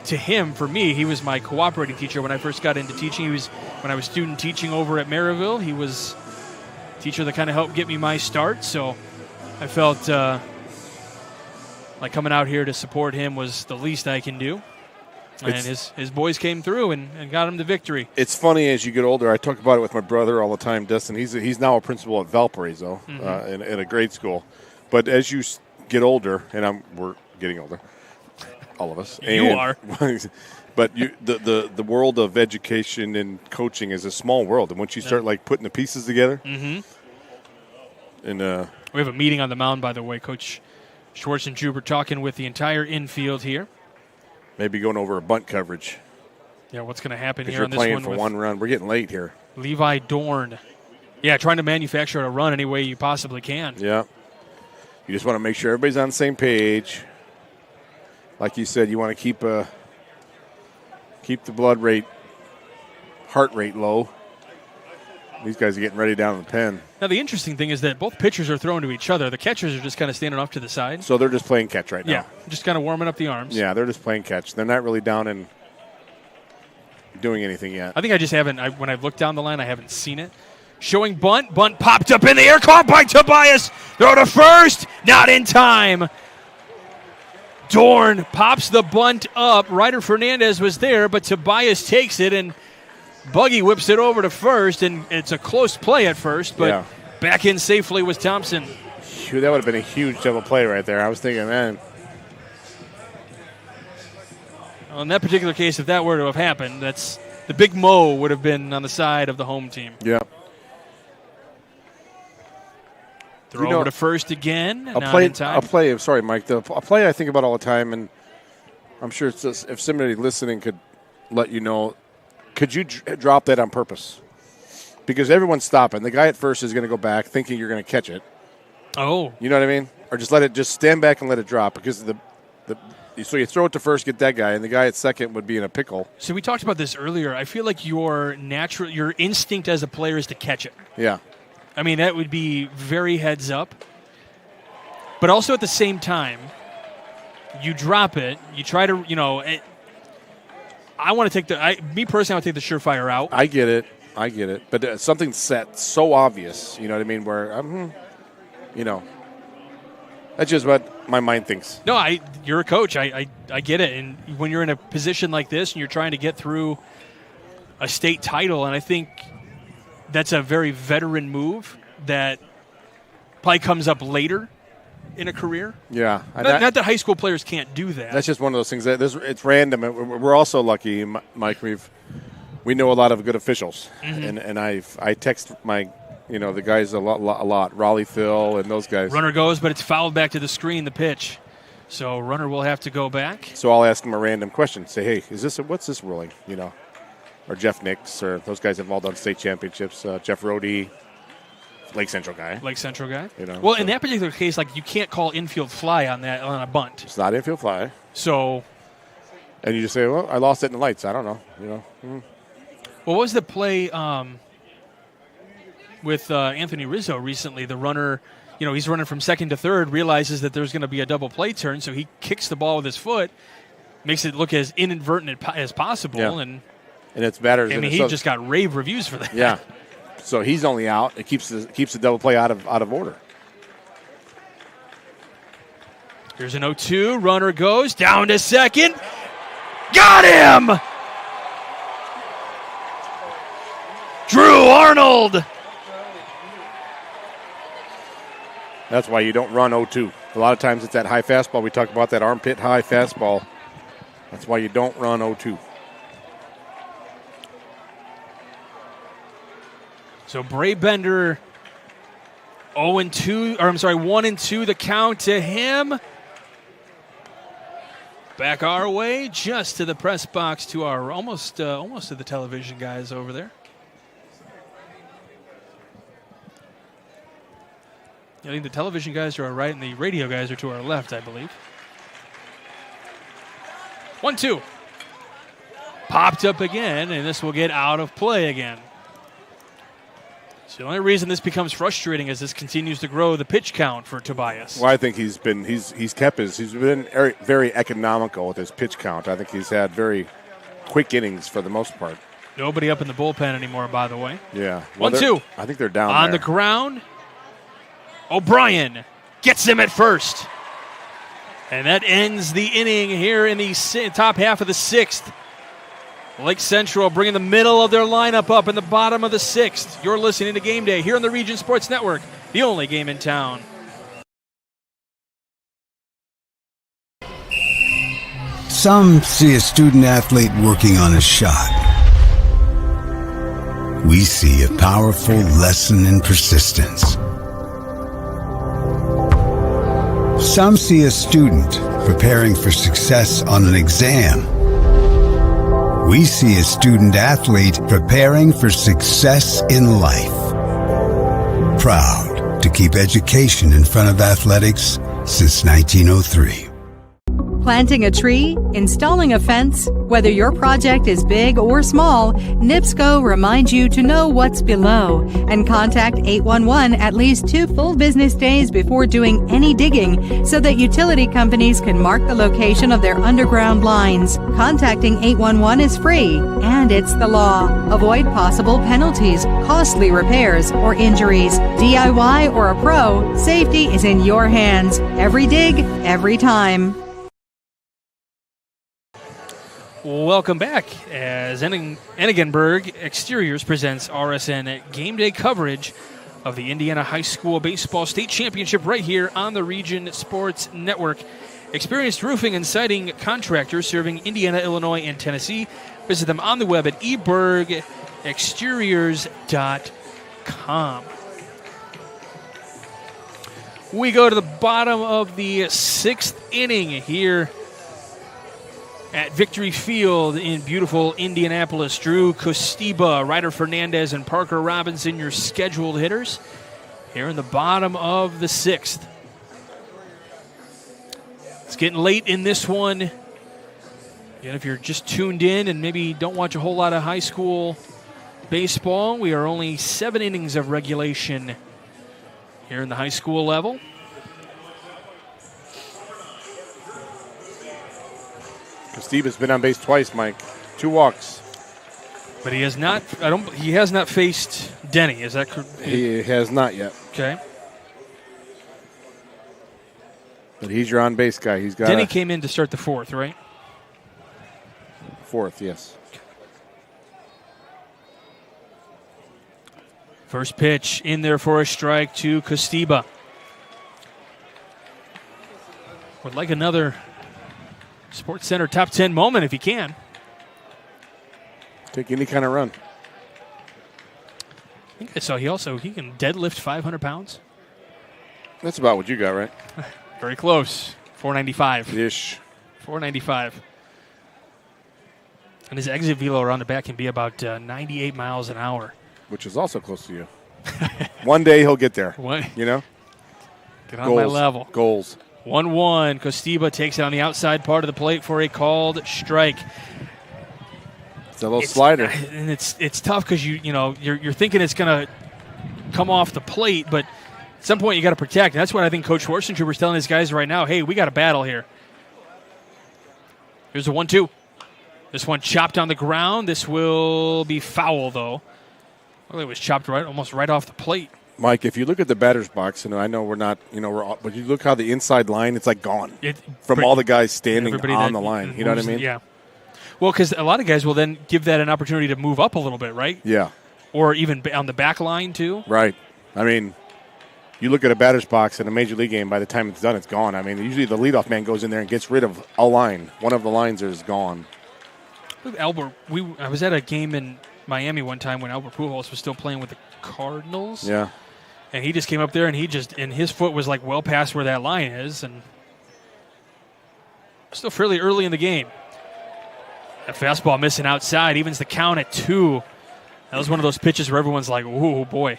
him. For me, he was my cooperating teacher when I first got into teaching. When I was student teaching over at Mooresville, he was a teacher that kind of helped get me my start. So I felt like coming out here to support him was the least I can do. And his boys came through and got him the victory. It's funny as you get older. I talk about it with my brother all the time, Dustin. He's now a principal at Valparaiso in a grade school. But as you get older, and we're getting older, all of us. You are. But the world of education and coaching is a small world. And once you start like putting the pieces together, and we have a meeting on the mound, by the way. Coach Schwartz and Juber talking with the entire infield here. Maybe going over a bunt coverage. Yeah, what's going to happen here you're on this playing one for with one run. We're getting late here. Levi Dorn. Yeah, trying to manufacture a run any way you possibly can. Yeah. You just want to make sure everybody's on the same page. Like you said, you want to keep the heart rate low. These guys are getting ready down in the pen. Now, the interesting thing is that both pitchers are throwing to each other. The catchers are just kind of standing off to the side. So they're just playing catch right now. Yeah, just kind of warming up the arms. Yeah, they're just playing catch. They're not really down and doing anything yet. I think I just haven't, when I've looked down the line, I haven't seen it. Showing bunt. Bunt popped up in the air. Caught by Tobias. Throw to first. Not in time. Dorn pops the bunt up. Ryder Fernandez was there, but Tobias takes it, and Buggy whips it over to first, and it's a close play at first, but back in safely was Thompson. Phew, that would have been a huge double play right there. I was thinking, man. Well, in that particular case, if that were to have happened, that's the big Mo would have been on the side of the home team. Yeah. Throw over to first again. A play. Sorry, Mike. A play I think about all the time, and I'm sure it's just, if somebody listening could let you know, could you drop that on purpose? Because everyone's stopping. The guy at first is going to go back thinking you're going to catch it. Oh. You know what I mean? Or just stand back and let it drop, because so you throw it to first, get that guy, and the guy at second would be in a pickle. So we talked about this earlier. I feel like your instinct as a player is to catch it. Yeah. I mean, that would be very heads up. But also at the same time, you drop it, you try to, I want to take me personally, I would take the surefire out. I get it. But something set so obvious, you know what I mean, where, that's just what my mind thinks. No, you're a coach. I get it. And when you're in a position like this and you're trying to get through a state title, and I think that's a very veteran move that probably comes up later in a career. Yeah. Not that high school players can't do that. That's just one of those things. It's random. We're also lucky, Mike. We know a lot of good officials, and I text my, the guys a lot. Raleigh Phil and those guys. Runner goes, but it's fouled back to the screen. The pitch, so runner will have to go back. So I'll ask them a random question. Say, hey, what's this ruling? Or Jeff Nix, or those guys have all done state championships. Jeff Rohde, Lake Central guy. Well, in that particular case, you can't call infield fly on a bunt. It's not infield fly. So. And you just say, well, I lost it in the lights. I don't know. What was the play with Anthony Rizzo recently? The runner, he's running from second to third, realizes that there's going to be a double play turn, so he kicks the ball with his foot, makes it look as inadvertent as possible, and it's better. He just got rave reviews for that. Yeah, so he's only out. It keeps the double play out of order. Here's an 0-2. Runner goes down to second. Got him! Drew Arnold. That's why you don't run 0-2. A lot of times it's that high fastball. We talk about that armpit high fastball. That's why you don't run 0-2. So Bray Bender 1-2, the count to him. Back our way, just to the press box, to our almost to the television guys over there. I think the television guys are right, and the radio guys are to our left, I believe. 1-2. Popped up again, and this will get out of play again. So the only reason this becomes frustrating is this continues to grow the pitch count for Tobias. Well, I think he's been very economical with his pitch count. I think he's had very quick innings for the most part. Nobody up in the bullpen anymore, by the way. Yeah. Well, 1-2. I think they're down on there. The ground. O'Brien gets him at first. And that ends the inning here in the top half of the 6th. Lake Central bringing the middle of their lineup up in the bottom of the 6th. You're listening to Game Day here on the Region Sports Network, the only game in town. Some see a student athlete working on a shot. We see a powerful lesson in persistence. Some see a student preparing for success on an exam. We see a student athlete preparing for success in life. Proud to keep education in front of athletics since 1903. Planting a tree, installing a fence, whether your project is big or small, NIPSCO reminds you to know what's below and contact 811 at least 2 full business days before doing any digging so that utility companies can mark the location of their underground lines. Contacting 811 is free and it's the law. Avoid possible penalties, costly repairs, or injuries. DIY or a pro, safety is in your hands. Every dig, every time. Welcome back as Enigenberg Exteriors presents RSN Game Day coverage of the Indiana High School Baseball State Championship right here on the Region Sports Network. Experienced roofing and siding contractors serving Indiana, Illinois, and Tennessee. Visit them on the web at ebergexteriors.com. We go to the bottom of the 6th inning here at Victory Field in beautiful Indianapolis. Drew Costiba, Ryder Fernandez, and Parker Robinson, your scheduled hitters here in the bottom of the 6th. It's getting late in this one. And if you're just tuned in and maybe don't watch a whole lot of high school baseball, we are only 7 innings of regulation here in the high school level. Steve has been on base twice, Mike. 2 walks. But he has not. He has not faced Denny. Is that correct? He has not yet. Okay. But he's your on base guy. He's got. Denny came in to start the 4th, right? 4th, yes. First pitch in there for a strike to Costiba. Would like another Sports Center top 10 moment if you can. Take any kind of run. I think I saw he can deadlift 500 pounds. That's about what you got, right? Very close. 495. Ish. 495. And his exit velo around the back can be about 98 miles an hour. Which is also close to you. One day he'll get there. You know? Get on my level. Goals. 1-1. Costiba takes it on the outside part of the plate for a called strike. It's a little slider. And it's tough because you're thinking it's going to come off the plate, but at some point you got to protect. And that's what I think Coach Horstentrooper is telling his guys right now. Hey, we got a battle here. Here's a 1-2. This one chopped on the ground. This will be foul, though. Well, it was chopped almost right off the plate. Mike, if you look at the batter's box, and I know we're not, but you look how the inside line, it's like gone from all the guys standing on the line. You know what I mean? Yeah. Well, because a lot of guys will then give that an opportunity to move up a little bit, right? Yeah. Or even on the back line, too. Right. I mean, you look at a batter's box in a major league game, by the time it's done, it's gone. I mean, usually the leadoff man goes in there and gets rid of a line. One of the lines is gone. Albert, I was at a game in Miami one time when Albert Pujols was still playing with the Cardinals. Yeah. And he just came up there and his foot was like well past where that line is, and still fairly early in the game. That fastball missing outside evens the count at 2. That was one of those pitches where everyone's like, "Ooh, boy."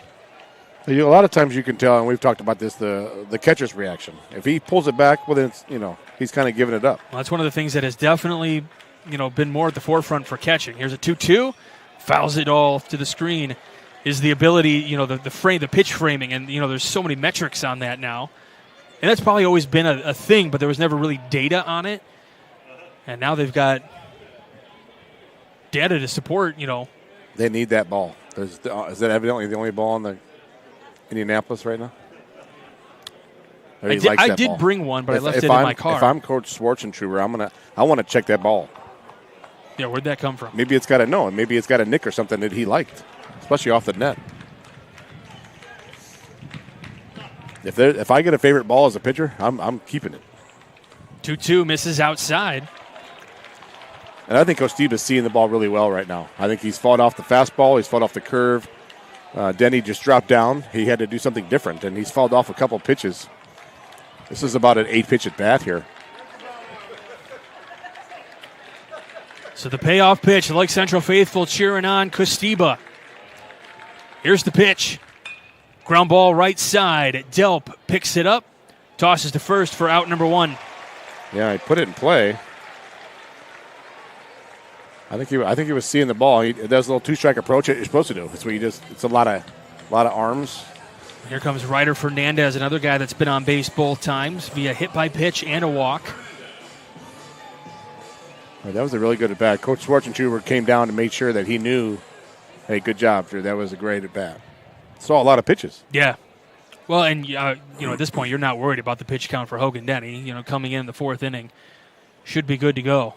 A lot of times you can tell, and we've talked about this, the catcher's reaction. If he pulls it back, well, then it's, he's kind of giving it up. Well, that's one of the things that has definitely, been more at the forefront for catching. Here's a 2-2, fouls it all to the screen. Is the ability, the pitch framing, and there's so many metrics on that now, and that's probably always been a thing, but there was never really data on it, and now they've got data to support. They need that ball. Is that evidently the only ball in the Indianapolis right now? I did bring one, but I left it in my car. If I'm Coach Schwarzentuber, I want to check that ball. Yeah, where'd that come from? Maybe it's got a nick or something that he liked, especially off the net. If I get a favorite ball as a pitcher, I'm keeping it. 2-2 misses outside. And I think Coach Steve is seeing the ball really well right now. I think he's fought off the fastball. He's fought off the curve. Denny just dropped down. He had to do something different, and he's fouled off a couple pitches. This is about an 8-pitch at bat here. So the payoff pitch, the Lake Central faithful cheering on Kosteba. Here's the pitch. Ground ball right side. Delp picks it up, tosses to first for out number 1. Yeah, he put it in play. I think he was seeing the ball. He does a little two-strike approach. You're supposed to do. It's where it's a lot of arms. Here comes Ryder Fernandez, another guy that's been on base both times via hit by pitch and a walk. Right, that was a really good at bat. Coach Schwarzentuber came down to make sure that he knew, hey, good job, Drew. That was a great at bat. Saw a lot of pitches. Yeah. Well, and at this point, you're not worried about the pitch count for Hogan Denny. Coming in the 4th inning, should be good to go.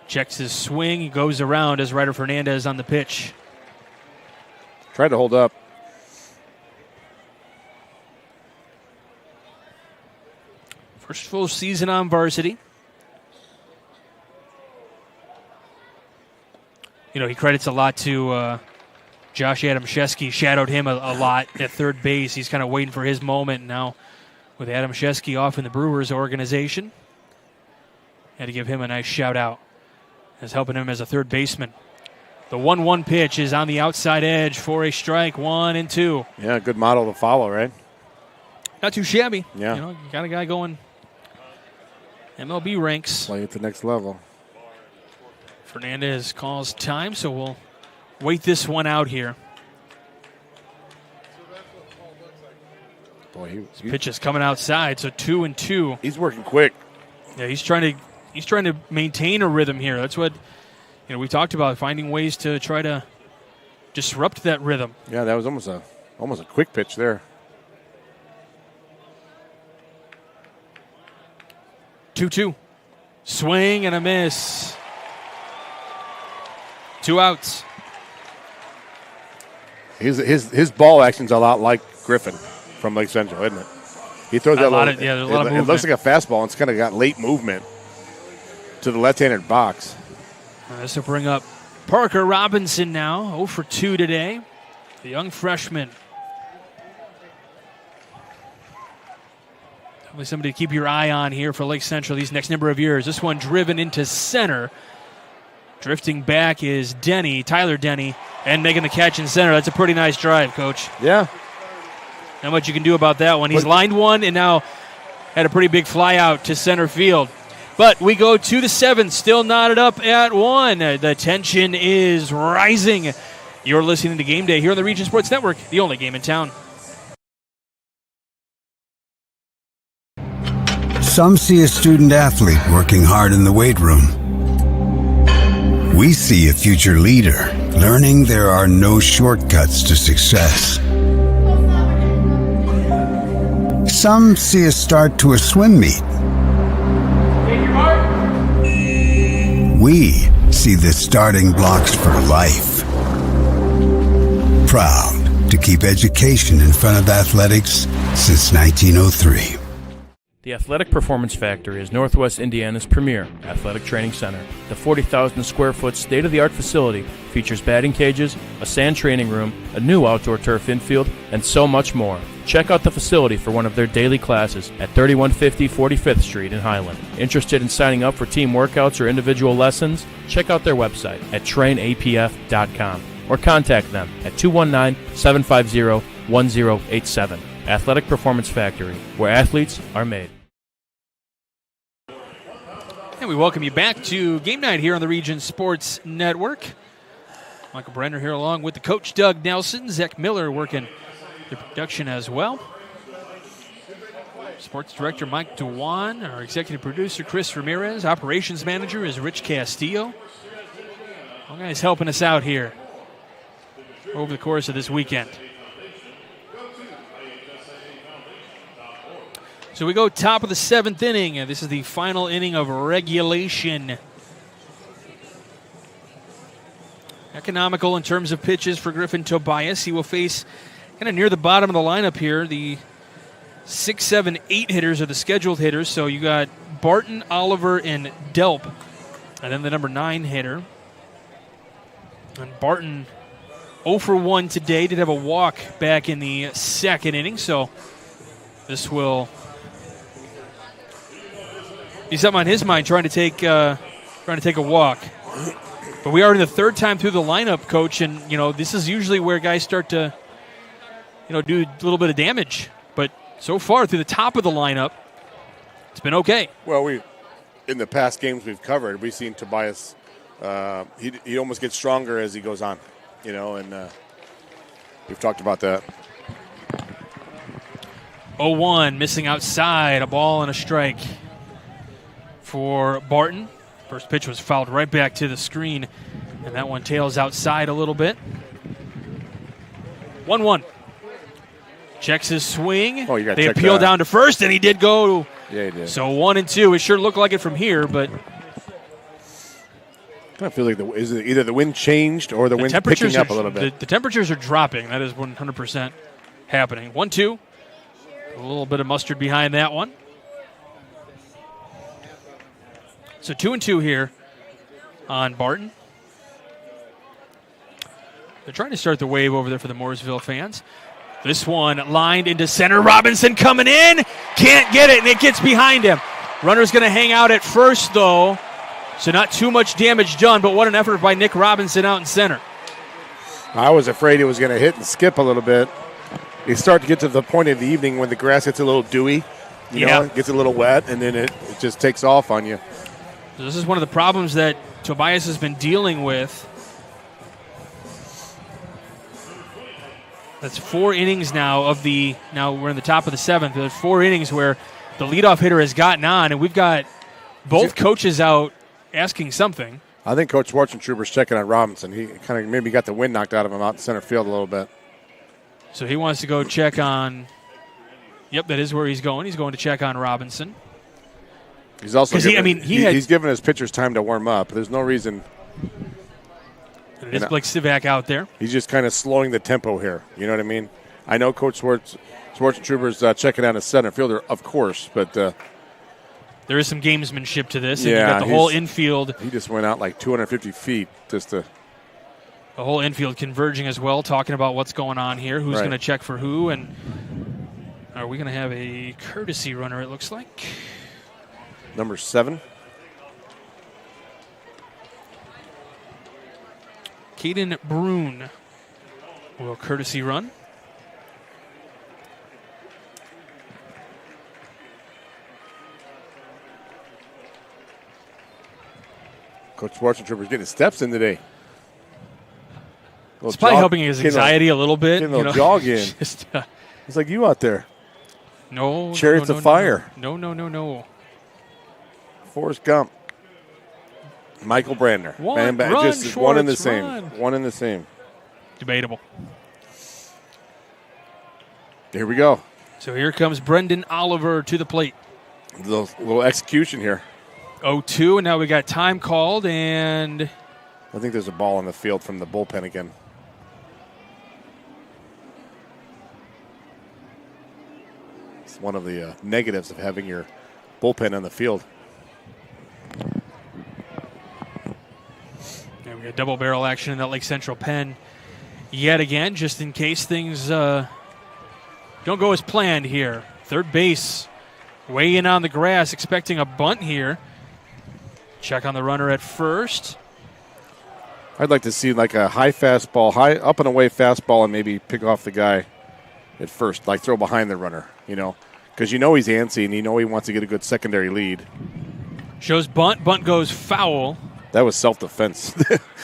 Checks his swing, he goes around as Ryder Fernandez on the pitch. Tried to hold up. First full season on varsity. He credits a lot to Josh Adamszewski. Shadowed him a lot at third base. He's kind of waiting for his moment now with Adamszewski off in the Brewers organization. Had to give him a nice shout out as helping him as a third baseman. The 1-1 pitch is on the outside edge for a strike, 1-2. Yeah, good model to follow, right? Not too shabby. Yeah. You got a guy going MLB ranks. Play at the next level. Fernandez calls time, so we'll wait this one out here. Boy, pitch is coming outside, so 2-2. He's working quick. Yeah, he's trying to maintain a rhythm here. That's what we talked about, finding ways to try to disrupt that rhythm. Yeah, that was almost a quick pitch there. 2-2. Swing and a miss. 2 outs. His ball action's a lot like Griffin from Lake Central, isn't it? He throws that there's a lot of movement. It looks like a fastball. It's kind of got late movement to the left-handed box. This will bring up Parker Robinson now, 0 for 2 today. The young freshman. Definitely somebody to keep your eye on here for Lake Central these next number of years. This one driven into center. Drifting back is Tyler Denny, and making the catch in center. That's a pretty nice drive, Coach. Yeah. Not much you can do about that one. He's lined one and now had a pretty big fly out to center field. But we go to the 7th, still knotted up at 1. The tension is rising. You're listening to Game Day here on the Region Sports Network, the only game in town. Some see a student athlete working hard in the weight room. We see a future leader learning there are no shortcuts to success. Some see a start to a swim meet. We see the starting blocks for life. Proud to keep education in front of athletics since 1903. The Athletic Performance Factory is Northwest Indiana's premier athletic training center. The 40,000 square foot state-of-the-art facility features batting cages, a sand training room, a new outdoor turf infield, and so much more. Check out the facility for one of their daily classes at 3150 45th Street in Highland. Interested in signing up for team workouts or individual lessons? Check out their website at trainapf.com. or contact them at 219-750-1087. Athletic Performance Factory, where athletes are made. And we welcome you back to Game Night here on the Region Sports Network. Michael Brenner here along with the coach, Doug Nelson. Zach Miller working the production as well. Sports Director Mike Dewan, our Executive Producer Chris Ramirez, Operations Manager is Rich Castillo. All guys helping us out here over the course of this weekend. So we go top of the 7th inning. This is the final inning of regulation. Economical in terms of pitches for Griffin Tobias. He will face kind of near the bottom of the lineup here. The 6, 7, 8 hitters are the scheduled hitters. So you got Barton, Oliver, and Delp. And then the number 9 hitter. And Barton 0 for 1 today. Did have a walk back in the 2nd inning. So this will be something on his mind, trying to take a walk. But we are in the 3rd time through the lineup, Coach, and this is usually where guys start to do a little bit of damage. But so far through the top of the lineup, it's been okay. Well, in the past games we've covered, we've seen Tobias. He almost gets stronger as he goes on, and we've talked about that. 0-1, missing outside, a ball and a strike for Barton. First pitch was fouled right back to the screen, and that one tails outside a little bit. 1-1. Checks his swing. Oh, you got to They check appeal that. down to first, and he did go. Yeah, he did. So 1 and 2. It sure looked like it from here, but I feel like is it either the wind changed or the wind's picking up a little bit. The temperatures are dropping. That is 100% happening. 1-2. A little bit of mustard behind that one. So 2 and 2 here on Barton. They're trying to start the wave over there for the Mooresville fans. This one lined into center. Robinson coming in. Can't get it, and it gets behind him. Runner's going to hang out at first, though. So not too much damage done, but what an effort by Nick Robinson out in center. I was afraid he was going to hit and skip a little bit. You start to get to the point of the evening when the grass gets a little dewy, you know, it gets a little wet, and then it just takes off on you. So this is one of the problems that Tobias has been dealing with. That's 4 innings now now we're in the top of the 7th. There's 4 innings where the leadoff hitter has gotten on, and we've got both coaches out asking something. I think Coach Schwarzentroober's checking on Robinson. He kind of maybe got the wind knocked out of him out in center field a little bit. So he wants to go check on. Yep, that is where he's going. He's going to check on Robinson. He's also he's given his pitchers time to warm up. There's no reason. It is Blake Sivak out there. He's just kind of slowing the tempo here. You know what I mean? I know Coach Schwarzentroober's checking on his center fielder, of course, but there is some gamesmanship to this. Yeah, and you got the whole infield. He just went out like 250 feet just to. The whole infield converging as well, talking about what's going on here, who's going to check for who, and are we going to have a courtesy runner, it looks like. Number 7. Caden Brune will courtesy run. Coach Schwarzentroober's getting his steps in today. It's probably helping his anxiety a little bit. Getting a little jog in. It's like you out there. No. Chariots of Fire. No. Forrest Gump. Michael Brandner. One and the same. One and the same. Debatable. Here we go. So here comes Brendan Oliver to the plate. Little execution here. 0-2, and now we got time called, and I think there's a ball in the field from the bullpen again. It's one of the negatives of having your bullpen on the field. Yeah, we got double barrel action in that Lake Central pen yet again, just in case things don't go as planned here. Third base, way in on the grass, expecting a bunt here. Check on the runner at first. I'd like to see like a high fastball, high up and away fastball, and maybe pick off the guy at first, like throw behind the runner, because he's antsy and he wants to get a good secondary lead. Shows bunt. Bunt goes foul. That was self-defense.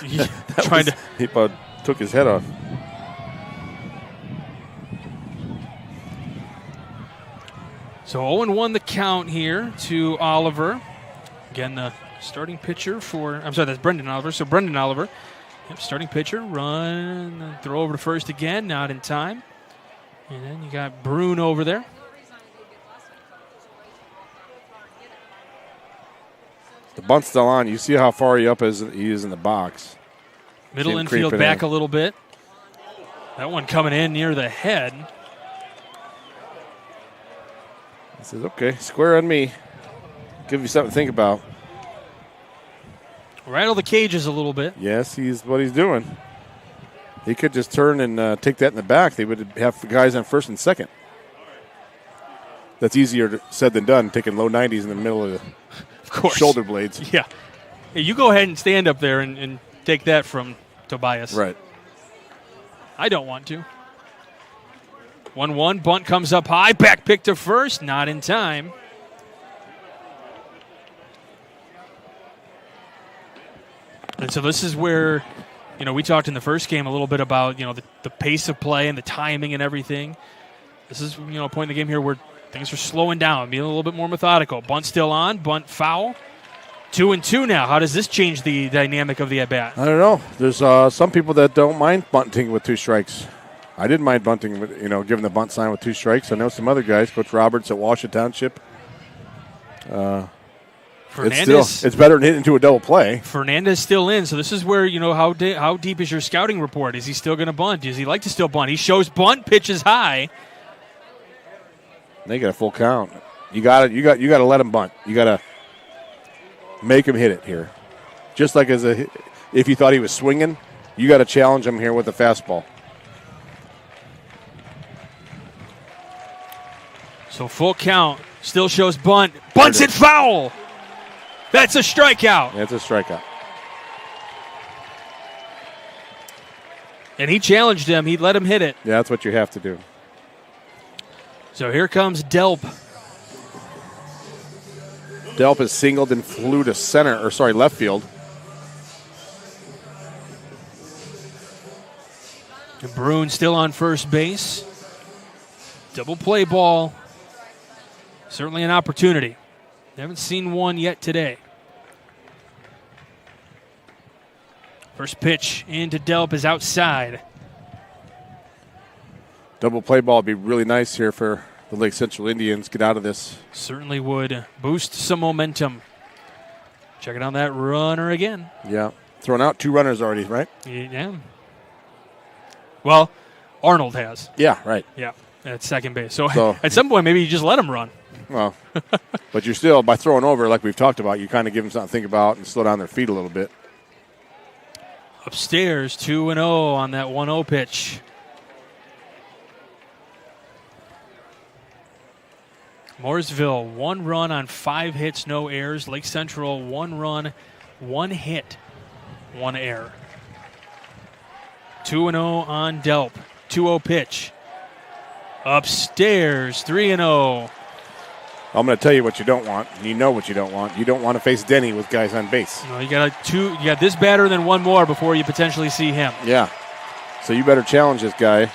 He about took his head off. So 0-1 the count here to Oliver. Again, the starting pitcher that's Brendan Oliver. So Brendan Oliver, starting pitcher, run, throw over to first again, not in time. And then you got Brune over there. The bunt's still on. You see how far he is in the box. Middle infield back a little bit. That one coming in near the head. He says, okay, square on me. Give you something to think about. Rattle the cages a little bit. Yes, what he's doing. He could just turn and take that in the back. They would have guys on first and second. That's easier said than done, taking low 90s in the middle of the shoulder blades. Yeah. Hey, you go ahead and stand up there and take that from Tobias. Right. I don't want to. 1-1. Bunt comes up high. Back pick to first. Not in time. And so this is where, we talked in the first game a little bit about, the pace of play and the timing and everything. This is, a point in the game here where things are slowing down, being a little bit more methodical. Bunt still on. Bunt foul. 2-2 now. How does this change the dynamic of the at-bat? I don't know. There's some people that don't mind bunting with 2 strikes. I didn't mind bunting, with, giving the bunt sign with 2 strikes. I know some other guys, Coach Roberts at Washington Township. It's better than hitting into a double play. Fernandez still in, so this is where, how deep is your scouting report? Is he still going to bunt? Does he like to still bunt? He shows bunt, pitches high. They got a full count. You got to let him bunt. You got to make him hit it here. Just like if you thought he was swinging, you got to challenge him here with a fastball. So full count. Still shows bunt. Bunts it foul. That's a strikeout. That's a strikeout. And he challenged him. He let him hit it. Yeah, that's what you have to do. So here comes Delp. Delp is singled and flew to left field. And Brune still on first base. Double play ball. Certainly an opportunity. Haven't seen one yet today. First pitch into Delp is outside. Double play ball would be really nice here for the Lake Central Indians. Get out of this. Certainly would boost some momentum. Checking on that runner again. Yeah. Thrown out 2 runners already, right? Yeah. Well, Arnold has. Yeah, right. Yeah, at second base. So at some point, maybe you just let him run. Well, but you're still, by throwing over, like we've talked about, you kind of give them something to think about and slow down their feet a little bit. Upstairs, 2-0 on that 1-0 pitch. Mooresville, 1 run on 5 hits, no errors. Lake Central, 1 run, 1 hit, 1 error. 2-0 on Delp. 2-0 pitch. Upstairs, 3-0. I'm going to tell you what you don't want. You know what you don't want. You don't want to face Denny with guys on base. No, you got this batter and then 1 more before you potentially see him. Yeah. So you better challenge this guy.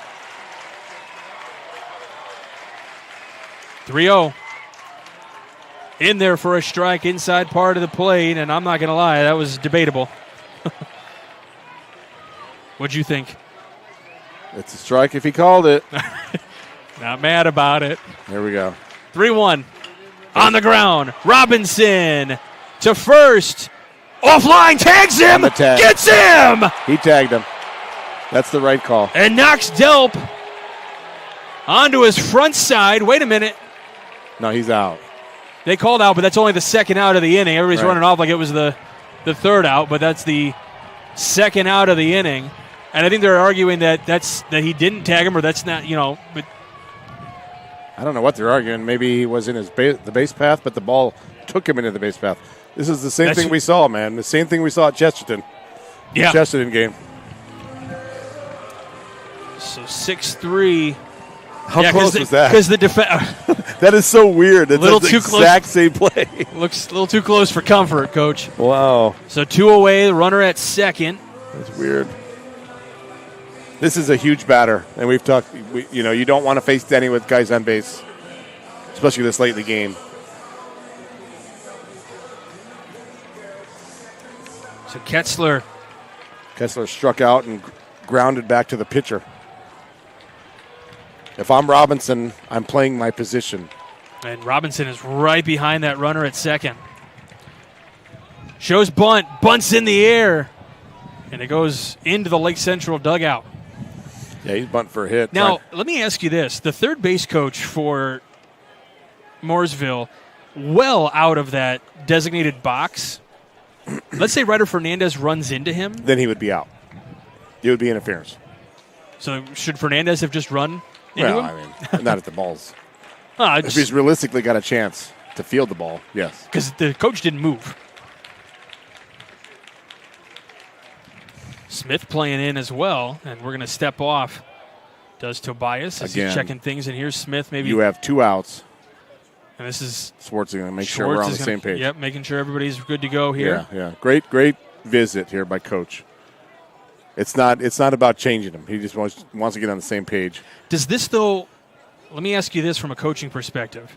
3-0. In there for a strike inside part of the plate, and I'm not going to lie, that was debatable. What'd you think? It's a strike if he called it. Not mad about it. There we go. 3-1. On the ground. Robinson to first. Offline, tags him. Gets him. He tagged him. That's the right call. And knocks Delp onto his front side. Wait a minute. No, he's out. They called out, but that's only the second out of the inning. Everybody's running off like it was the third out, but that's the second out of the inning. And I think they're arguing that he didn't tag him, or that's not, but I don't know what they're arguing. Maybe he was in the base path, but the ball took him into the base path. This is the same thing we saw, man. The same thing we saw at Chesterton. Yeah. Chesterton game. So 6-3. How close was that? Because the defense. That is so weird. It's Little the too exact close. same play. Looks a little too close for comfort, Coach. Wow. So 2 away, the runner at second. That's weird. This is a huge batter, and we've talked. You don't want to face Denny with guys on base, especially this late in the game. So Kessler struck out and grounded back to the pitcher. If I'm Robinson, I'm playing my position. And Robinson is right behind that runner at second. Shows bunt. Bunt's in the air. And it goes into the Lake Central dugout. Yeah, he's bunting for a hit. Now, let me ask you this. The third base coach for Mooresville, well out of that designated box. Let's say Ryder Fernandez runs into him. Then he would be out. It would be interference. So should Fernandez have just run into him? I mean, not at the balls. If he's realistically got a chance to field the ball, yes. Because the coach didn't move. Smith playing in as well, and we're going to step off. Does Tobias as he's checking things, and here's Smith. Maybe you have 2 outs. And this is Schwartz going to make sure we're on the same page. Yep, making sure everybody's good to go here. Yeah. Great visit here by Coach. It's not about changing him. He just wants to get on the same page. Does this, though, let me ask you this from a coaching perspective.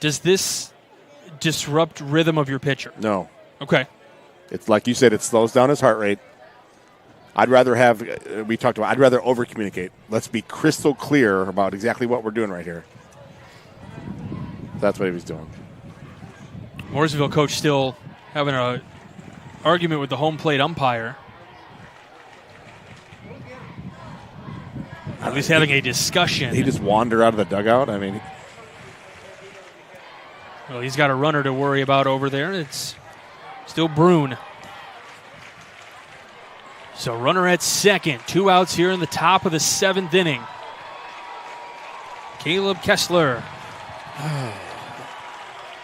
Does this disrupt rhythm of your pitcher? No. Okay. It's like you said, it slows down his heart rate. I'd rather over-communicate. Let's be crystal clear about exactly what we're doing right here. That's what he was doing. Mooresville coach still having an argument with the home plate umpire. At least having a discussion. He just wandered out of the dugout. I mean, well, he's got a runner to worry about over there. It's still Brune. So runner at second. 2 outs here in the top of the 7th inning. Caleb Kessler.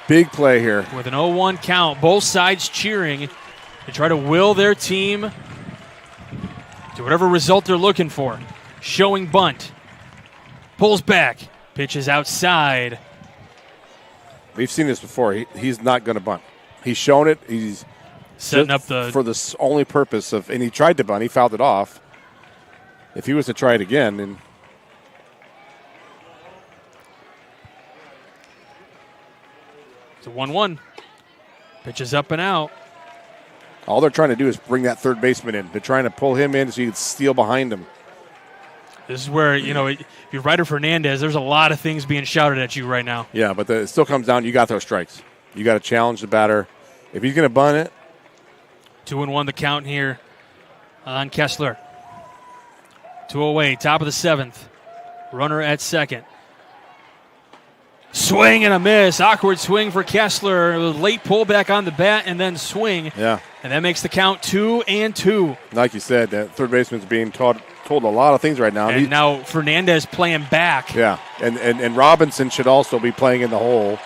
Big play here. With an 0-1 count. Both sides cheering to try to will their team to whatever result they're looking for. Showing bunt. Pulls back. Pitches outside. We've seen this before. He's not going to bunt. He's shown it. He's setting up for the only purpose of, and he tried to bunt. He fouled it off. If he was to try it again, then it's a 1-1. Pitches up and out. All they're trying to do is bring that third baseman in. They're trying to pull him in so you can steal behind him. This is where, if you're Ryder Fernandez, there's a lot of things being shouted at you right now. Yeah, but it still comes down, you got those strikes. You got to challenge the batter. If he's going to bunt it. 2-1 the count here on Kessler. 2 away, top of the 7th. Runner at second. Swing and a miss. Awkward swing for Kessler. Late pullback on the bat and then swing. Yeah. And that makes the count 2-2. Like you said, that third baseman's being told a lot of things right now. And now Fernandez playing back. Yeah, and Robinson should also be playing in the hole.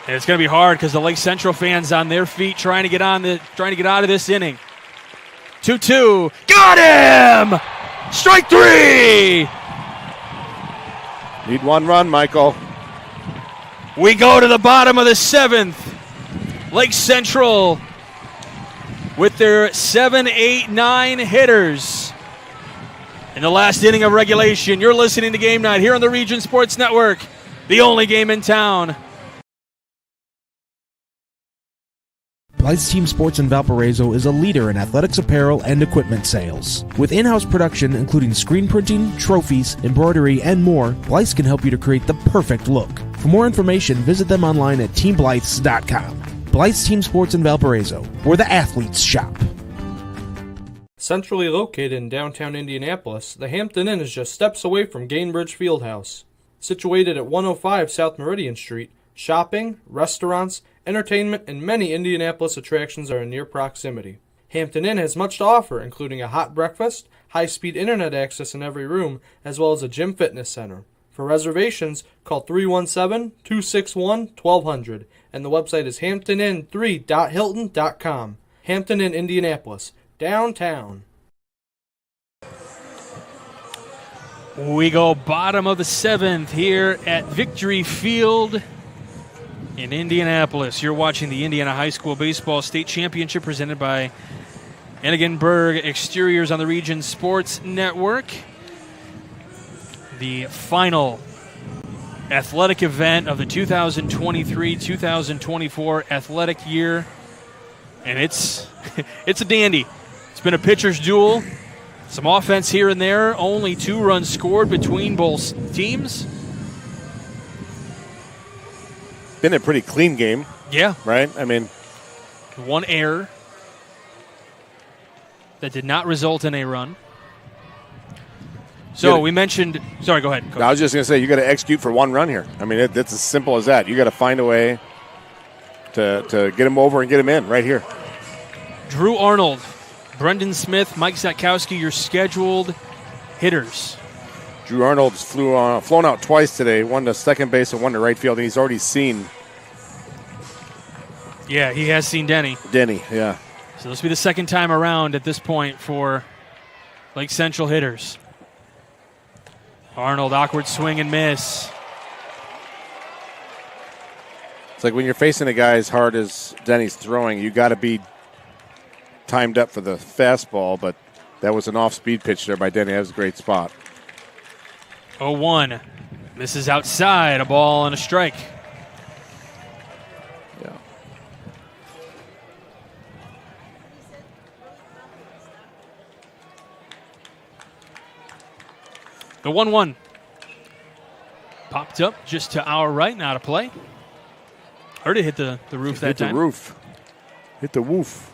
And it's going to be hard because the Lake Central fans on their feet trying to get out of this inning. 2-2. Got him! Strike 3! Need 1 run, Michael. We go to the bottom of the 7th. Lake Central with their 7, 8, 9 hitters. In the last inning of regulation, you're listening to Game Night here on the Region Sports Network, the only game in town. Blythe's Team Sports in Valparaiso is a leader in athletics apparel and equipment sales. With in-house production including screen printing, trophies, embroidery, and more, Blythe's can help you to create the perfect look. For more information, visit them online at teamblythes.com. Blythe's Team Sports in Valparaiso, where the athletes shop. Centrally located in downtown Indianapolis, the Hampton Inn is just steps away from Gainbridge Fieldhouse. Situated at 105 South Meridian Street, shopping, restaurants, entertainment, and many Indianapolis attractions are in near proximity. Hampton Inn has much to offer, including a hot breakfast, high-speed internet access in every room, as well as a gym fitness center. For reservations, call 317-261-1200, and the website is hamptonin3.hilton.com. Hampton and Indianapolis, downtown. We go bottom of the 7th here at Victory Field in Indianapolis. You're watching the Indiana High School Baseball State Championship presented by Ennigenberg Exteriors on the Region Sports Network. The final athletic event of the 2023-2024 athletic year. And it's a dandy. It's been a pitcher's duel. Some offense here and there. Only 2 runs scored between both teams. Been a pretty clean game. Yeah. Right? I mean, 1 error that did not result in a run. So we mentioned. Sorry, go ahead. I was just going to say, you got to execute for 1 run here. I mean, it's as simple as that. You got to find a way to get him over and get him in right here. Drew Arnold, Brendan Smith, Mike Zatkowski, your scheduled hitters. Drew Arnold's flown out twice today, one to second base and one to right field, and he's already seen. Yeah, he has seen Denny. Yeah. So this will be the second time around at this point for Lake Central hitters. Arnold, awkward swing and miss. It's like when you're facing a guy as hard as Denny's throwing, you got to be timed up for the fastball, but that was an off-speed pitch there by Denny. That was a great spot. 0-1. Misses outside, a ball and a strike. Yeah. The 1-1. Popped up just to our right, not a play. Heard it hit the roof that time. Hit the roof. Hit the woof.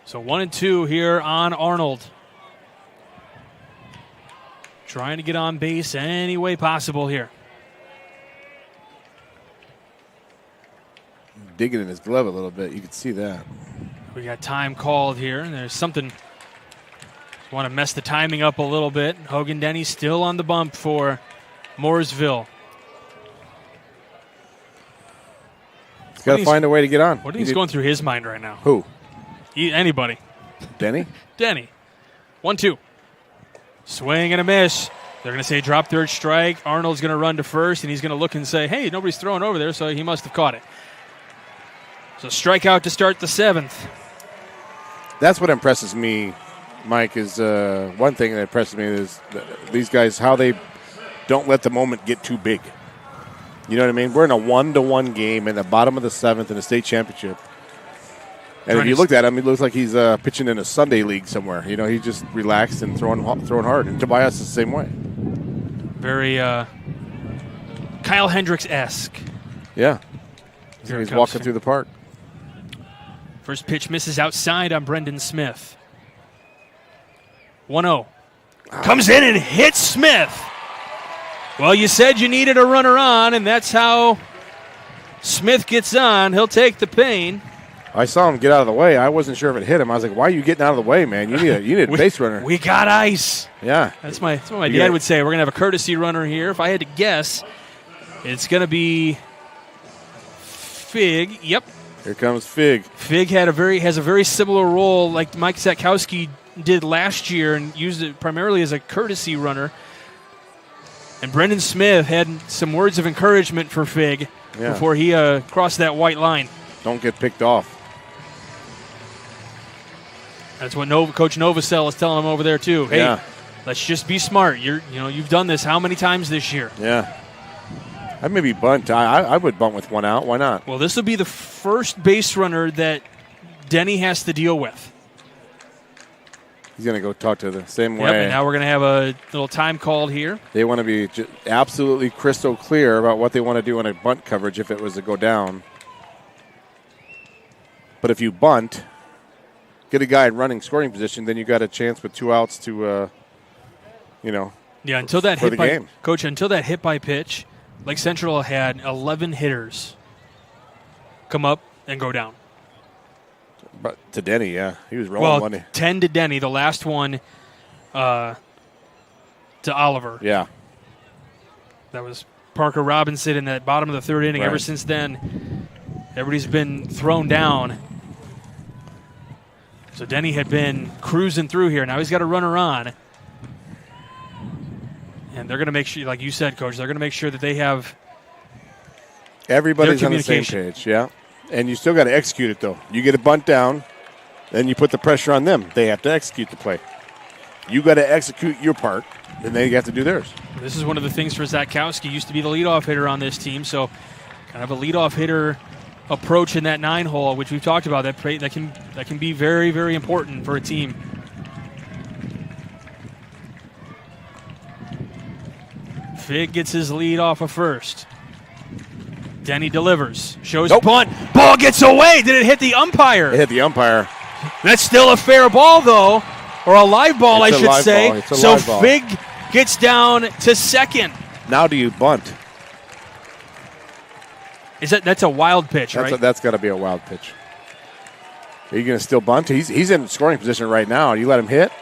So 1-2 here on Arnold. Trying to get on base any way possible here. Digging in his glove a little bit. You can see that. We got time called here, and there's something. Want to mess the timing up a little bit. Hogan Denny still on the bump for Mooresville. He's got to find a way to get on. What do you think's going through his mind right now? Who? Anybody. Denny? Denny. 1-2. Swing and a miss. They're going to say drop third strike. Arnold's going to run to first, and he's going to look and say, hey, nobody's throwing over there, so he must have caught it. So strikeout to start the 7th. That's what impresses me, Mike, is one thing that impresses me is these guys, how they don't let the moment get too big. You know what I mean? We're in a 1-1 game in the bottom of the 7th in the state championship. And if you looked at him, he looks like he's pitching in a Sunday league somewhere. You know, he's just relaxed and throwing hard. And Tobias is the same way. Very Kyle Hendricks-esque. Yeah. He's walking through the park. First pitch misses outside on Brendan Smith. 1-0. Comes in and hits Smith. Well, you said you needed a runner on, and that's how Smith gets on. He'll take the pain. I saw him get out of the way. I wasn't sure if it hit him. I was like, why are you getting out of the way, man? You need a base runner. We got ice. Yeah. That's what my dad would say. We're going to have a courtesy runner here. If I had to guess, it's going to be Fig. Yep. Here comes Fig. Fig has a very similar role like Mike Zatkowski did last year and used it primarily as a courtesy runner. And Brendan Smith had some words of encouragement for Fig before he crossed that white line. Don't get picked off. That's what Coach Novosel is telling him over there too. Hey, let's just be smart. You've done this how many times this year? Yeah. I'd maybe bunt. I would bunt with 1 out. Why not? Well, this will be the first base runner that Denny has to deal with. He's going to go talk to the same way. Yep, and now we're going to have a little time called here. They want to be absolutely crystal clear about what they want to do on a bunt coverage if it was to go down. But if you bunt, get a guy in running scoring position, then you got a chance with 2 outs to, until that for hit the by game. Coach, until that hit by pitch, Lake Central had 11 hitters come up and go down. But to Denny, he was rolling. Well, 10 to Denny. The last one to Oliver. Yeah. That was Parker Robinson in that bottom of the 3rd inning. Right. Ever since then, Everybody's been thrown down. So Denny had been cruising through here. Now he's got a runner on. And they're going to make sure, like you said, Coach, they're going to make sure that they have everybody's on the same page, yeah. And you still got to execute it, though. You get a bunt down, then you put the pressure on them. They have to execute the play. You got to execute your part, and they have to do theirs. This is one of the things for Zatkowski. Used to be the leadoff hitter on this team, so kind of a leadoff hitter approach in that 9-hole, which we've talked about. That can be very, very important for a team. Fig gets his lead off of first. Denny delivers. Shows bunt. Ball gets away. Did it hit the umpire? It hit the umpire. That's still a fair ball, though, or a live ball, I should say. So Fig gets down to second. Now do you bunt? That's a wild pitch, right? That's got to be a wild pitch. Are you going to still bunt? He's in scoring position right now. You let him hit?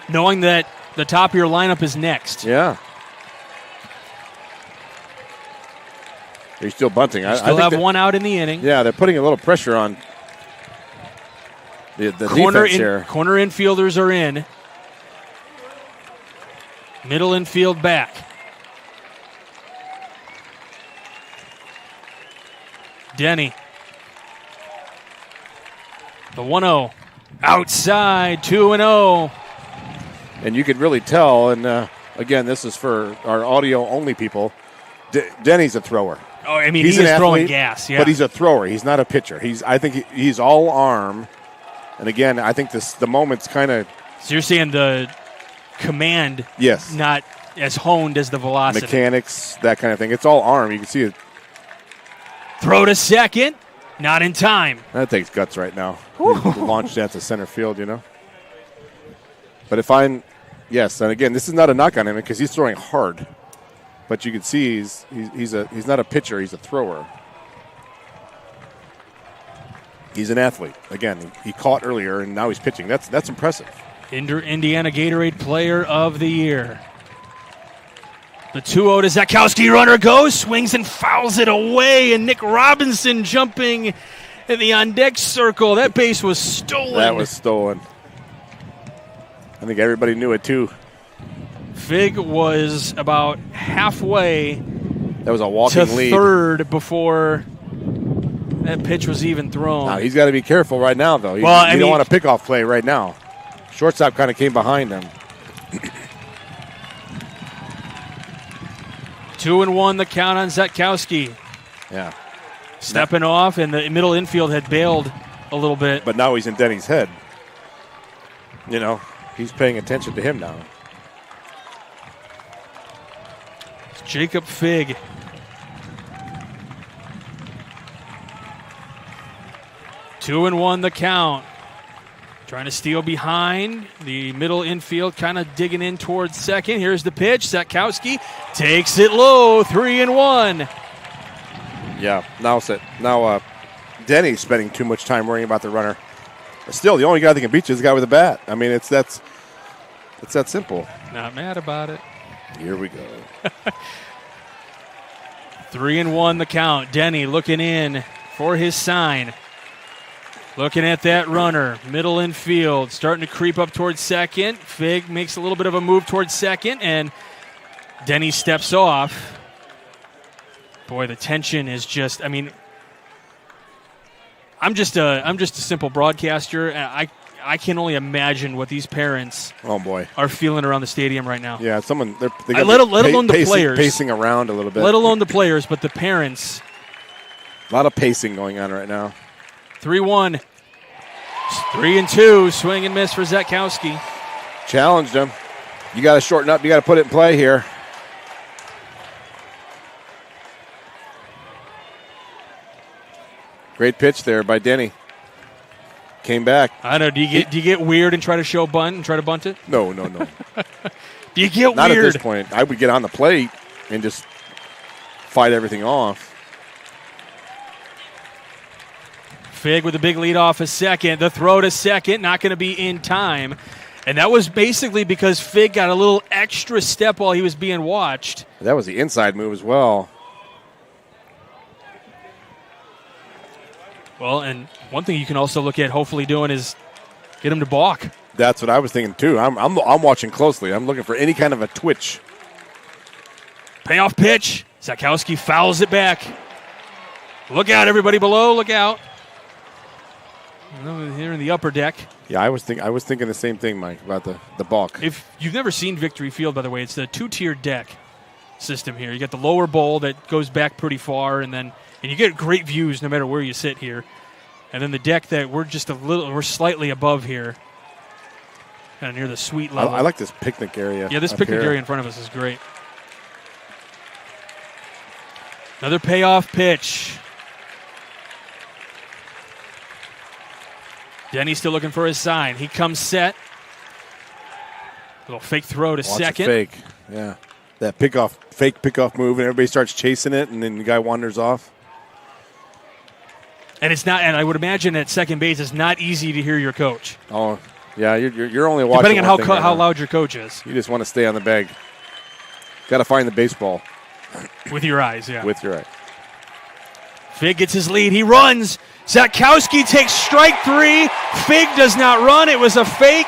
Knowing that the top of your lineup is next. Yeah. Are you still bunting? I still have one out in the inning. Yeah, they're putting a little pressure on the defense here. Corner infielders are in. Middle infield back. Denny. The 1-0. Outside, 2-0. And you could really tell, and again, this is for our audio-only people, Denny's a thrower. Oh, I mean, he's throwing gas, yeah. But he's a thrower. He's not a pitcher. I think he's all arm. And again, I think the moment's kind of... So you're saying the command not as honed as the velocity. Mechanics, that kind of thing. It's all arm. You can see it. Throw to second. Not in time. That takes guts right now. Launch that to center field, you know. But and again, this is not a knock on him because he's throwing hard. But you can see he's not a pitcher, he's a thrower. He's an athlete. Again, he caught earlier and now he's pitching. That's impressive. Indiana Gatorade Player of the Year. The 2-0 to Zatkowski. Runner goes, swings and fouls it away, and Nick Robinson jumping in the on-deck circle. That base was stolen. That was stolen. I think everybody knew it, too. Fig was about halfway that was a walking to lead. Third before that pitch was even thrown. Now, he's got to be careful right now, though. You don't want a pickoff play right now. Shortstop kind of came behind him. 2-1 the count on Zatkowski. Yeah. Stepping off, and the middle infield had bailed a little bit. But now he's in Denny's head. You know, he's paying attention to him now. It's Jacob Fig. Two and one the count. Trying to steal behind. The middle infield kind of digging in towards second. Here's the pitch. Zatkowski takes it low. 3-1. Yeah, now Denny's spending too much time worrying about the runner. But still, the only guy that can beat you is the guy with the bat. I mean, it's that simple. Not mad about it. Here we go. 3-1 the count. Denny looking in for his sign. Looking at that runner, middle infield, starting to creep up towards second. Fig makes a little bit of a move towards second, and Denny steps off. Boy, the tension is just, I mean, I'm just a simple broadcaster, and I can only imagine what these parents are feeling around the stadium right now. Yeah, let alone the players. Pacing around a little bit. Let alone the players, but the parents. A lot of pacing going on right now. 3-1. 3-2. Swing and miss for Zatkowski. Challenged him. You got to shorten up. You got to put it in play here. Great pitch there by Denny. Came back. I know. Do you get weird and try to show bunt and try to bunt it? No. Do you get Not weird? At this point. I would get on the plate and just fight everything off. Fig with a big lead off a second. The throw to second, not going to be in time. And that was basically because Fig got a little extra step while he was being watched. That was the inside move as well. Well, and one thing you can also look at hopefully doing is get him to balk. That's what I was thinking too. I'm watching closely. I'm looking for any kind of a twitch. Payoff pitch. Zakowski fouls it back. Look out, everybody below. Look out. Here in the upper deck. Yeah, I was thinking the same thing, Mike, about the balk. If you've never seen Victory Field, by the way, it's the 2-tiered deck system here. You got the lower bowl that goes back pretty far, and you get great views no matter where you sit here. And then the deck that we're slightly above here, kind of near the suite level. I like this picnic area. Yeah, this picnic area in front of us is great. Another payoff pitch. Denny's still looking for his sign. He comes set. Little fake throw to second. Fake, yeah. That fake pickoff move, and everybody starts chasing it, and then the guy wanders off. And it's not. And I would imagine at second base, it's not easy to hear your coach. Oh, yeah. You're only watching. Depending on how loud your coach is. You just want to stay on the bag. Got to find the baseball. With your eyes, yeah. With your eyes. Fig gets his lead. He runs. Zakowski takes strike 3. Fig does not run. It was a fake.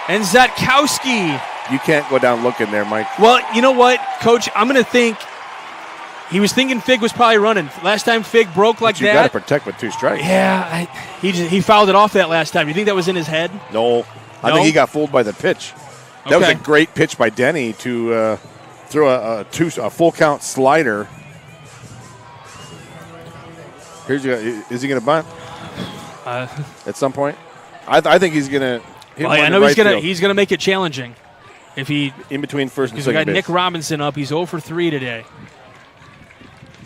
And Zakowski. You can't go down looking there, Mike. Well, you know what, Coach? I'm going to think he was thinking Fig was probably running. Last time Fig broke like that. You got to protect with 2 strikes. Yeah, he fouled it off that last time. You think that was in his head? No. I think he got fooled by the pitch. That was a great pitch by Denny to throw a full count slider. Is he going to bunt at some point? I think he's going to hit one I know right he's going to make it challenging. If he in between first and because second we got base. Nick Robinson up. He's 0 for 3 today.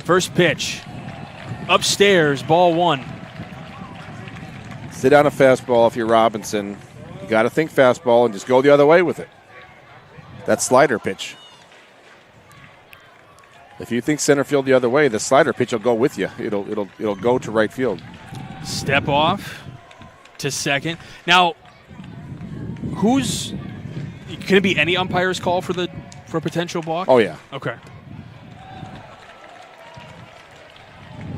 First pitch. Upstairs, ball 1. Sit on a fastball if you're Robinson. You got to think fastball and just go the other way with it. That slider pitch. If you think center field the other way, the slider pitch will go with you. It'll go to right field. Step off to second. Now, can it be any umpire's call for a potential balk? Oh yeah. Okay.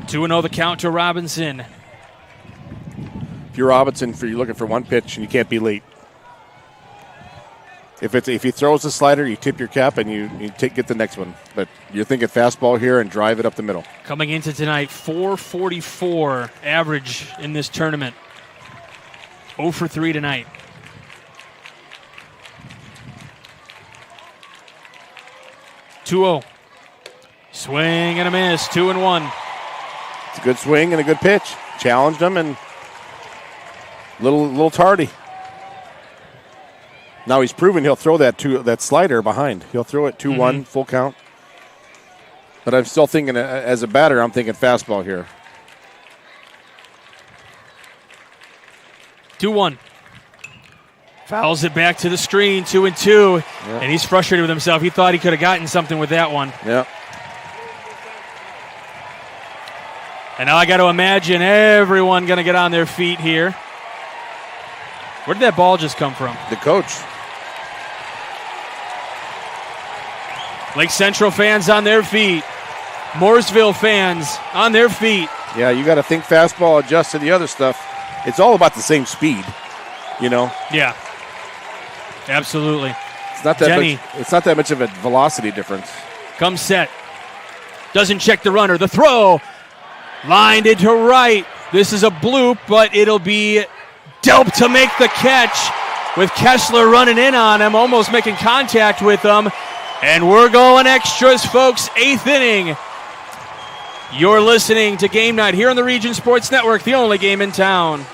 2-0 the count to Robinson. If you're Robinson, you're looking for one pitch and you can't be late. If he throws the slider, you tip your cap and you get the next one. But you're thinking fastball here and drive it up the middle. Coming into tonight, 444 average in this tournament. 0 for 3 tonight. Swing and a miss, 2-1. It's a good swing and a good pitch. Challenged him and little tardy. Now he's proven he'll throw that slider behind. He'll throw it 2-1, full count. But I'm still thinking, as a batter, I'm thinking fastball here. 2-1. Fouls it back to the screen, 2-2. Yep. And he's frustrated with himself. He thought he could have gotten something with that one. Yeah. And now I got to imagine everyone going to get on their feet here. Where did that ball just come from? The coach. Lake Central fans on their feet. Mooresville fans on their feet. Yeah, you got to think fastball, adjust to the other stuff. It's all about the same speed, you know? Yeah. Absolutely. It's not that much of a velocity difference. Comes set. Doesn't check the runner. The throw. Lined into right. This is a bloop, but it'll be Delp to make the catch with Kessler running in on him, almost making contact with him. And we're going extras, folks. 8th inning. You're listening to Game Night here on the Region Sports Network, the only game in town.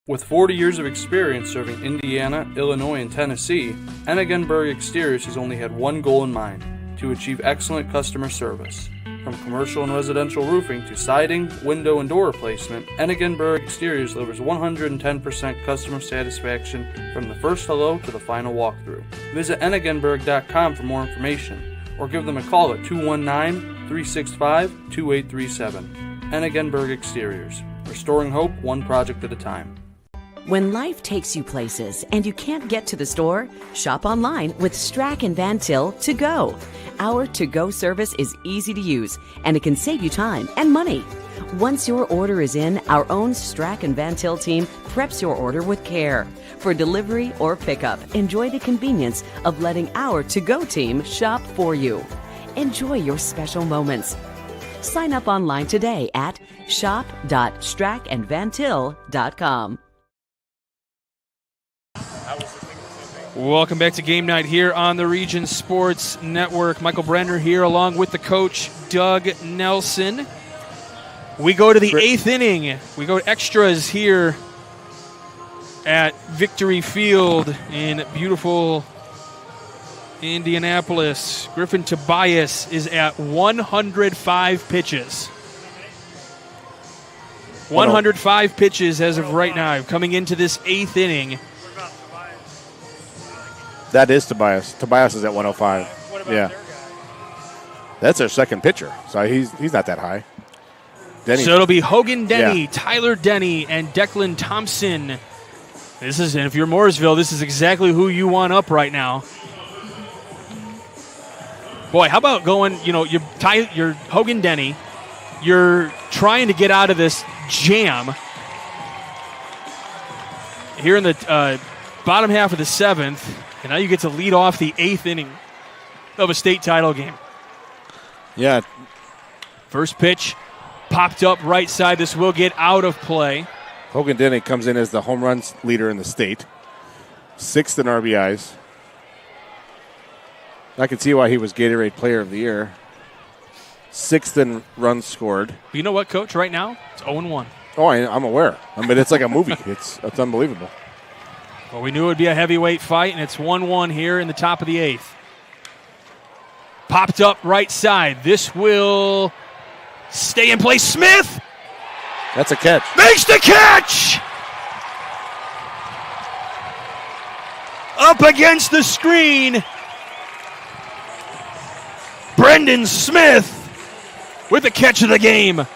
With 40 years of experience serving Indiana, Illinois, and Tennessee, Ennigenberg Exteriors has only had one goal in mind: to achieve excellent customer service. From commercial and residential roofing to siding, window, and door replacement, Ennigenberg Exteriors delivers 110% customer satisfaction from the first hello to the final walkthrough. Visit Ennigenberg.com for more information or give them a call at 219-365-2837. Ennigenberg Exteriors, restoring hope one project at a time. When life takes you places and you can't get to the store, shop online with Strack and Van Til to go. Our to-go service is easy to use, and it can save you time and money. Once your order is in, our own Strack and Van Til team preps your order with care. For delivery or pickup, enjoy the convenience of letting our to-go team shop for you. Enjoy your special moments. Sign up online today at shop.strackandvantil.com. Welcome back to Game Night here on the Region Sports Network. Michael Brenner here along with the coach, Doug Nelson. We go to the 8th inning. We go to extras here at Victory Field in beautiful Indianapolis. Griffin Tobias is at 105 pitches. 105 pitches as of right now, coming into this 8th inning. That is Tobias. Tobias is at 105. Yeah. That's their second pitcher, so he's not that high. Denny. So it'll be Hogan Denny, Yeah. Tyler Denny, and Declan Thompson. And if you're Mooresville, this is exactly who you want up right now. Boy, how about going, you're Hogan Denny. You're trying to get out of this jam here in the bottom half of the 7th. And now you get to lead off the 8th inning of a state title game. Yeah. First pitch popped up right side. This will get out of play. Hogan Denny comes in as the home runs leader in the state. 6th in RBIs. I can see why he was Gatorade Player of the Year. 6th in runs scored. But you know what, Coach? Right now, it's 0-1. Oh, I'm aware. I mean, it's like a movie. It's unbelievable. Well, we knew it would be a heavyweight fight, and it's 1-1 here in the top of the 8th. Popped up right side. This will stay in place. Smith! That's a catch. Makes the catch! Up against the screen. Brendan Smith with the catch of the game.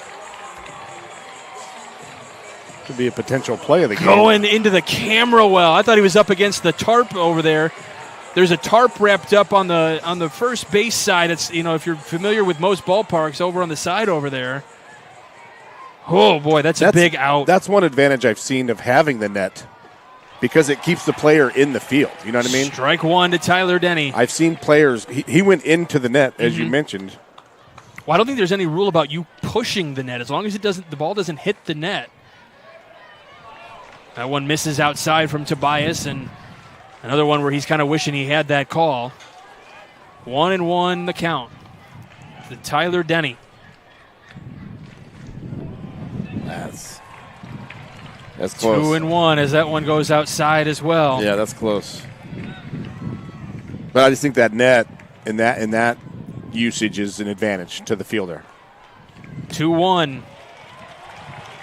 Could be a potential play of the game. Going into the camera well. I thought he was up against the tarp over there. There's a tarp wrapped up on the first base side. It's, if you're familiar with most ballparks, over on the side over there. Oh, boy, that's a big out. That's one advantage I've seen of having the net, because it keeps the player in the field. You know what I mean? Strike one to Tyler Denny. I've seen players, he went into the net, as you mentioned. Well, I don't think there's any rule about you pushing the net, as long as the ball doesn't hit the net. That one misses outside from Tobias, and another one where he's kind of wishing he had that call. 1-1 the count to Tyler Denny. That's close. 2-1 as that one goes outside as well. Yeah, that's close. But I just think that net and that usage is an advantage to the fielder. 2-1.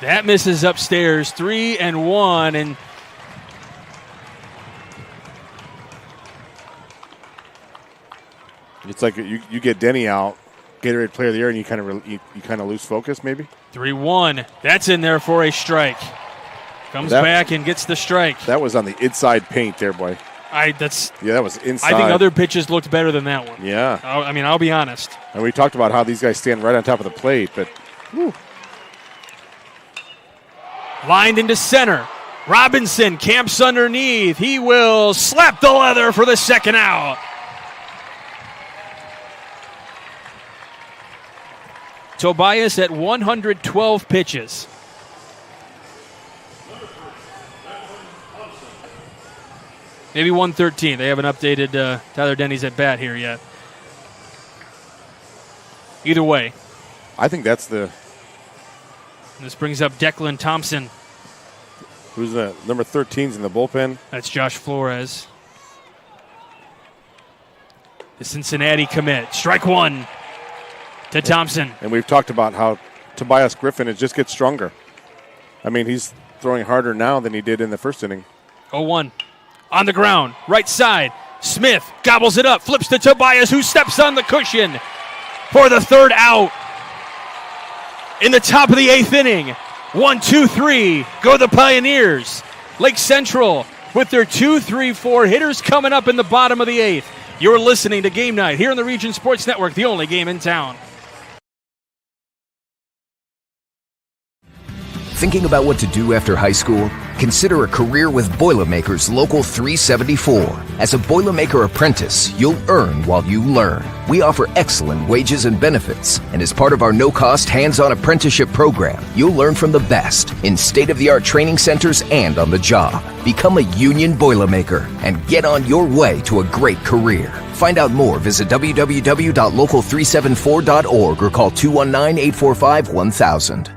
That misses upstairs. 3-1, and it's like you get Denny out, Gatorade Player of the Year, and you kind of lose focus maybe. 3-1. That's in there for a strike. Comes back and gets the strike. That was on the inside paint there, boy. That was inside. I think other pitches looked better than that one. Yeah. I'll be honest. And we talked about how these guys stand right on top of the plate, but whew. Lined into center. Robinson camps underneath. He will slap the leather for the second out. Tobias at 112 pitches. Maybe 113. They haven't updated Tyler Denny's at bat here yet. Either way. I think that's the... This brings up Declan Thompson. Who's the number 13's in the bullpen? That's Josh Flores. The Cincinnati commit. Strike one to Thompson. And we've talked about how Tobias Griffin just gets stronger. I mean, he's throwing harder now than he did in the first inning. 0-1. On the ground, right side. Smith gobbles it up, flips to Tobias, who steps on the cushion for the third out. In the top of the 8th inning. 1, 2, 3. Go the Pioneers. Lake Central with their 2-3-4 hitters coming up in the bottom of the 8th. You're listening to Game Night here on the Region Sports Network, the only game in town. Thinking about what to do after high school? Consider a career with Boilermakers Local 374. As a Boilermaker apprentice, you'll earn while you learn. We offer excellent wages and benefits, and as part of our no-cost hands-on apprenticeship program, you'll learn from the best in state-of-the-art training centers and on the job. Become a union Boilermaker and get on your way to a great career. Find out more, visit www.local374.org or call 219-845-1000.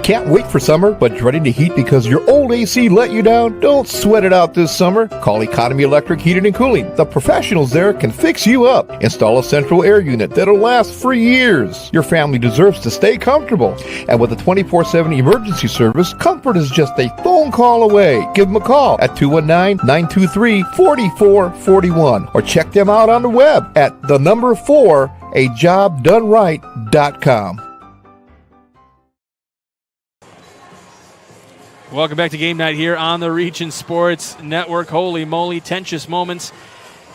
Can't wait for summer, but dreading the heat because your old AC let you down? Don't sweat it out this summer. Call Economy Electric Heating and Cooling. The professionals there can fix you up. Install a central air unit that'll last for years. Your family deserves to stay comfortable. And with a 24/7 emergency service, comfort is just a phone call away. Give them a call at 219-923-4441 or check them out on the web at 4ajobdoneright.com. Welcome back to Game Night here on the Region Sports Network. Holy moly, tensious moments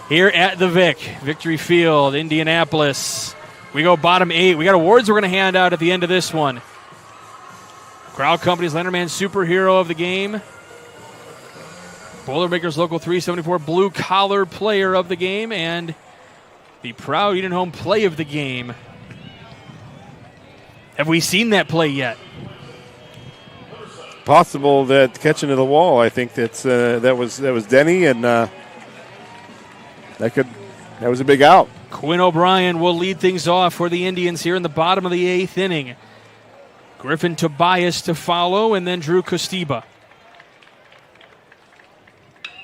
here at the Victory Field, Indianapolis. We go bottom 8. We got awards we're going to hand out at the end of this one. Crowd Company's Lenderman Superhero of the Game. Boilermakers Local 374 Blue Collar Player of the Game. And the Proud Eden Home Play of the Game. Have we seen that play yet? Possible that catching to the wall. I think that was Denny, and that was a big out. Quinn O'Brien will lead things off for the Indians here in the bottom of the 8th inning. Griffin Tobias to follow, and then Drew Costiba.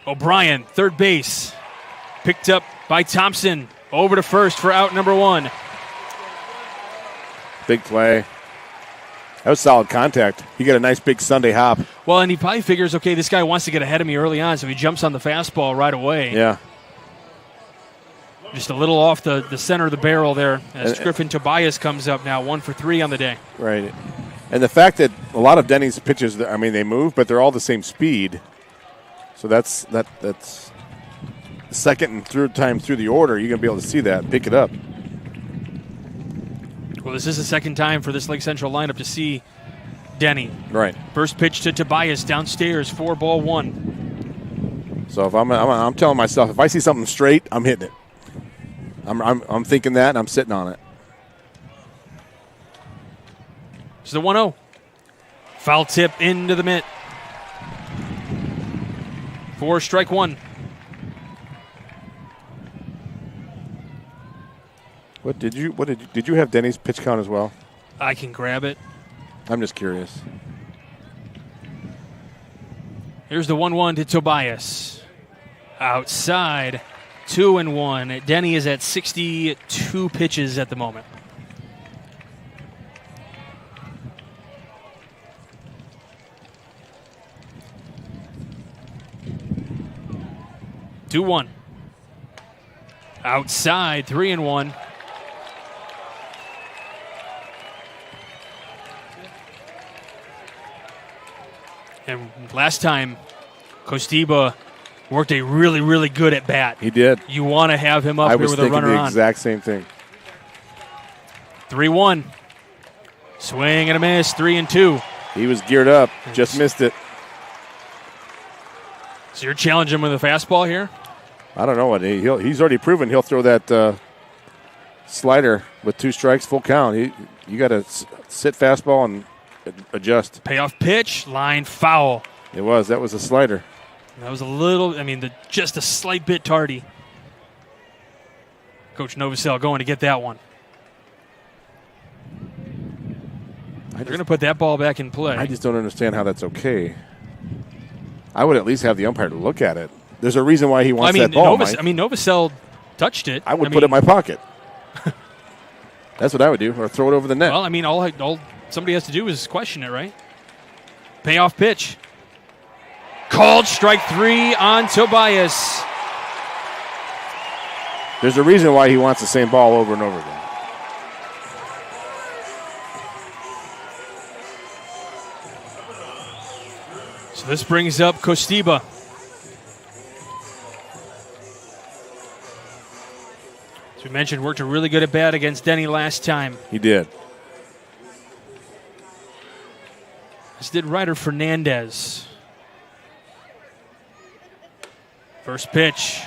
O'Brien, third base, picked up by Thompson. Over to first for out number 1. Big play. That was solid contact. He got a nice big Sunday hop. Well, and he probably figures, okay, this guy wants to get ahead of me early on, so he jumps on the fastball right away. Yeah. Just a little off the center of the barrel there as Griffin Tobias comes up now, 1 for 3 on the day. Right. And the fact that a lot of Denny's pitches, I mean, they move, but they're all the same speed. So that's second and third time through the order, you're going to be able to see that and pick it up. Well, this is the second time for this Lake Central lineup to see Denny. Right. First pitch to Tobias downstairs, 4-1. So if I'm telling myself, if I see something straight, I'm hitting it. I'm thinking that, and I'm sitting on it. It's the 1-0. Foul tip into the mitt. 4 strike 1. Did you have Denny's pitch count as well? I can grab it. I'm just curious. Here's the 1-1 to Tobias. Outside, 2-1. Denny is at 62 pitches at the moment. Two one. Outside, 3-1. And last time, Costiba worked a really, really good at bat. He did. You want to have him up here with a runner on. I was thinking the exact same thing. 3-1. Swing and a miss, 3-2. He was geared up, just missed it. So you're challenging him with a fastball here? I don't know what he's already proven he'll throw that slider with 2 strikes, full count. You got to sit fastball and adjust. Payoff pitch, line foul. That was a slider. That was a little, just a slight bit tardy. Coach Novosel going to get that one. They're going to put that ball back in play. I just don't understand how that's okay. I would at least have the umpire to look at it. There's a reason why he wants that ball, Mike. Novosel touched it. I would put it in my pocket. That's what I would do, or throw it over the net. Well, all somebody has to do is question it, right? Payoff pitch. Called strike 3 on Tobias. There's a reason why he wants the same ball over and over again. So So this brings up Kostiba. As we mentioned, worked a really good at bat against Denny last time. He did. As did Ryder Fernandez. First pitch.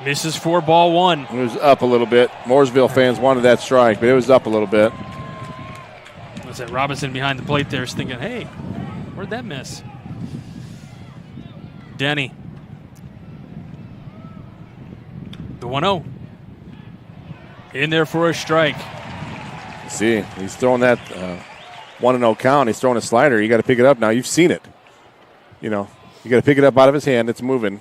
Misses for ball one. It was up a little bit. Mooresville fans wanted that strike, but it was up a little bit. Was that Robinson behind the plate there is thinking, hey, where'd that miss? Denny. The 1-0. In there for a strike. See, he's throwing that 1-0 count. He's throwing a slider. You got to pick it up now. You've seen it. You know, you got to pick it up out of his hand. It's moving.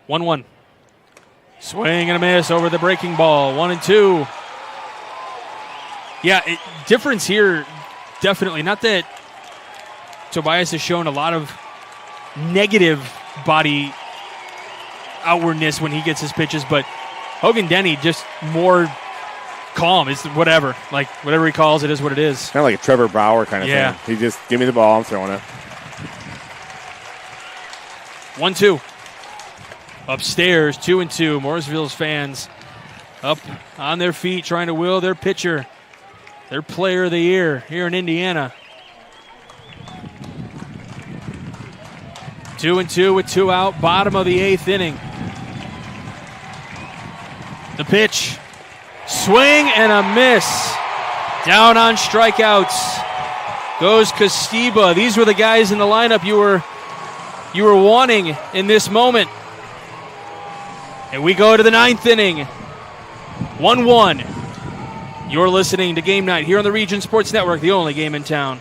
1-1. Swing and a miss over the breaking ball. 1-2. Yeah, difference here, definitely. Not that Tobias has shown a lot of negative body outwardness when he gets his pitches, but Hogan Denny just more calm. It's whatever. Like, whatever he calls it is what it is. Kind of like a Trevor Bauer kind of thing. He just, give me the ball, I'm throwing it. 1-2. Upstairs, 2-2. Mooresville's fans up on their feet trying to will their pitcher, their player of the year here in Indiana. 2-2 with 2 out, bottom of the 8th inning. The pitch, swing and a miss. Down on strikeouts goes Kostiba. These were the guys in the lineup you were wanting in this moment. And we go to the 9th inning. 1-1. You're listening to Game Night here on the Region Sports Network, the only game in town.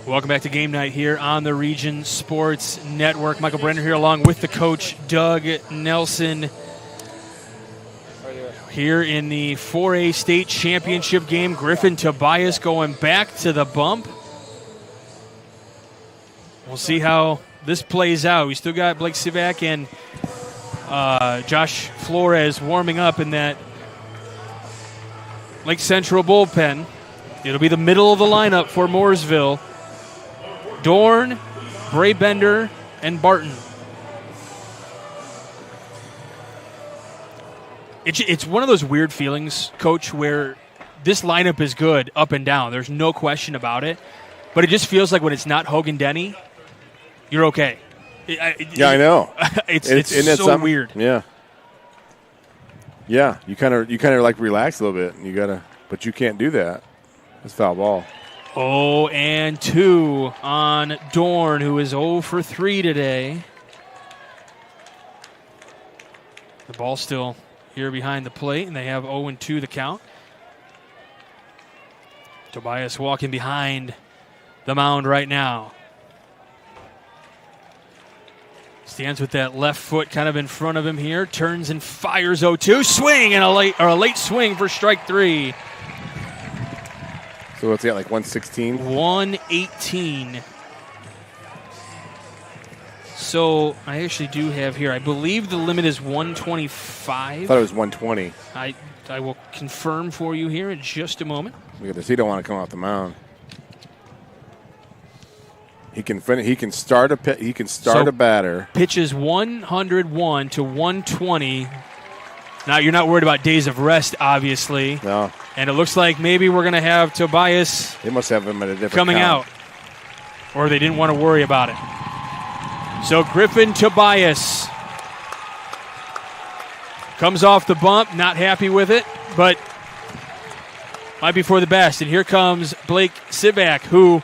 Welcome back to Game Night here on the Region Sports Network. Michael Brenner here along with the coach, Doug Nelson. Here in the 4A state championship game, Griffin Tobias going back to the bump. We'll see how this plays out. We still got Blake Sivak and Josh Flores warming up in that Lake Central bullpen. It'll be the middle of the lineup for Mooresville. Dorn, Braybender, and Barton. It's one of those weird feelings, Coach, where this lineup is good up and down. There's no question about it. But it just feels like when it's not Hogan Denny, you're okay. I know. It's so weird. Yeah. Yeah, you kind of like relax a little bit, but you can't do that. That's foul ball. 0-2 on Dorn, who is 0 for 3 today. The ball still here behind the plate, and they have 0-2 the count. Tobias walking behind the mound right now. Stands with that left foot kind of in front of him here. Turns and fires 0-2. Swing and a late swing for strike 3. So what's that, like 116? 118. So I actually do have here, I believe the limit is 125. I thought it was 120. I will confirm for you here in just a moment. Look at this. He don't want to come off the mound. He can finish. He can start a batter. Pitches 101 to 120 Now, you're not worried about days of rest, obviously. No. And it looks like maybe we're going to have Tobias They must have him at a different coming count. out. Or they didn't want to worry about it. So Griffin Tobias comes off the bump, not happy with it, but might be for the best. And here comes Blake Sivak, who,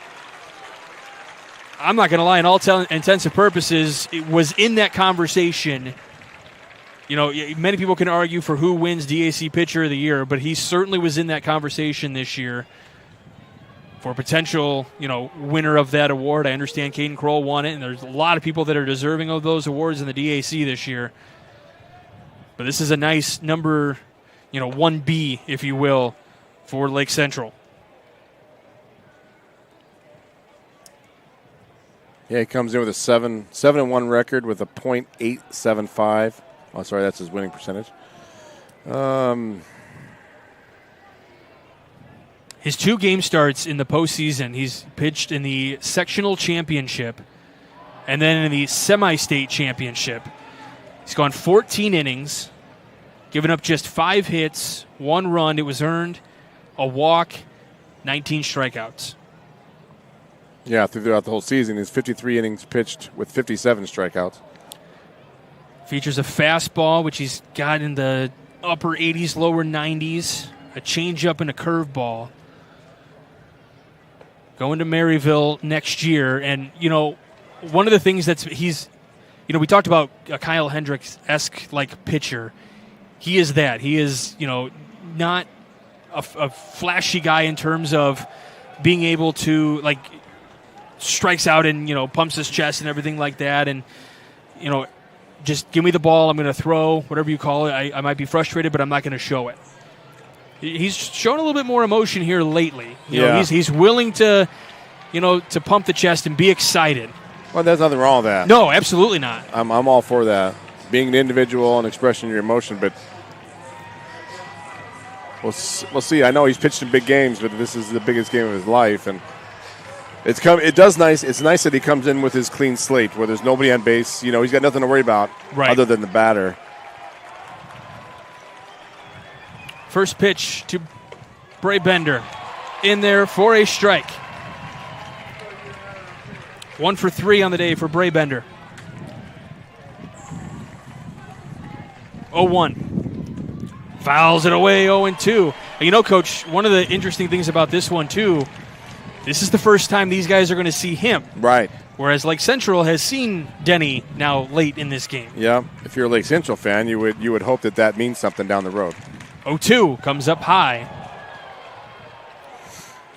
I'm not going to lie, in all intents and purposes, it was in that conversation. You know, many people can argue for who wins DAC Pitcher of the Year, but he certainly was in that conversation this year for potential, winner of that award. I understand Caden Kroll won it, and there's a lot of people that are deserving of those awards in the DAC this year. But this is a nice number, 1B, if you will, for Lake Central. Yeah, he comes in with a 7-1 record with a .875. Oh, sorry, that's his winning percentage. His 2 game starts in the postseason, he's pitched in the sectional championship and then in the semi-state championship. He's gone 14 innings, given up just 5 hits, 1 run. It was earned, a walk, 19 strikeouts. Yeah, throughout the whole season, he's 53 innings pitched with 57 strikeouts. Features a fastball, which he's got in the upper 80s, lower 90s, a changeup and a curveball. Going to Maryville next year. And, one of the things we talked about a Kyle Hendricks-esque like pitcher. He is that. He is, not a flashy guy in terms of being able to, strikes out and, pumps his chest and everything like that. And, just give me the ball. I'm going to throw, whatever you call it. I might be frustrated, but I'm not going to show it. He's shown a little bit more emotion here lately. He's willing to, to pump the chest and be excited. Well, there's nothing wrong with that. No, absolutely not. I'm all for that. Being an individual and expressing your emotion, but we'll see. I know he's pitched in big games, but this is the biggest game of his life, and it's nice that he comes in with his clean slate where there's nobody on base. He's got nothing to worry about other than the batter. First pitch to Bray Bender. In there for a strike. 1 for 3 on the day for Bray Bender. 0-1. Fouls it away, 0-2. Coach, one of the interesting things about this one, too, this is the first time these guys are going to see him. Right. Whereas Lake Central has seen Denny now late in this game. Yeah. If you're a Lake Central fan, you would hope that means something down the road. 0-2 comes up high.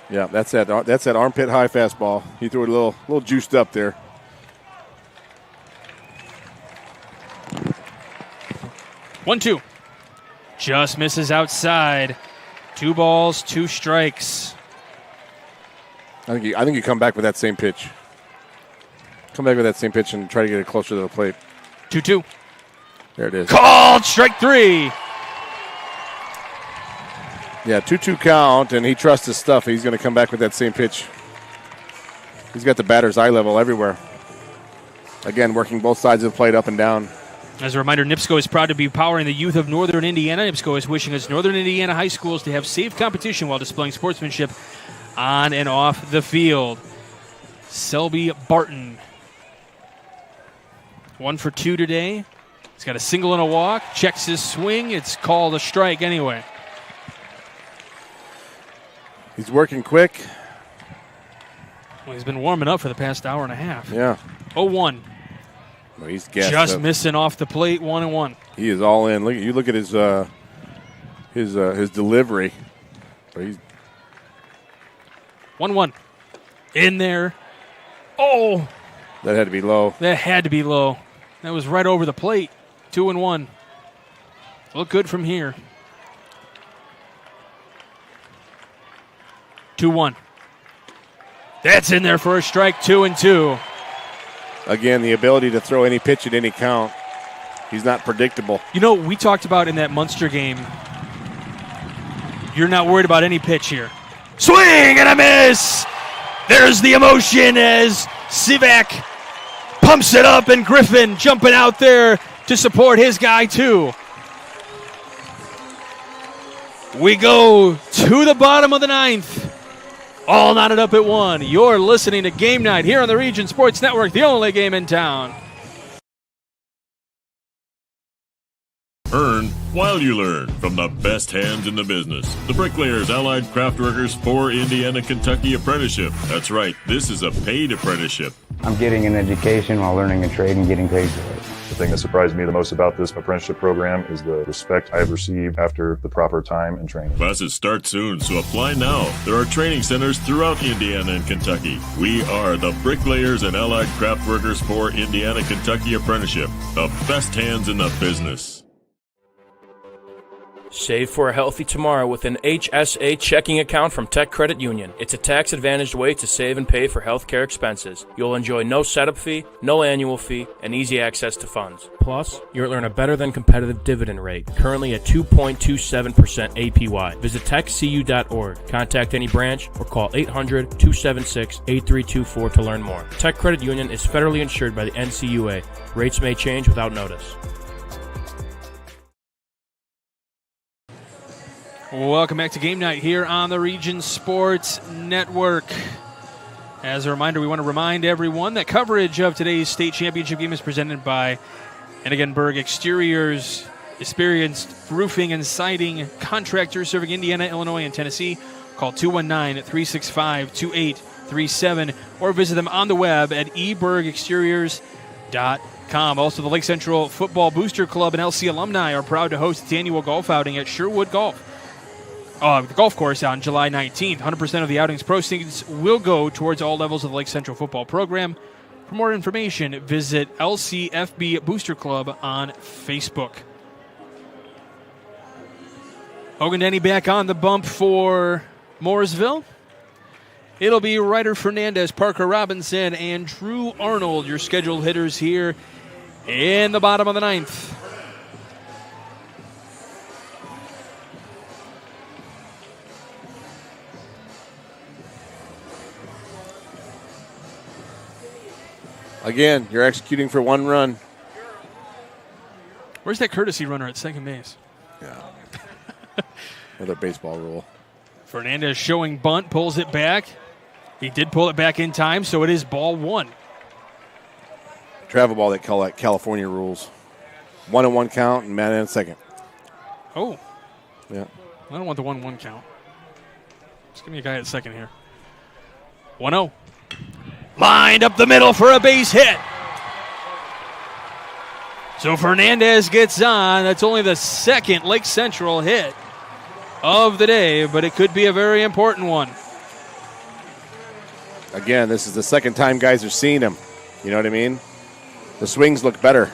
Yeah, that's that armpit high fastball. He threw it a little juiced up there. One, 2. Just misses outside. 2 balls, 2 strikes. I think you come back with that same pitch. Come back with that same pitch and try to get it closer to the plate. 2-2. There it is. Called strike 3. Yeah, 2-2 count, and he trusts his stuff. He's going to come back with that same pitch. He's got the batter's eye level everywhere. Again, working both sides of the plate up and down. As a reminder, NIPSCO is proud to be powering the youth of Northern Indiana. NIPSCO is wishing its Northern Indiana high schools to have safe competition while displaying sportsmanship on and off the field. Selby Barton. 1 for 2 today. He's got a single and a walk. Checks his swing. It's called a strike anyway. He's working quick. Well, he's been warming up for the past hour and a half. Yeah. 0-1. Well, he's gassed just up. missing off the plate, 1-1. He is all in. Look at his delivery. But he's 1-1. In there. Oh! That had to be low. That had to be low. That was right over the plate. 2-1. Look good from here. 2-1. That's in there for a strike. 2-2. Again, the ability to throw any pitch at any count. He's not predictable. We talked about in that Munster game, you're not worried about any pitch here. Swing and a miss! There's the emotion as Sivak pumps it up, and Griffin jumping out there to support his guy, too. We go to the bottom of the ninth. All knotted up at 1. You're listening to Game Night here on the Region Sports Network, the only game in town. Earn while you learn from the best hands in the business. The Bricklayers Allied Craftworkers for Indiana, Kentucky Apprenticeship. That's right, this is a paid apprenticeship. I'm getting an education while learning a trade and getting paid for it. The thing that surprised me the most about this apprenticeship program is the respect I have received after the proper time and training. Classes start soon, so apply now. There are training centers throughout Indiana and Kentucky. We are the Bricklayers and Allied Craftworkers for Indiana, Kentucky Apprenticeship. The best hands in the business. Save for a healthy tomorrow with an HSA checking account from Tech Credit Union. It's a tax-advantaged way to save and pay for healthcare expenses. You'll enjoy no setup fee, no annual fee, and easy access to funds. Plus, you'll earn a better-than-competitive dividend rate, currently at 2.27% APY. Visit techcu.org, contact any branch, or call 800-276-8324 to learn more. Tech Credit Union is federally insured by the NCUA. Rates may change without notice. Welcome back to Game Night here on the Region Sports Network. As a reminder, we want to remind everyone that coverage of today's state championship game is presented by Ennigenberg Exteriors, experienced roofing and siding contractors serving Indiana, Illinois, and Tennessee. Call 219-365-2837 or visit them on the web at ebergexteriors.com. Also, the Lake Central Football Booster Club and LC alumni are proud to host its annual golf outing at Sherwood the golf course on July 19th. 100% of the outing's proceeds will go towards all levels of the Lake Central football program. For more information, visit LCFB Booster Club on Facebook. Hogan Denny back on the bump for Mooresville. It'll be Ryder Fernandez, Parker Robinson, and Drew Arnold, your scheduled hitters here in the bottom of the ninth. Again, you're executing for one run. Where's that courtesy runner at second base? Yeah. Another baseball rule. Fernandez showing bunt, pulls it back. He did pull it back in time, so it is ball one. Travel ball, they call that California rules. 1-1 count and man in second. Oh. Yeah. I don't want the 1-1 count. Just give me a guy at second here. 1-0. Lined up the middle for a base hit. So Fernandez gets on. That's only the second Lake Central hit of the day, but it could be a very important one. Again, this is the second time guys are seeing him. You know what I mean? The swings look better.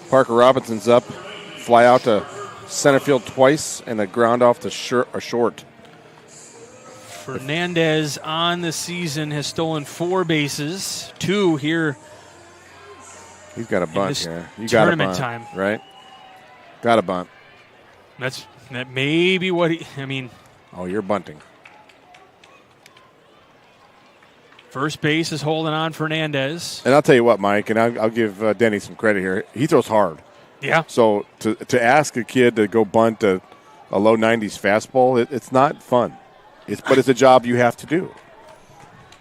Parker Robinson's up. Fly out to center field twice and a ground off to short. Fernandez on the season has stolen 4 bases, 2 here. He's got a bunt here. You got tournament a bunt, time, right? Got a bunt. That may be what Oh, you're bunting. First base is holding on Fernandez. And I'll tell you what, Mike, and I'll give Denny some credit here. He throws hard. Yeah. So to ask a kid to go bunt a low 90s fastball, it's not fun. But it's a job you have to do.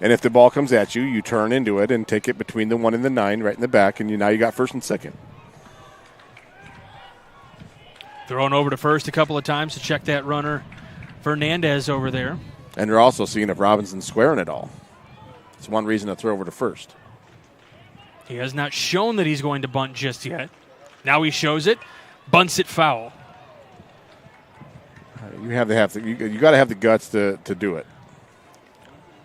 And if the ball comes at you, you turn into it and take it between the 1 and the 9 right in the back, and now you got first and second. Thrown over to first a couple of times to check that runner. Fernandez over there. And they're also seeing if Robinson's squaring it all. It's one reason to throw over to first. He has not shown that he's going to bunt just yet. Now he shows it, bunts it foul. You got to have the guts to do it.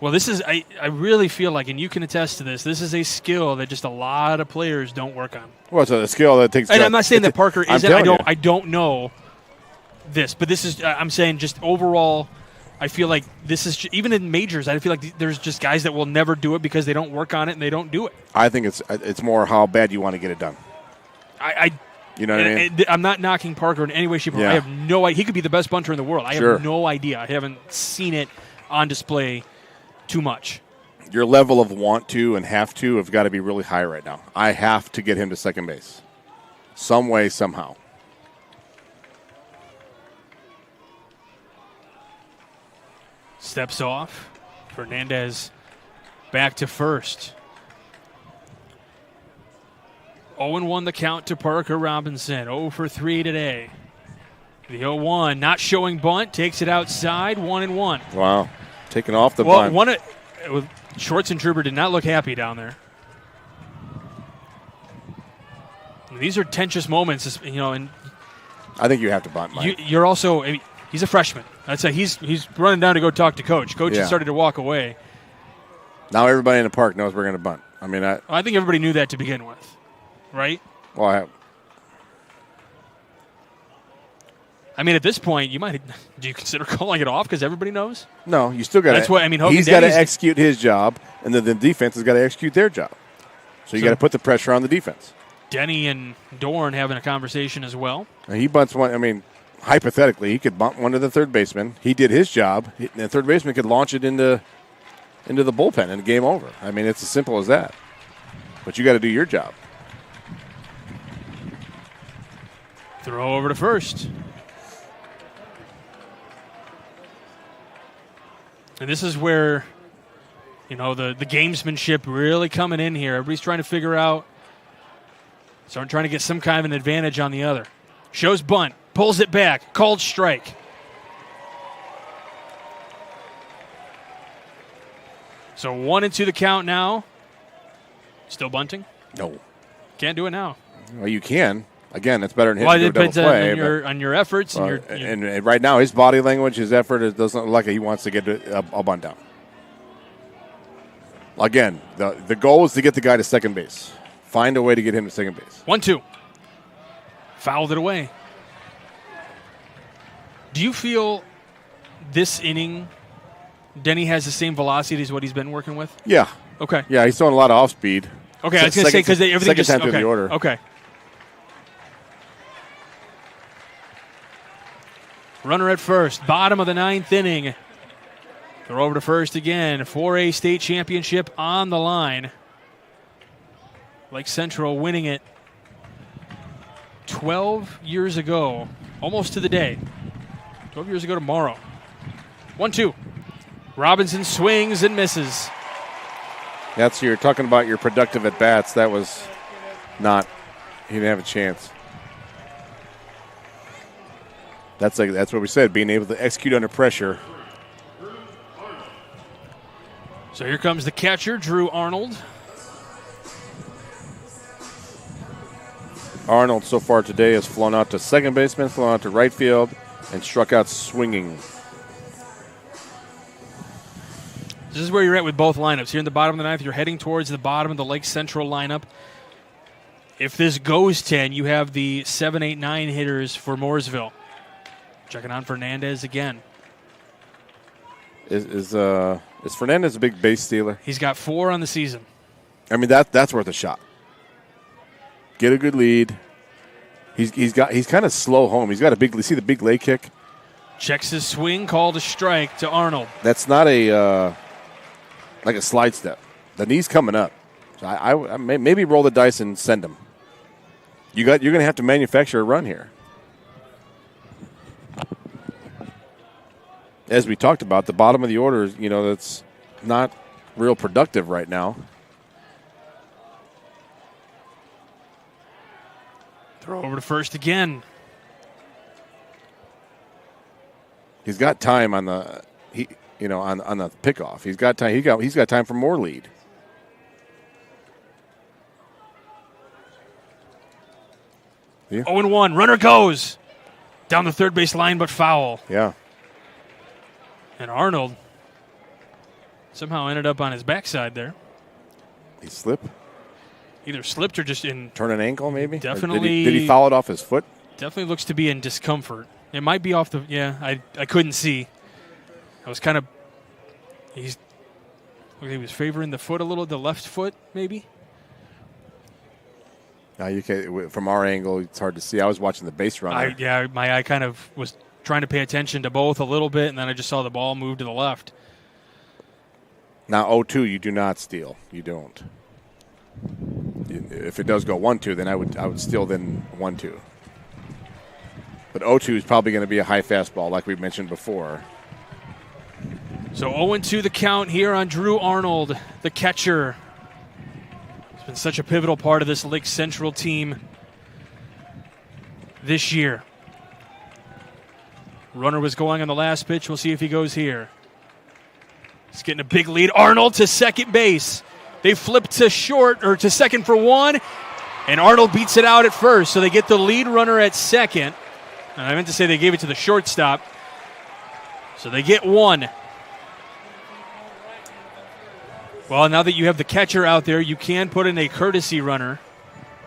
Well, this is I really feel like, and you can attest to this, this is a skill that just a lot of players don't work on. Well, it's a skill that takes. And I'm not saying that Parker isn't. I You. don't know this, but this is. I'm saying just overall, I feel like this is even in majors. I feel like there's just guys that will never do it because they don't work on it and they don't do it. I think it's more how bad you want to get it done. You know what I mean? I'm not knocking Parker in any way, shape, or form. I have no idea. He could be the best bunter in the world. I have no idea. I haven't seen it on display too much. Your level of want to and have to have got to be really high right now. I have to get him to second base. some way, somehow. Steps off. Fernandez back to first. 0-1 the count to Parker Robinson. 0 for 3 today. The 0-1 not showing bunt. Takes it outside. 1-1. Wow. Taking off the bunt. With Shorts and Truber did not look happy down there. These are tensious moments, and I think you have to bunt, Mike. You're also he's a freshman. I'd say he's running down to go talk to Coach. Coach has started to walk away. Now everybody in the park knows we're going to bunt. I mean, I think everybody knew that to begin with, right? Well, I mean, at this point, do you consider calling it off because everybody knows? No, you still got to. That's what I mean. He's got to execute his job, and then the defense has got to execute their job. So you got to put the pressure on the defense. Denny and Dorn having a conversation as well. And he bunts one. I mean, hypothetically, he could bunt one to the third baseman. He did his job. The third baseman could launch it into the bullpen and game over. I mean, it's as simple as that. But you got to do your job. Throw over to first. And this is where, the gamesmanship really coming in here. Everybody's trying to figure out. So I'm trying to get some kind of an advantage on the other. Shows bunt. Pulls it back. Called strike. So 1-2 the count now. Still bunting? No. Can't do it now. Well, you can. Again, it's better than hitting a double play. On your efforts. And right now, his body language, his effort, it doesn't look like he wants to get a bunt down. Again, the goal is to get the guy to second base. Find a way to get him to second base. 1-2. Fouled it away. Do you feel this inning, Denny has the same velocity as what he's been working with? Yeah. Okay. Yeah, he's throwing a lot of off speed. Okay, I was going to say because everything just second time through the order. Okay. Runner at first, bottom of the 9th inning. Throw over to first again. 4A state championship on the line. Lake Central winning it 12 years ago, almost to the day. 12 years ago tomorrow. 1-2. Robinson swings and misses. You're talking about your productive at bats. That was not. He didn't have a chance. That's what we said. Being able to execute under pressure. So here comes the catcher, Drew Arnold. Arnold so far today has flown out to second baseman, flown out to right field, and struck out swinging. This is where you're at with both lineups. Here in the bottom of the 9th, you're heading towards the bottom of the Lake Central lineup. If this goes 10, you have the 7, 8, 9 hitters for Mooresville. Checking on Fernandez again. Is Fernandez a big base stealer? He's got 4 on the season. I mean, that's worth a shot. Get a good lead. He's kind of slow home. He's got a big. See the big leg kick. Checks his swing, called a strike to Arnold. That's not a like a slide step. The knee's coming up. So I maybe roll the dice and send him. You're going to have to manufacture a run here. As we talked about, the bottom of the order, that's not real productive right now. Throw over to first again. He's got time on the on the pickoff. He's got time. He's got time for more lead. Yeah. 0-1. Runner goes down the third base line, but foul. Yeah. And Arnold somehow ended up on his backside there. He slipped? Either slipped or just in. Turn an ankle, maybe? Definitely. Did he foul it off his foot? Definitely looks to be in discomfort. It might be off the. Yeah, I couldn't see. I was kind of. He was favoring the foot a little, the left foot, maybe. You can, from our angle, it's hard to see. I was watching the base runner. My eye kind of was trying to pay attention to both a little bit, and then I just saw the ball move to the left. Now, 0-2, you do not steal. You don't. if it does go 1-2, then I would still then 1-2. But 0-2 is probably going to be a high fastball, like we mentioned before. So 0-2 the count here on Drew Arnold, the catcher. He's been such a pivotal part of this Lake Central team this year. Runner was going on the last pitch. We'll see if he goes here. He's getting a big lead. Arnold to second base. They flip to short, or to second for one, and Arnold beats it out at first. So they get the lead runner at second. And I meant to say they gave it to the shortstop. So they get one. Well, now that you have the catcher out there, you can put in a courtesy runner.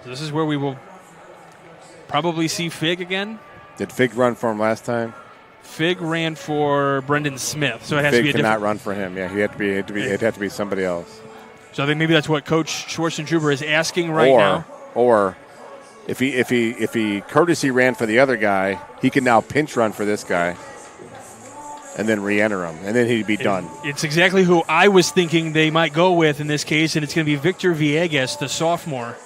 So this is where we will probably see Fig again. Did Fig run for him last time? Fig ran for Brendan Smith, so it has Fig to be a different. cannot run for him. Yeah, it'd have to be somebody else. So I think maybe that's what Coach Schwarzentroober is asking now. Or if he courtesy ran for the other guy, he can now pinch run for this guy, and then re-enter him, and then he'd be done. It's exactly who I was thinking they might go with in this case, and it's going to be Victor Villegas, the sophomore.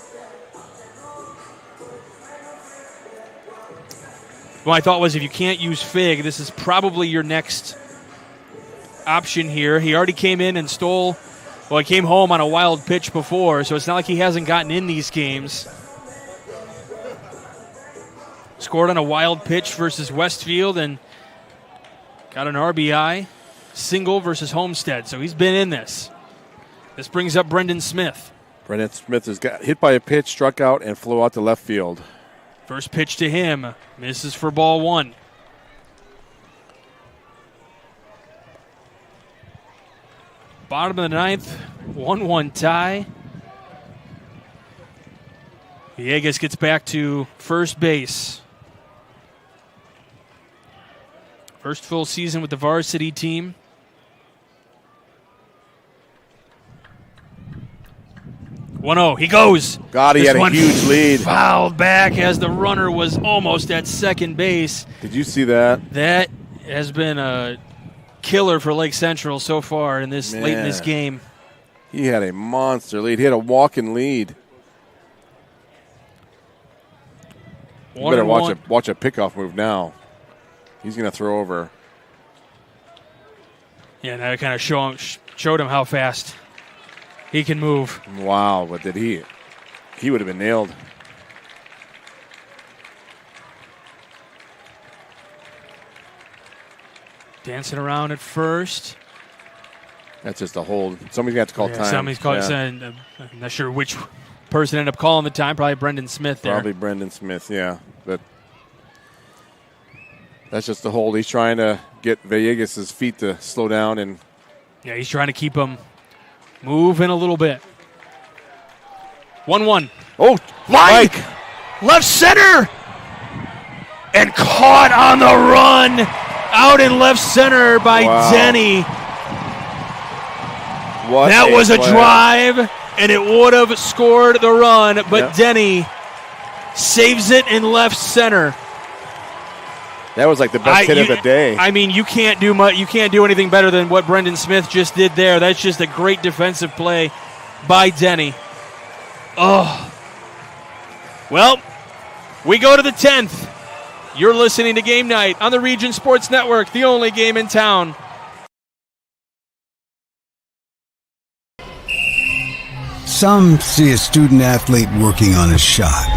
My thought was if you can't use Fig, this is probably your next option here. He already came in and stole. Well, he came home on a wild pitch before, so it's not like he hasn't gotten in these games. Scored on a wild pitch versus Westfield and got an RBI single versus Homestead, so he's been in this. This brings up Brendan Smith. Brendan Smith has got hit by a pitch, struck out, and flew out to left field. First pitch to him, misses for ball one. Bottom of the ninth, 1-1 tie. Villegas gets back to first base. First full season with the varsity team. He goes. God, he had a huge lead. Fouled back as the runner was almost at second base. Did you see that? That has been a killer for Lake Central so far in this late in this game. He had a monster lead. He had a walking lead. You better watch a pickoff move now. He's going to throw over. Yeah, now it kind of showed him how fast he can move. Wow, but did he? He would have been nailed. Dancing around at first. That's just a hold. Somebody's got to call time. Somebody's calling. I'm not sure which person ended up calling the time. Probably Brendan Smith there. Probably Brendan Smith, yeah. But that's just the hold. He's trying to get Villegas' feet to slow down. And yeah, he's trying to keep him moving a little bit. 1-1. Oh, Mike! Left center! And caught on the run out in left center by Denny. That was a drive, and it would have scored the run, but Denny saves it in left center. That was like the best hit of the day. I mean, you can't do much. You can't do anything better than what Brendan Smith just did there. That's just a great defensive play by Denny. Oh. Well, we go to the 10th. You're listening to Game Night on the Region Sports Network, the only game in town. Some see a student athlete working on a shot.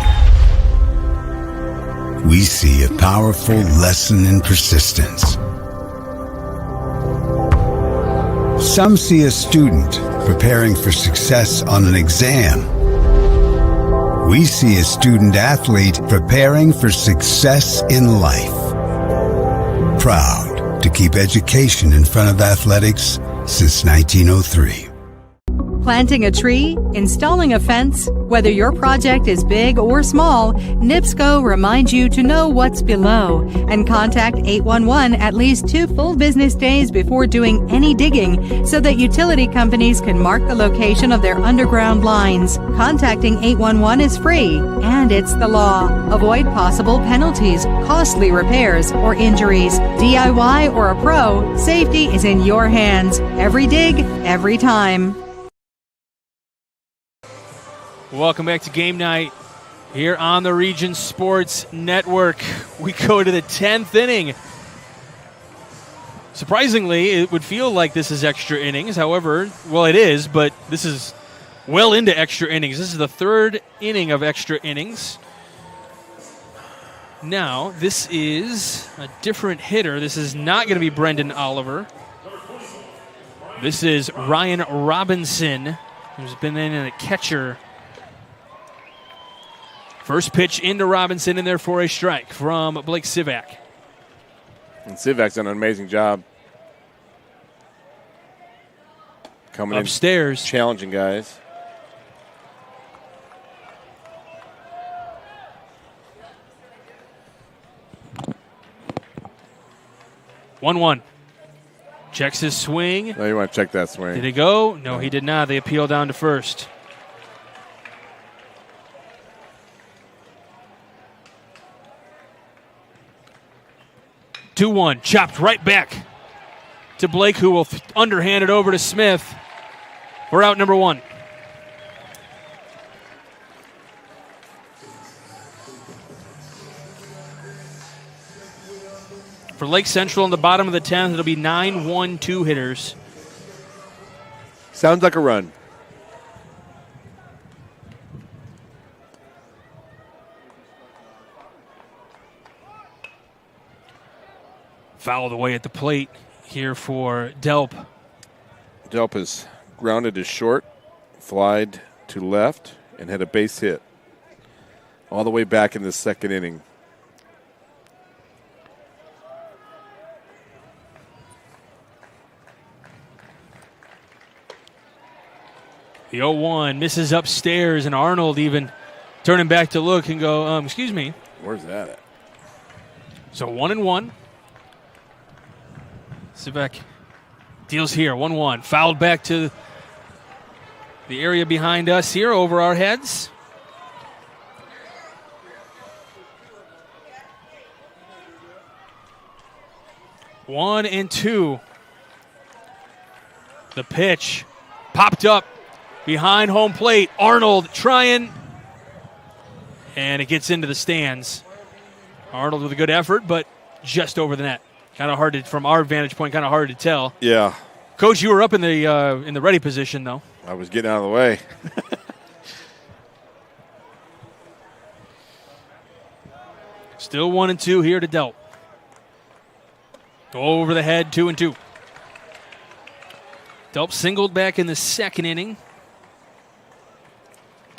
We see a powerful lesson in persistence. Some see a student preparing for success on an exam. We see a student athlete preparing for success in life. Proud to keep education in front of athletics since 1903. Planting a tree, installing a fence, whether your project is big or small, NIPSCO reminds you to know what's below and contact 811 at least 2 full business days before doing any digging so that utility companies can mark the location of their underground lines. Contacting 811 is free and it's the law. Avoid possible penalties, costly repairs, or injuries. DIY or a pro, safety is in your hands. Every dig, every time. Welcome back to Game Night here on the Region Sports Network. We go to the 10th inning. Surprisingly, it would feel like this is extra innings. However, well, it is, but this is well into extra innings. This is the third inning of extra innings. Now, this is a different hitter. This is not going to be Brendan Oliver. This is Ryan Robinson, who's been in a catcher. First pitch into Robinson in there for a strike from Blake Sivak. And Sivak's done an amazing job. Coming upstairs. In, challenging guys. One. Checks his swing. No, you want to check that swing. Did he go? No, he did not. They appeal down to first. Two-one, chopped right back to Blake, who will underhand it over to Smith. We're out number one. For Lake Central in the bottom of the 10th, it'll be 9-1-2 hitters. Sounds like a run. Fouled away at the plate here for Delp. Delp is grounded to short, flied to left, and had a base hit all the way back in the second inning. The 0-1 misses upstairs, and Arnold even turning back to look and go, excuse me. Where's that at? So 1-1. Sivak deals here, 1-1. Fouled back to the area behind us here over our heads. One and two. The pitch popped up behind home plate. Arnold trying, and it gets into the stands. Arnold with a good effort, but just over the net. Kind of hard to, from our vantage point, kind of hard to tell. Yeah. Coach, you were up in the ready position, though. I was getting out of the way. Still 1-2 here to Delp. Over the head, 2-2. Delp singled back in the second inning.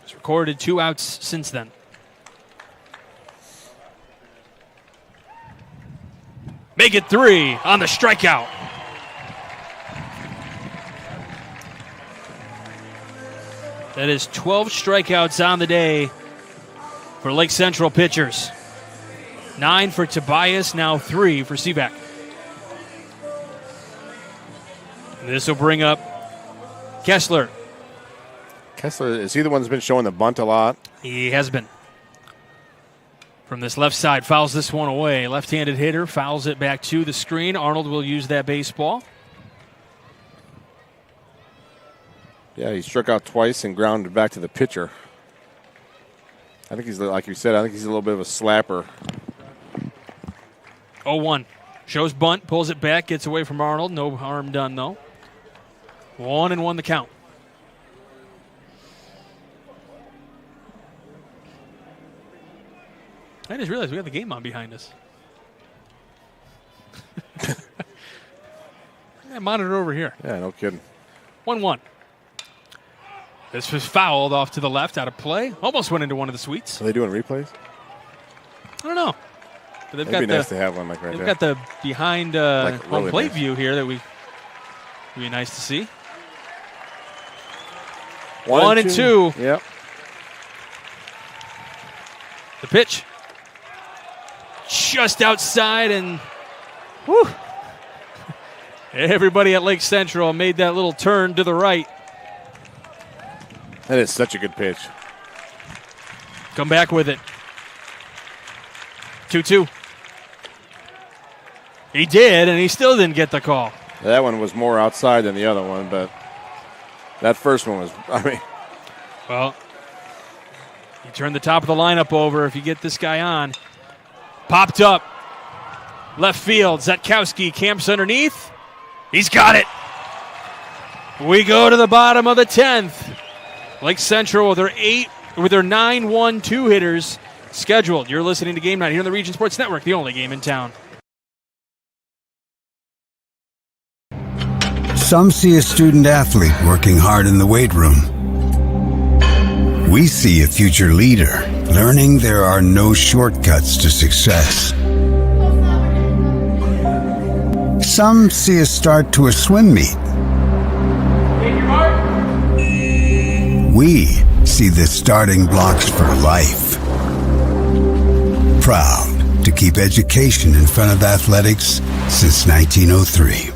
He's recorded 2 outs since then. Make it 3 on the strikeout. That is 12 strikeouts on the day for Lake Central pitchers. 9 for Tobias, now 3 for Sivak. This will bring up Kessler. Kessler, is he the one that's been showing the bunt a lot? He has been. From this left side, fouls this one away. Left-handed hitter fouls it back to the screen. Arnold will use that baseball. Yeah, he struck out twice and grounded back to the pitcher. I think he's, like you said, I think he's a little bit of a slapper. 0-1. Shows bunt, pulls it back, gets away from Arnold. No harm done, though. 1-1 the count. I just realized we got the game on behind us. Yeah, monitor over here. Yeah, no kidding. 1-1. This was fouled off to the left, out of play. Almost went into one of the suites. Are they doing replays? I don't know. But they've It'd got be nice to have one like right they've there. got the behind Like home really plate nice. view here that would be nice to see. 1-2. 1-2. Yep. The pitch. Just outside, and whew, everybody at Lake Central made that little turn to the right. That is such a good pitch. Come back with it. 2-2. He did, and he still didn't get the call. That one was more outside than the other one, but that first one was, I mean. Well, You turn the top of the lineup over if you get this guy on. Popped up. Left field. Zetkowski camps underneath. He's got it. We go to the bottom of the 10th. Lake Central with their 9-1-2 hitters scheduled. You're listening to Game Night here on the Region Sports Network, the only game in town. Some see a student athlete working hard in the weight room. We see a future leader learning there are no shortcuts to success. Some see a start to a swim meet. We see the starting blocks for life. Proud to keep education in front of athletics since 1903.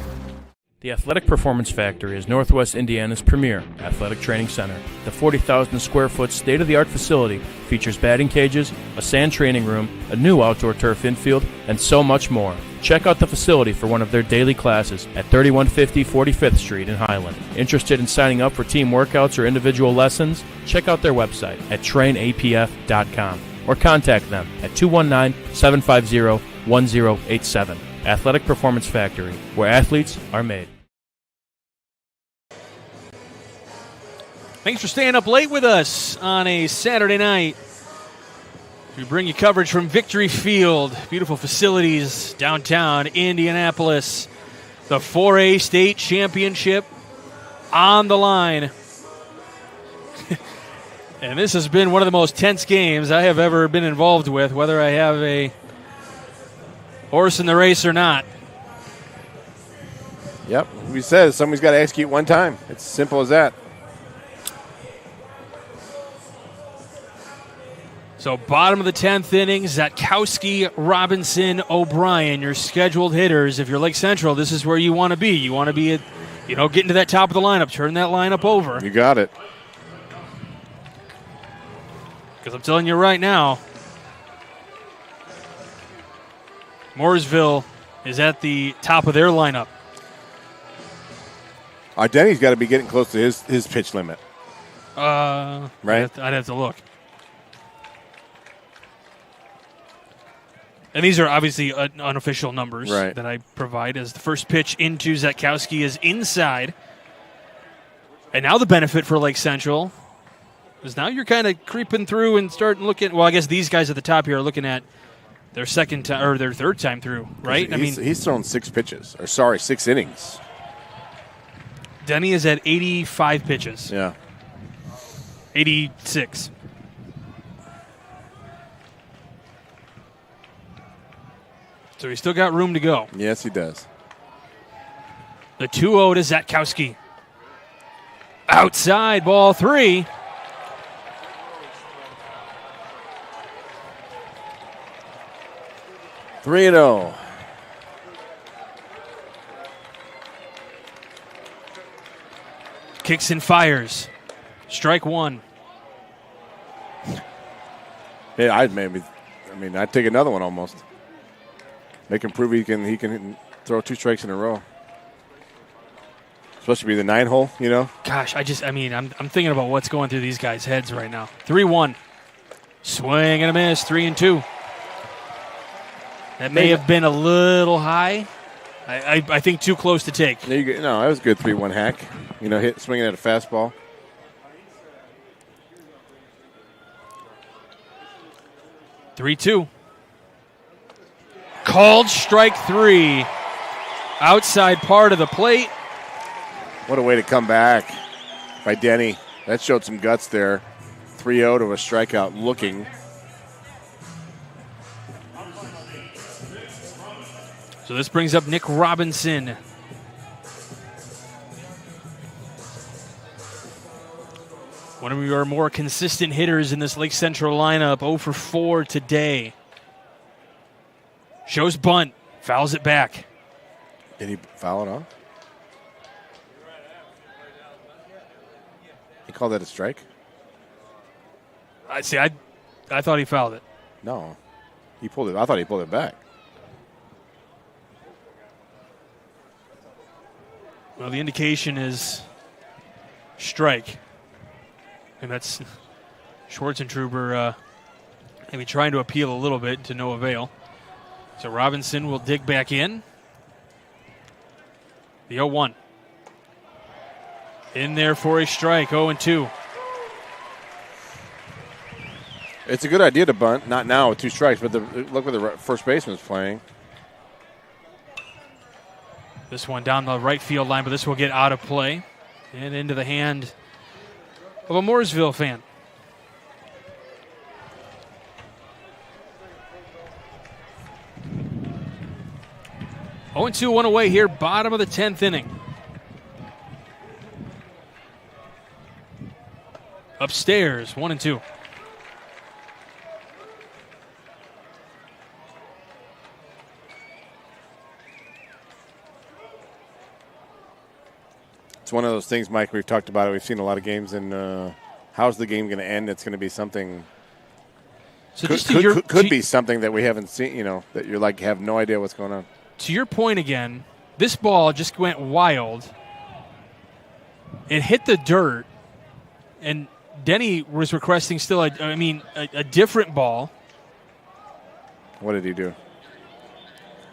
The Athletic Performance Factory is Northwest Indiana's premier athletic training center. The 40,000 square foot state-of-the-art facility features batting cages, a sand training room, a new outdoor turf infield, and so much more. Check out the facility for one of their daily classes at 3150 45th Street in Highland. Interested in signing up for team workouts or individual lessons? Check out their website at trainapf.com or contact them at 219-750-1087. Athletic Performance Factory, where athletes are made. Thanks for staying up late with us on a Saturday night. We bring you coverage from Victory Field, beautiful facilities downtown Indianapolis. The 4A state championship on the line. And this has been one of the most tense games I have ever been involved with, whether I have a horse in the race or not. Yep. We said somebody's got to execute one time. It's as simple as that. So bottom of the 10th inning, Zetkowski, Robinson, O'Brien, your scheduled hitters. If you're Lake Central, this is where you want to be. You want to be, getting to that top of the lineup, turn that lineup over. You got it. Because I'm telling you right now, Mooresville is at the top of their lineup. Denny's got to be getting close to his pitch limit. Right? I'd have to look. And these are obviously unofficial numbers that I provide as the first pitch into Zetkowski is inside. And now the benefit for Lake Central is now you're kind of creeping through and starting looking. Well, I guess these guys at the top here are looking at their second time or their third time through, right? He's thrown 6 innings. Denny is at 85 pitches. Yeah. 86. So he's still got room to go. Yes, he does. The 2-0 to Zetkowski. Outside, ball 3. Three and 0. Kicks and fires. Strike 1. Yeah, I'd take another one almost. Make him prove he can throw 2 strikes in a row. Supposed to be the 9-hole, Gosh, I'm thinking about what's going through these guys' heads right now. 3-1. Swing and a miss, 3-2. That may have been a little high. I think too close to take. No, that was a good 3-1 hack. Swinging at a fastball. Three-two. Called strike 3. Outside part of the plate. What a way to come back by Denny. That showed some guts there. 3-0 to a strikeout looking. So this brings up Nick Robinson. One of your more consistent hitters in this Lake Central lineup, 0 for 4 today. Shows bunt, fouls it back. Did he foul it off? He called that a strike? I thought he fouled it. No. He pulled it. I thought he pulled it back. Well, the indication is strike. And that's Schwartzentruber maybe trying to appeal a little bit to no avail. So Robinson will dig back in. The 0-1. In there for a strike, 0-2. It's a good idea to bunt, not now with 2 strikes, but look where the first baseman's playing. This one down the right field line, but this will get out of play and into the hand of a Mooresville fan. Oh, 2, 1 away here, bottom of the 10th inning. Upstairs, 1-2. It's one of those things, Mike, we've talked about it. We've seen a lot of games, and how's the game going to end? It's going to be something. So could be something that we haven't seen, that you're like have no idea what's going on. To your point again, this ball just went wild. It hit the dirt, and Denny was requesting still a different ball. What did he do?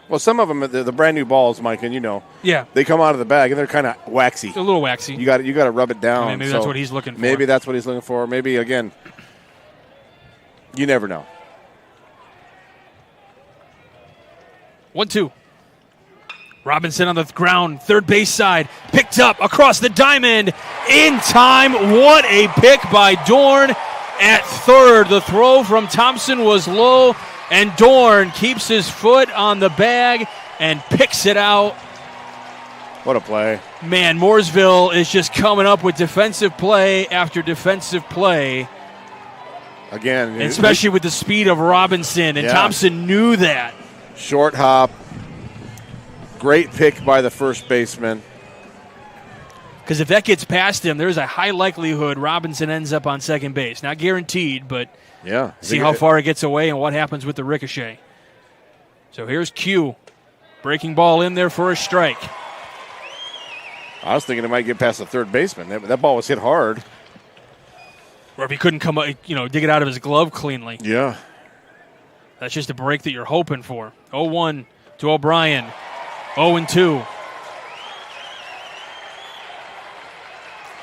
Well, some of them, the brand new balls, Mike, and yeah, they come out of the bag and they're kind of waxy. A little waxy. You got to rub it down. Maybe that's what he's looking for. Maybe that's what he's looking for. Maybe again, you never know. 1-2. Robinson on the ground, third base side, picked up across the diamond in time. What a pick by Dorn at third. The throw from Thompson was low, and Dorn keeps his foot on the bag and picks it out. What a play. Man, Mooresville is just coming up with defensive play after defensive play. Again. And especially with the speed of Robinson, and Thompson knew that. Short hop. Great pick by the first baseman. Because if that gets past him, there's a high likelihood Robinson ends up on second base. Not guaranteed, but see how far it gets away and what happens with the ricochet. So here's Q. Breaking ball in there for a strike. I was thinking it might get past the third baseman. That ball was hit hard. Or if he couldn't come up, dig it out of his glove cleanly. Yeah. That's just a break that you're hoping for. 0-1 to O'Brien. 0-2.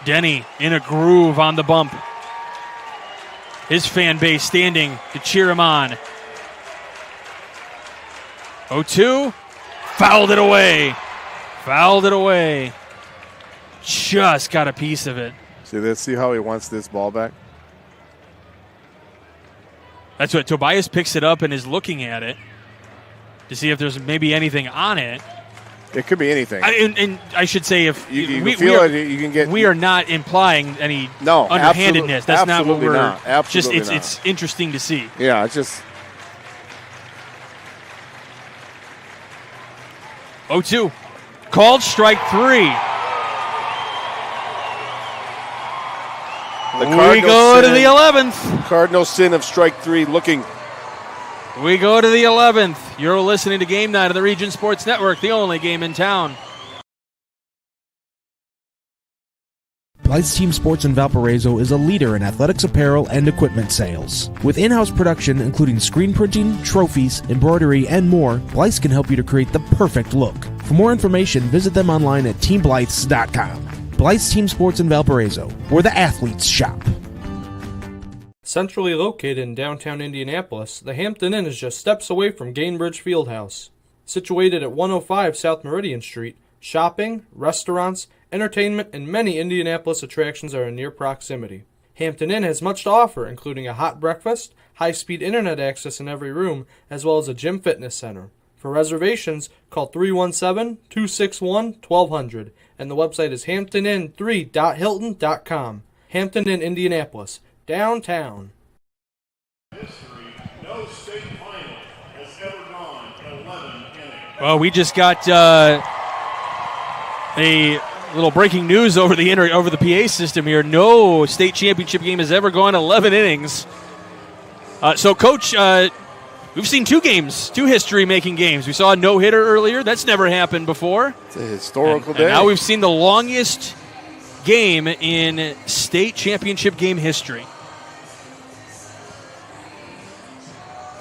Denny in a groove on the bump. His fan base standing to cheer him on. 0-2. Fouled it away. Fouled it away. Just got a piece of it. See this? See how he wants this ball back? That's what Tobias picks it up and is looking at it to see if there's maybe anything on it. It could be anything. And I should say, if we are not implying any underhandedness. That's not what we're. Absolutely just it's interesting to see. Yeah, it's just 0-2, called strike 3. We go to the 11th. Cardinal sin of strike 3 looking. We go to the 11th. You're listening to Game Night of the Region Sports Network, the only game in town. Blythe's Team Sports in Valparaiso is a leader in athletics apparel and equipment sales. With in-house production including screen printing, trophies, embroidery, and more, Blythe's can help you to create the perfect look. For more information, visit them online at teamblythes.com. Blythe's Team Sports in Valparaiso, where the athletes shop. Centrally located in downtown Indianapolis, the Hampton Inn is just steps away from Gainbridge Fieldhouse. Situated at 105 South Meridian Street, shopping, restaurants, entertainment, and many Indianapolis attractions are in near proximity. Hampton Inn has much to offer, including a hot breakfast, high-speed internet access in every room, as well as a gym fitness center. For reservations, call 317-261-1200, and the website is hamptonin3.hilton.com. Hampton Inn, Indianapolis, downtown. No state final has ever gone 11 innings. Well, we just got a little breaking news over the PA system here. No state championship game has ever gone 11 innings. So, Coach, we've seen two history-making games. We saw a no-hitter earlier. That's never happened before. It's a historical day. And now we've seen the longest game in state championship game history.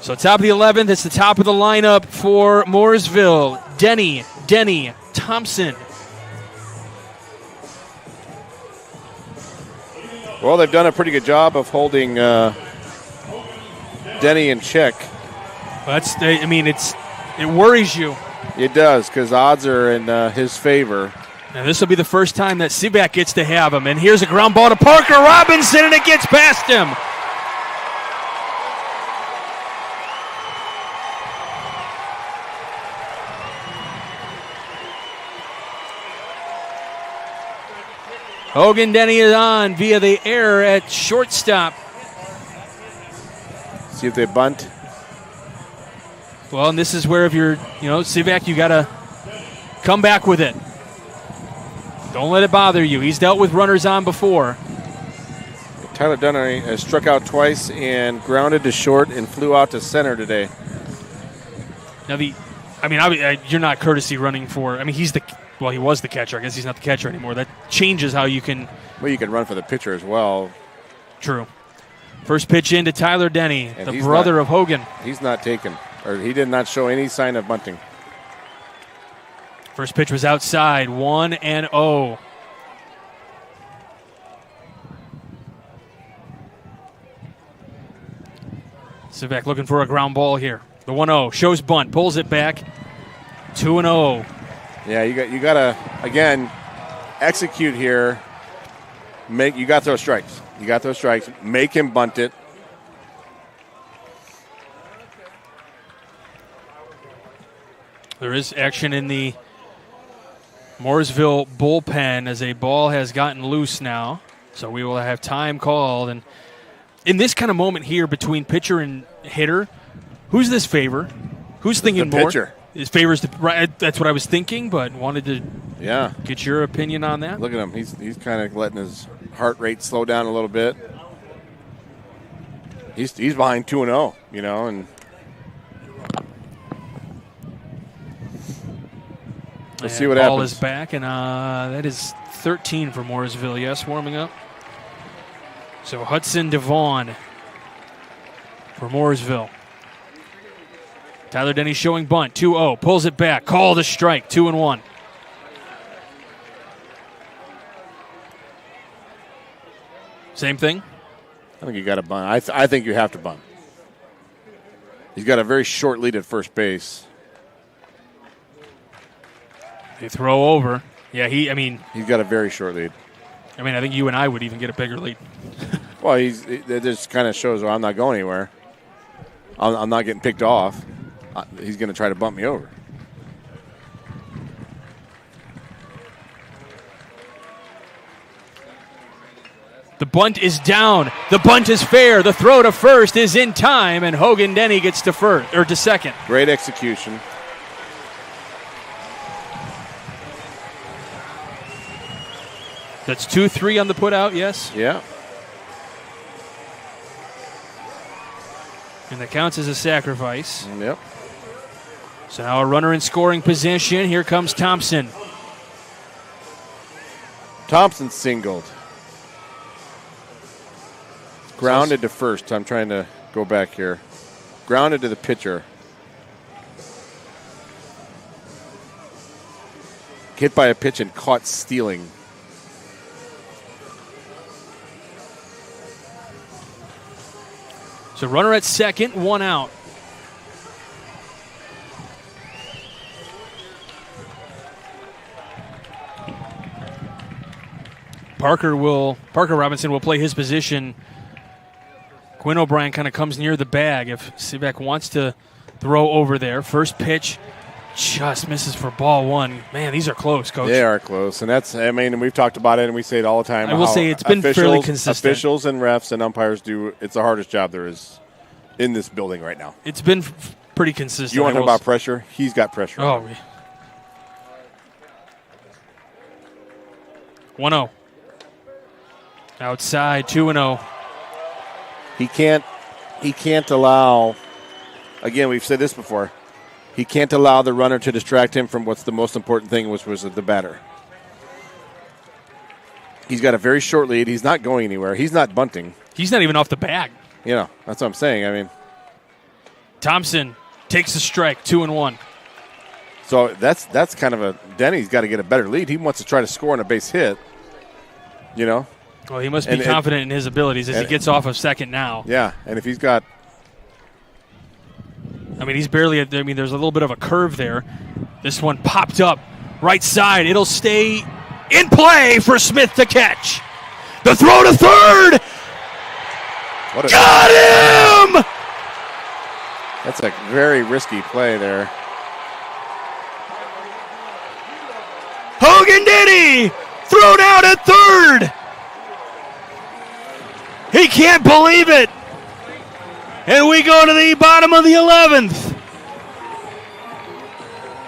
So top of the 11th, it's the top of the lineup for Mooresville. Denny, Thompson. Well, they've done a pretty good job of holding Denny in check. It worries you. It does, because odds are in his favor. Now, this will be the first time that Sivak gets to have him. And here's a ground ball to Parker Robinson, and it gets past him. Hogan Denny is on via the air at shortstop. See if they bunt. Well, and this is where if you're, Sivak, you got to come back with it. Don't let it bother you. He's dealt with runners on before. Tyler Dunnery has struck out twice and grounded to short and flew out to center today. Now, you're not courtesy running for, he was the catcher. I guess he's not the catcher anymore. That changes how you can. Well, you can run for the pitcher as well. True. First pitch into Tyler Denny, And the brother of Hogan. He's not taken, or he did not show any sign of bunting. First pitch was outside, 1-0. Sivak looking for a ground ball here. The 1-0 shows bunt, pulls it back, 2-0. Yeah, you got to again execute here. You got those strikes. Make him bunt it. There is action in the Mooresville bullpen as a ball has gotten loose now. So we will have time called. And in this kind of moment here between pitcher and hitter, who's this favor? Who's thinking the more? Pitcher. His favors that's what I was thinking, but wanted to get your opinion on that. Look at him. He's kind of letting his heart rate slow down a little bit. He's behind 2-0, and let's see what happens. Ball is back, and that is 13 for Mooresville. Yes, warming up. So Hudson Devon for Mooresville. Tyler Denny showing bunt, 2-0, pulls it back, called a strike, 2-1. Same thing? I think you got to bunt. I think you have to bunt. He's got a very short lead at first base. They throw over. Yeah, he's got a very short lead. I think you and I would even get a bigger lead. Well, it just kind of shows, I'm not going anywhere. I'm not getting picked off. He's going to try to bump me over. The bunt is down. The bunt is fair. The throw to first is in time, and Hogan Denny gets to first or to second. Great execution. That's 2-3 on the put out, yes? Yeah. And that counts as a sacrifice. Yep. So now a runner in scoring position. Here comes Thompson. Thompson singled. Grounded to first. I'm trying to go back here. Grounded to the pitcher. Hit by a pitch and caught stealing. So runner at second, one out. Parker Robinson will play his position. Quinn O'Brien kind of comes near the bag if Sivak wants to throw over there. First pitch just misses for ball one. Man, these are close, Coach. They are close, and we've talked about it, and we say it all the time. I will say it's been fairly consistent. Officials and refs and umpires it's the hardest job there is in this building right now. It's been pretty consistent. You want to know about pressure? He's got pressure. Oh, 1-0. Outside, 2-0. He can't allow, again, we've said this before, he can't allow the runner to distract him from what's the most important thing, which was the batter. He's got a very short lead. He's not going anywhere. He's not bunting. He's not even off the bag. That's what I'm saying. Thompson takes the strike, 2-1. So that's kind of Denny's got to get a better lead. He wants to try to score on a base hit, you know. Well, he must be confident in his abilities as he gets off of second now. Yeah, and if he's got... I mean, he's barely there's a little bit of a curve there. This one popped up right side. It'll stay in play for Smith to catch. The throw to third. Got him! That's a very risky play there. Hogan Denny thrown out at third. He can't believe it. And we go to the bottom of the 11th.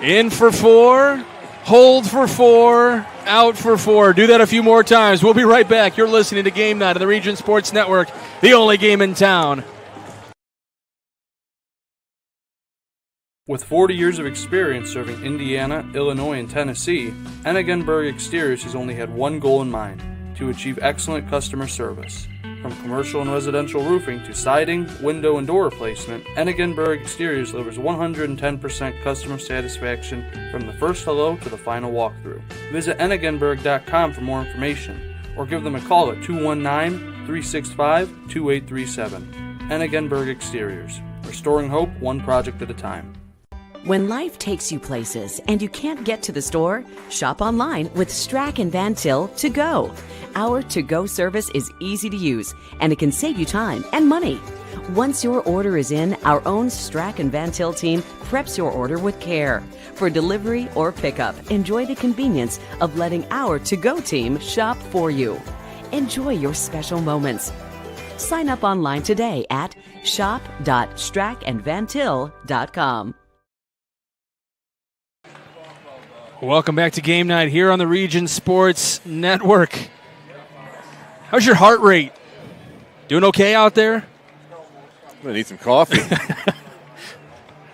In for 4, hold for 4, out for 4. Do that a few more times. We'll be right back. You're listening to Game Night on the Region Sports Network, the only game in town. With 40 years of experience serving Indiana, Illinois, and Tennessee, Enigenberg Exteriors has only had one goal in mind: to achieve excellent customer service. From commercial and residential roofing to siding, window, and door replacement, Enigenberg Exteriors delivers 110% customer satisfaction from the first hello to the final walkthrough. Visit enigenberg.com for more information or give them a call at 219-365-2837. Enigenberg Exteriors, restoring hope one project at a time. When life takes you places and you can't get to the store, shop online with Strack and Van Til to go. Our to-go service is easy to use, and it can save you time and money. Once your order is in, our own Strack and Van Til team preps your order with care. For delivery or pickup, enjoy the convenience of letting our to-go team shop for you. Enjoy your special moments. Sign up online today at shop.strackandvantil.com. Welcome back to Game Night here on the Region Sports Network. How's your heart rate? Doing okay out there? I'm gonna need some coffee.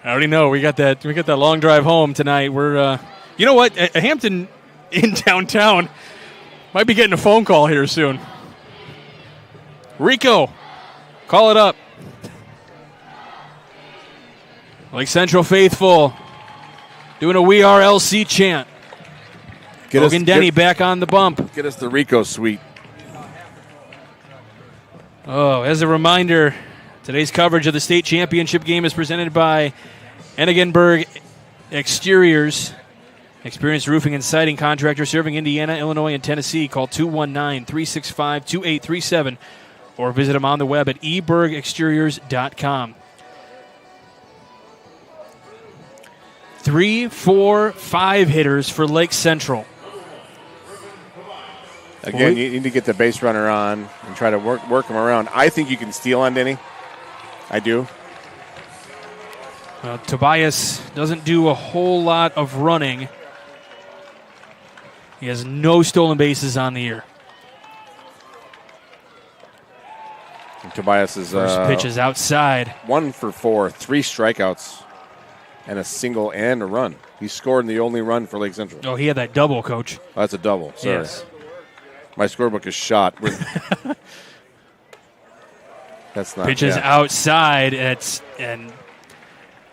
I already know we got that long drive home tonight. We're you know what? Hampton in downtown might be getting a phone call here soon. Rico, call it up. Lake Central faithful doing a We Are LC chant. Hogan Denny back on the bump. Get us the Rico suite. Oh, as a reminder, today's coverage of the state championship game is presented by Enigenberg Exteriors, experienced roofing and siding contractor serving Indiana, Illinois, and Tennessee. Call 219-365-2837 or visit them on the web at ebergexteriors.com. 3, 4, 5 hitters for Lake Central. Again, you need to get the base runner on and try to work him around. I think you can steal on Denny. I do. Tobias doesn't do a whole lot of running. He has no stolen bases on the year. And Tobias is first pitch is outside. 1 for 4, 3 strikeouts, and a single and a run. He scored in the only run for Lake Central. Oh, he had that double, Coach. Oh, that's a double. Sorry. Yes. My scorebook is shot. That's not pitches outside. And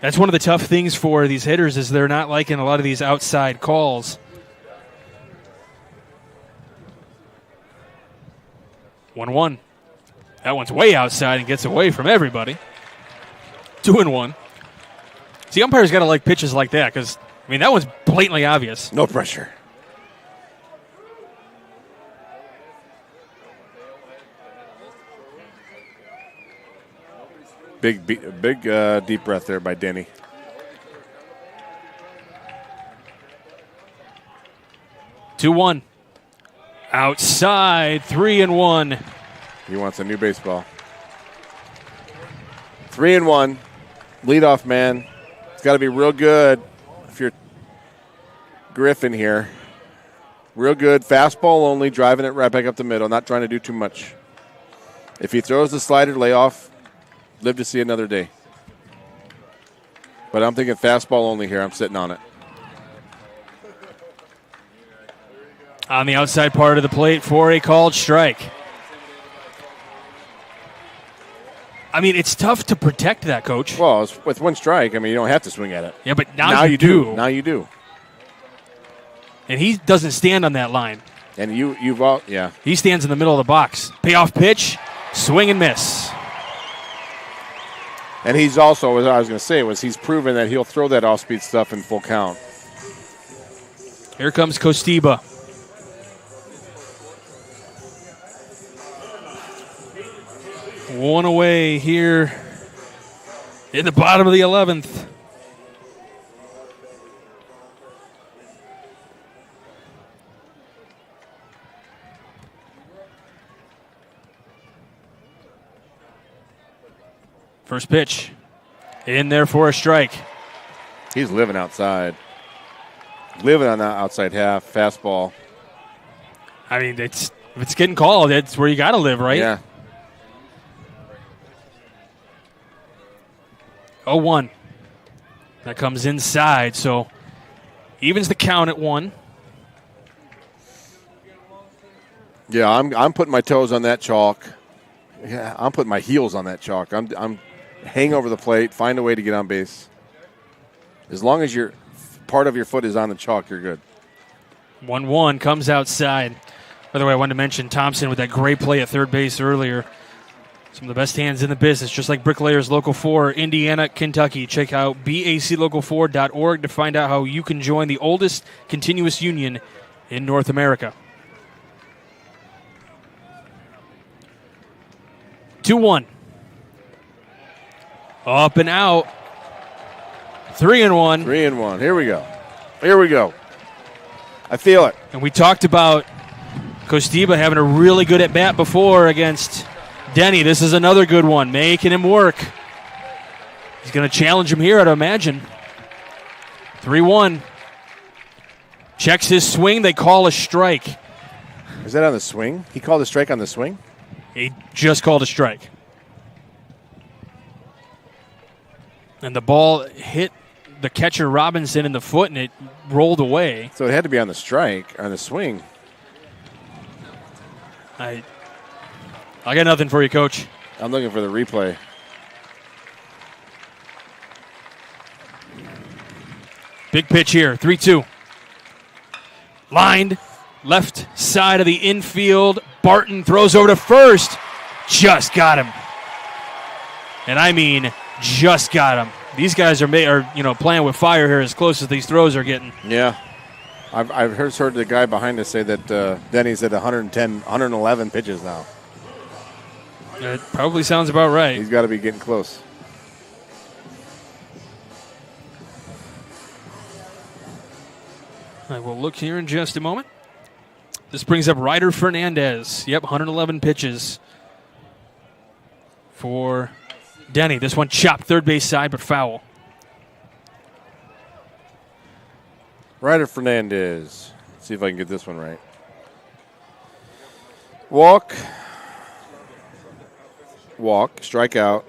that's one of the tough things for these hitters is they're not liking a lot of these outside calls. 1-1. That one's way outside and gets away from everybody. 2-1. See, umpires got to like pitches like that because, I mean, that one's blatantly obvious. No pressure. Big deep breath there by Denny. Two-1. Outside, 3-1. He wants a new baseball. 3-1. Leadoff man. It's got to be real good if you're Griffin here. Real good. Fastball only, driving it right back up the middle, not trying to do too much. If he throws the slider, lay off, live to see another day. But I'm thinking fastball only here. I'm sitting on it. On the outside part of the plate for a called strike. I mean, it's tough to protect that, Coach. Well, with one strike, I mean, you don't have to swing at it. Yeah, but now you do. Now you do. And he doesn't stand on that line. And you've all, yeah. He stands in the middle of the box. Payoff pitch, swing and miss. And he's also, what I was going to say, was he's proven that he'll throw that off-speed stuff in full count. Here comes Kostiba. One away here in the bottom of the 11th. First pitch in there for a strike. He's living outside. Living on that outside half, fastball. I mean, if it's getting called, it's where you got to live, right? Yeah. 0-1. That comes inside, so evens the count at 1. Yeah, I'm putting my toes on that chalk. Yeah, I'm putting my heels on that chalk. I'm hang over the plate, find a way to get on base. As long as part of your foot is on the chalk, you're good. 1-1 comes outside. By the way, I wanted to mention Thompson with that great play at third base earlier. Some of the best hands in the business, just like Bricklayers Local 4, Indiana, Kentucky. Check out baclocal4.org to find out how you can join the oldest continuous union in North America. 2-1. Up and out. 3-1. 3-1. Here we go. Here we go. I feel it. And we talked about Kostiba having a really good at-bat before against Denny. This is another good one, making him work. He's going to challenge him here, I'd imagine. 3-1. Checks his swing. They call a strike. Is that on the swing? He called a strike on the swing? He just called a strike. And the ball hit the catcher Robinson in the foot, and it rolled away. So it had to be on the strike, on the swing. I got nothing for you, Coach. I'm looking for the replay. Big pitch here, 3-2. Lined, left side of the infield. Barton throws over to first. Just got him. And I mean, just got him. These guys are playing with fire here as close as these throws are getting. Yeah. I've heard the guy behind us say that Denny's at 111 pitches now. It probably sounds about right. He's got to be getting close. I will look here in just a moment. This brings up Ryder Fernandez. Yep, 111 pitches for Denny. This one chopped third base side, but foul. Ryder Fernandez. Let's see if I can get this one right. Walk, strikeout,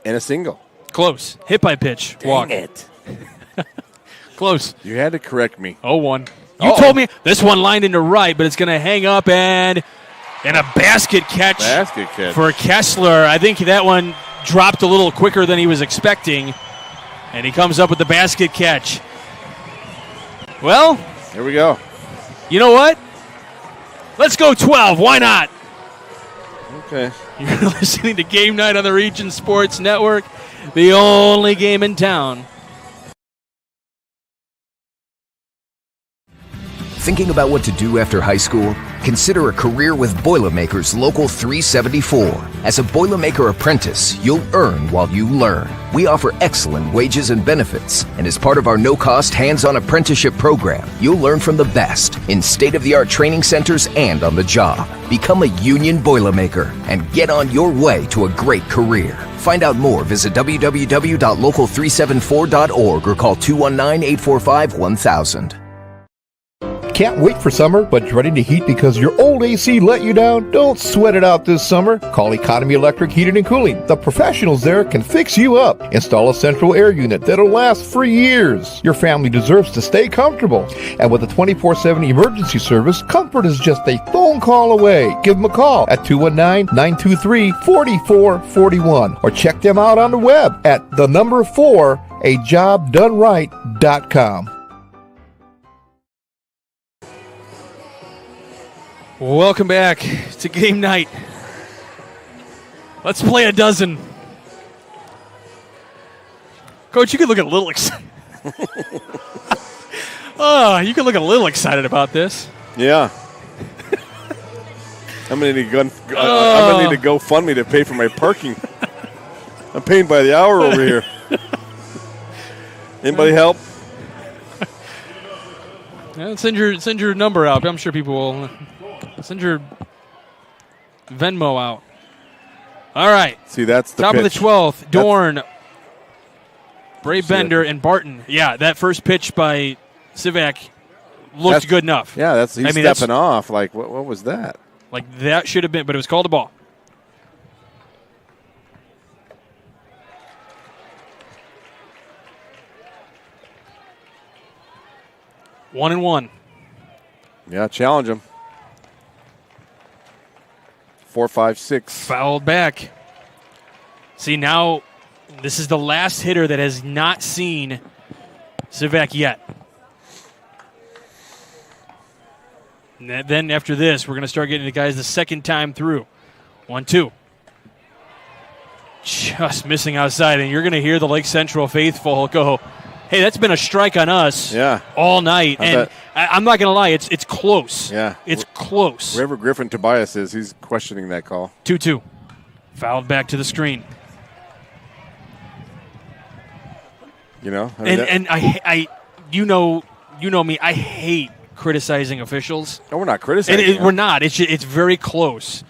and a single. Close. Hit by pitch. Walk. Dang it. Close. You had to correct me. 0-1. You told me this one lined into right, but it's going to hang up and a basket catch for Kessler. I think that one dropped a little quicker than he was expecting, and he comes up with the basket catch. Well, here we go. You know what? Let's go 12. Why not? Okay. You're listening to Game Night on the Region Sports Network, the only game in town. Thinking about what to do after high school? Consider a career with Boilermakers Local 374. As a Boilermaker apprentice, you'll earn while you learn. We offer excellent wages and benefits, and as part of our no-cost hands-on apprenticeship program, you'll learn from the best in state-of-the-art training centers and on the job. Become a union Boilermaker and get on your way to a great career. Find out more, visit www.local374.org or call 219-845-1000. Can't wait for summer, but dreading the heat because your old AC let you down? Don't sweat it out this summer. Call Economy Electric Heating and Cooling. The professionals there can fix you up. Install a central air unit that'll last for years. Your family deserves to stay comfortable. And with a 24/7 emergency service, comfort is just a phone call away. Give them a call at 219-923-4441 or check them out on the web at 4ajobdoneright.com. Welcome back to game night. Let's play a dozen. Coach, you could look a little excited. You could look a little excited about this. Yeah. I'm gonna need to GoFundMe to pay for my parking. I'm paying by the hour over here. Anybody help? Yeah, send your number out. I'm sure people will. Send your Venmo out. All right. See, that's the top pitch. of the 12th. Dorn, Bray Bender, and Barton. Yeah, that first pitch by Sivak looked good enough. Yeah, he's stepping off. Like, what was that? Like, that should have been, but it was called a ball. 1-1. Yeah, challenge him. 4, 5, 6. Fouled back. See, now this is the last hitter that has not seen Sivak yet. And then after this, we're going to start getting the guys the second time through. 1-2. Just missing outside, and you're going to hear the Lake Central faithful go, hey, that's been a strike on us all night. And I'm not going to lie, it's close. Yeah. It's close. Wherever Griffin Tobias is, he's questioning that call. 2-2. Fouled back to the screen. You know? I you know me, I hate criticizing officials. No, we're not criticizing. We're not. It's very close.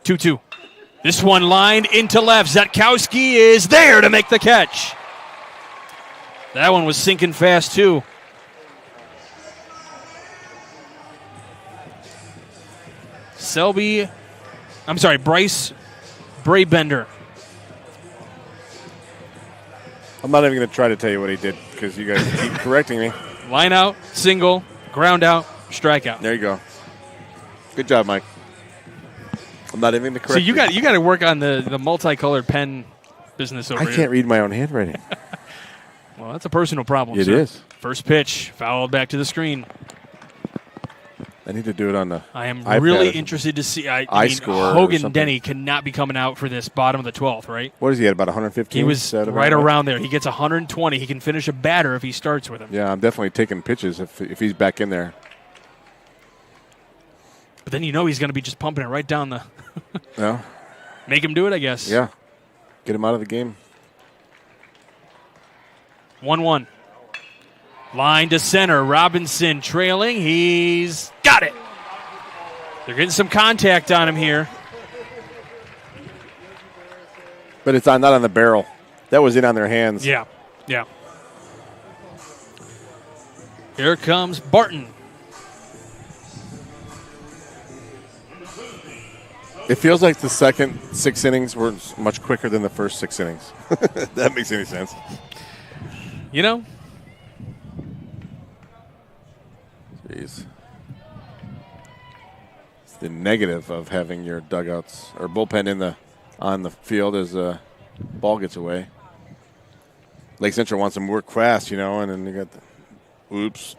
2-2. This one lined into left. Zetkowski is there to make the catch. That one was sinking fast, too. Bryce Braybender. I'm not even going to try to tell you what he did because you guys keep correcting me. Line out, single, ground out, strikeout. There you go. Good job, Mike. I'm not even going to correct you. So you got to work on the multicolored pen business over here. I can't read my own handwriting. Well, that's a personal problem. It is. First pitch, fouled back to the screen. I need to do it on the I am iPad really interested to see. iScore Hogan Denny cannot be coming out for this bottom of the 12th, right? What is he at, about 115? He was right around there. He gets 120. He can finish a batter if he starts with him. Yeah, I'm definitely taking pitches if he's back in there. But then he's going to be just pumping it right down the Yeah. Make him do it, I guess. Yeah. Get him out of the game. 1-1. Line to center. Robinson trailing. He's got it. They're getting some contact on him here. But it's not on the barrel. That was in on their hands. Yeah. Here comes Barton. It feels like the second 6 innings were much quicker than the first 6 innings. That makes any sense. Jeez. It's the negative of having your dugouts or bullpen on the field as the ball gets away. Lake Central wants them to work fast, and then you got the oops.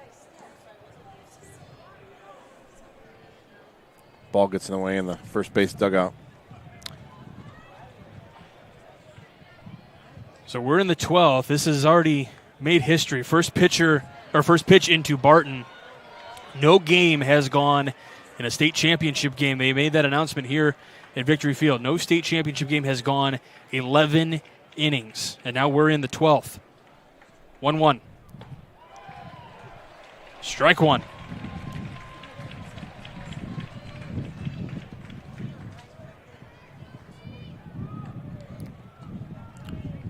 Ball gets in the way in the first base dugout. So we're in the 12th. This has already made history. First pitch into Barton. No game has gone in a state championship game. They made that announcement here at Victory Field. No state championship game has gone 11 innings. And now we're in the 12th. 1-1. Strike one.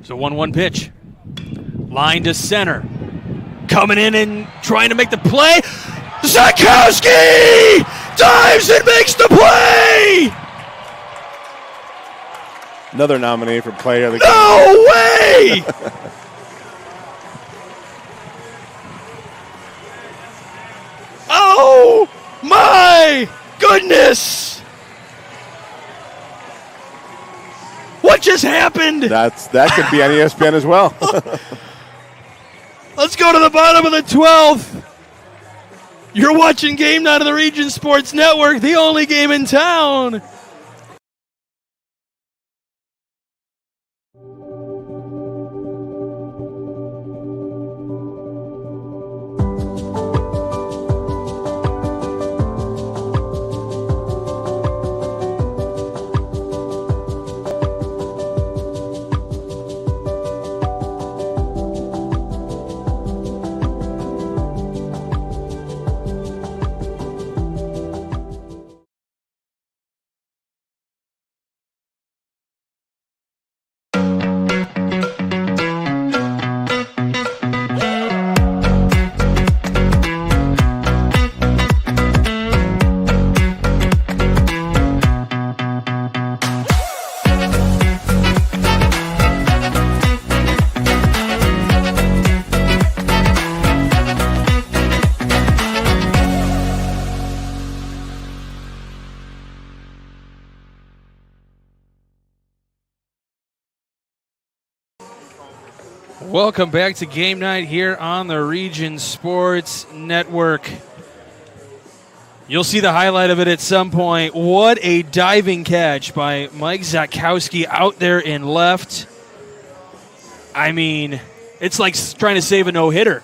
So 1-1 pitch. Line to center. coming in and trying to make the play. Zakowski dives and makes the play! Another nominee for player of the game. No way! Oh my goodness! What just happened? That could be on ESPN as well. Let's go to the bottom of the 12th. You're watching Game Night on the Region Sports Network, the only game in town. Welcome back to Game Night here on the Region Sports Network. You'll see the highlight of it at some point. What a diving catch by Mike Zakowski out there in left. I mean, it's like trying to save a no-hitter.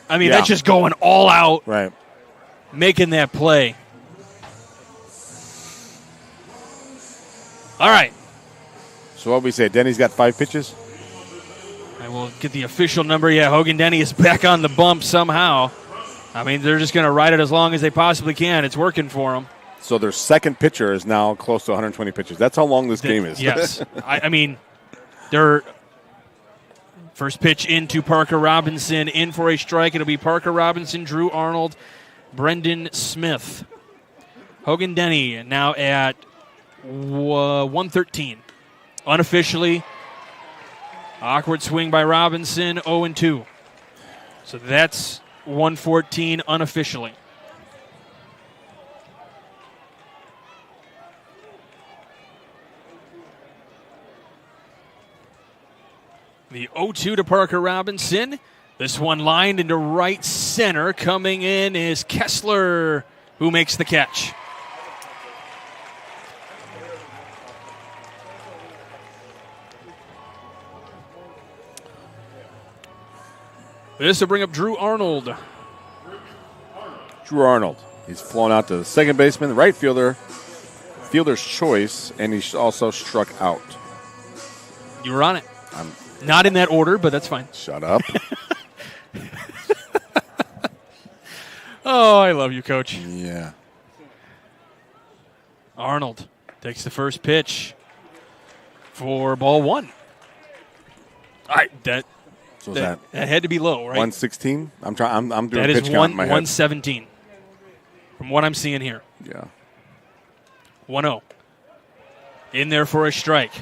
I mean, that's just going all out, right? Making that play. All right. So what we say, Denny's got 5 pitches? I will get the official number. Yeah, Hogan Denny is back on the bump somehow. I mean, they're just going to ride it as long as they possibly can. It's working for them. So their second pitcher is now close to 120 pitches. That's how long this game is. Yes. I mean, their first pitch into Parker Robinson. In for a strike. It'll be Parker Robinson, Drew Arnold, Brendan Smith. Hogan Denny now at 113. Unofficially, awkward swing by Robinson, 0-2. So that's 114 unofficially. The 0-2 to Parker Robinson. This one lined into right center. Coming in is Kessler, who makes the catch. This will bring up Drew Arnold. Drew Arnold. He's flown out to the second baseman, the right fielder, fielder's choice, and he's also struck out. You were on it. I'm not in that order, but that's fine. Shut up. Oh, I love you, Coach. Yeah. Arnold takes the first pitch for ball one. All right, that had to be low, right? 116. I'm doing that pitch is count in my head. 117. From what I'm seeing here. Yeah. 1-0. In there for a strike.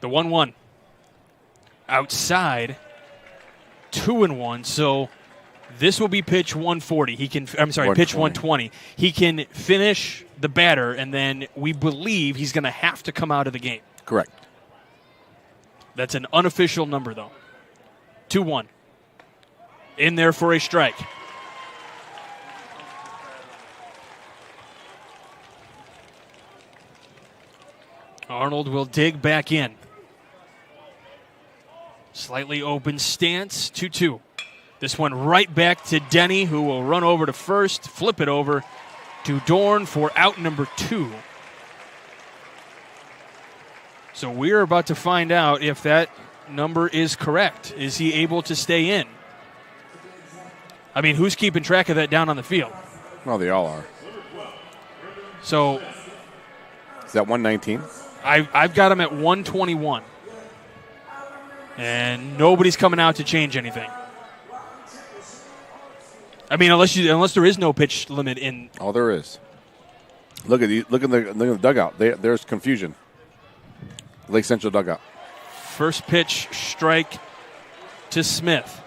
The 1-1. Outside. 2-1. So this will be pitch 140. Pitch 120. He can finish the batter, and then we believe he's going to have to come out of the game. Correct. That's an unofficial number, though. 2-1. In there for a strike. Arnold will dig back in. Slightly open stance, 2-2. This one right back to Denny, who will run over to first, flip it over to Dorn for out number 2. So we're about to find out if that number is correct. Is he able to stay in? I mean, who's keeping track of that down on the field? Well, they all are. So is that 119? I've got him at 121. And nobody's coming out to change anything. I mean, unless there is no pitch limit in. Oh, there is. Look at the dugout. There's confusion. Lake Central dugout. First pitch, strike to Smith.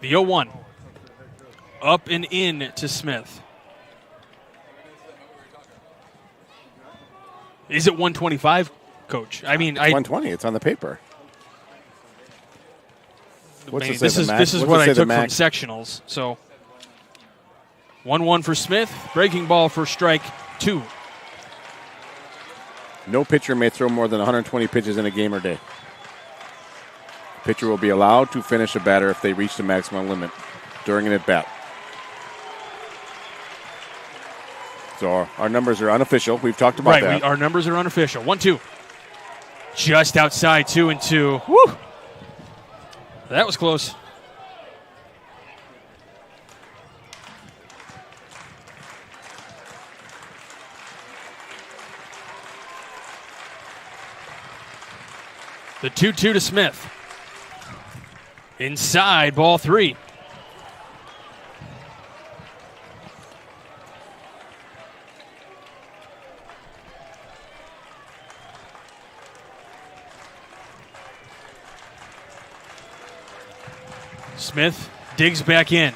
The 0-1. Up and in to Smith. Is it 125, Coach? I mean, it's 120. It's on the paper. This is what I took from sectionals. So 1-1 for Smith. Breaking ball for strike 2. No pitcher may throw more than 120 pitches in a game or day. Pitcher will be allowed to finish a batter if they reach the maximum limit during an at-bat. So our numbers are unofficial. We've talked about that. Right, our numbers are unofficial. 1-2. Just outside 2-2. Woo! That was close. The 2-2 to Smith. Inside, ball 3. Smith digs back in.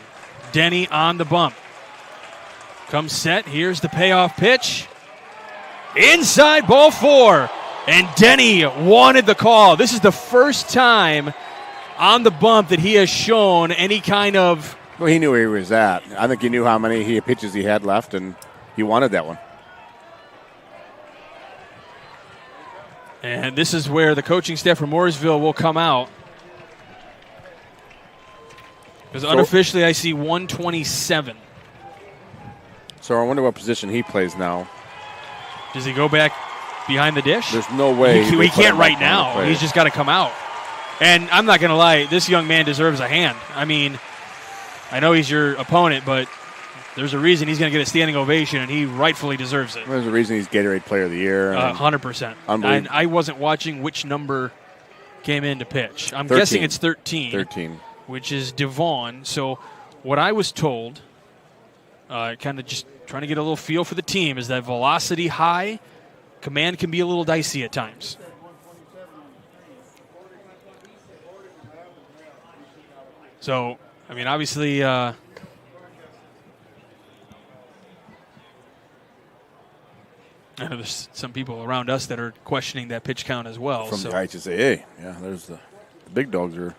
Denny on the bump. Comes set. Here's the payoff pitch. Inside, ball 4. And Denny wanted the call. This is the first time on the bump that he has shown any kind of... Well, he knew where he was at. I think he knew how many pitches he had left, and he wanted that one. And this is where the coaching staff from Mooresville will come out. Because unofficially I see 127. So I wonder what position he plays now. Does he go back behind the dish? There's no way. He can't right now. He's just got to come out. And I'm not going to lie, this young man deserves a hand. I mean, I know he's your opponent, but there's a reason he's going to get a standing ovation, and he rightfully deserves it. There's a reason he's Gatorade Player of the Year. 100%. And I wasn't watching which number came in to pitch. I'm 13. guessing it's 13. 13. Which is Devon. So what I was told, kind of just trying to get a little feel for the team, is that velocity high, command can be a little dicey at times. So, I mean, obviously, I know there's some people around us that are questioning that pitch count as well. From the IHSAA, yeah, there's the big dogs are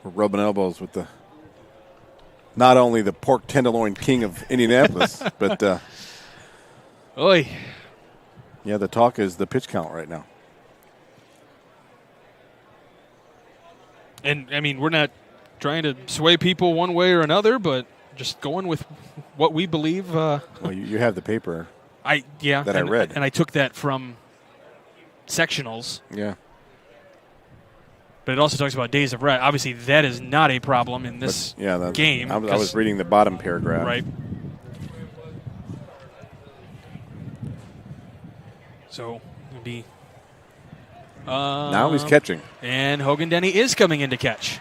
rubbing elbows with not only the pork tenderloin king of Indianapolis, but Oy. Yeah, the talk is the pitch count right now. And, I mean, we're not trying to sway people one way or another, but just going with what we believe. Well, you have the paper that I read. And I took that from sectionals. Yeah. But it also talks about days of rest. Obviously, that is not a problem in this game. I was reading the bottom paragraph. Right. So, it'll be... now he's catching. And Hogan Denny is coming in to catch.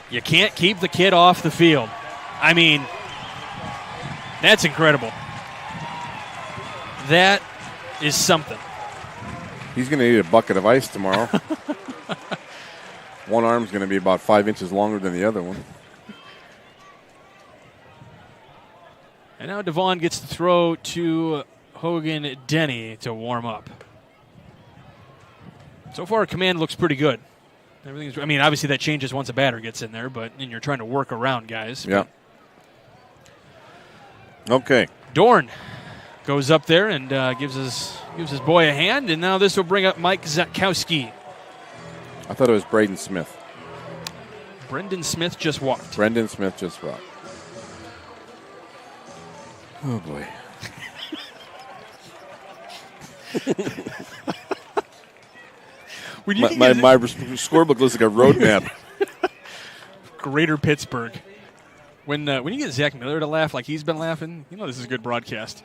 You can't keep the kid off the field. I mean, that's incredible. That is something. He's going to need a bucket of ice tomorrow. One arm's going to be about 5 inches longer than the other one. And now Devon gets to throw to Hogan Denny to warm up. So far, command looks pretty good. Everything's. I mean, obviously that changes once a batter gets in there, but and you're trying to work around guys. Yeah. Okay. Dorn goes up there and gives his boy a hand, and now this will bring up Mike Zatkowski. I thought it was Braden Smith. Brendan Smith just walked. Brendan Smith just walked. Oh, boy. My scorebook looks like a road map. Greater Pittsburgh. When you get Zach Miller to laugh like he's been laughing, you know this is a good broadcast.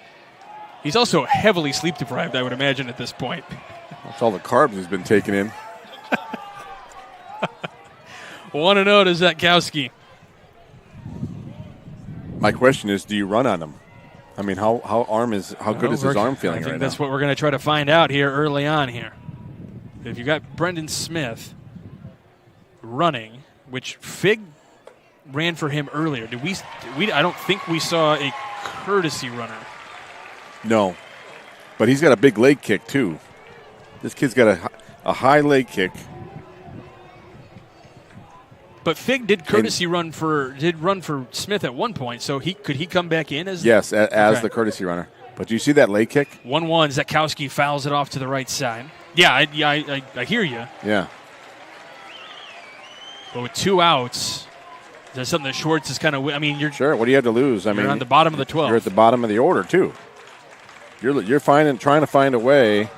He's also heavily sleep deprived, I would imagine, at this point. That's all the carbs he's been taking in. 1-0 to Zatkowski. My question is, do you run on him? I mean, how good is his arm feeling I think right that's now? what we're going to try to find out here early on here. If you got Brendan Smith running, which Fig ran for him earlier. I don't think we saw a courtesy runner. No, but he's got a big leg kick too. This kid's got a high leg kick. But Fig did run for Smith at one point, so could he come back in as the courtesy runner? But do you see that leg kick? 1-1. Zatkowski fouls it off to the right side. Yeah, I hear you. Yeah. But with 2 outs, is that something that Schwartz is kind of? I mean, you're sure. What do you have to lose? I mean, on the bottom of the 12. You're at the bottom of the order too. You're trying to find a way.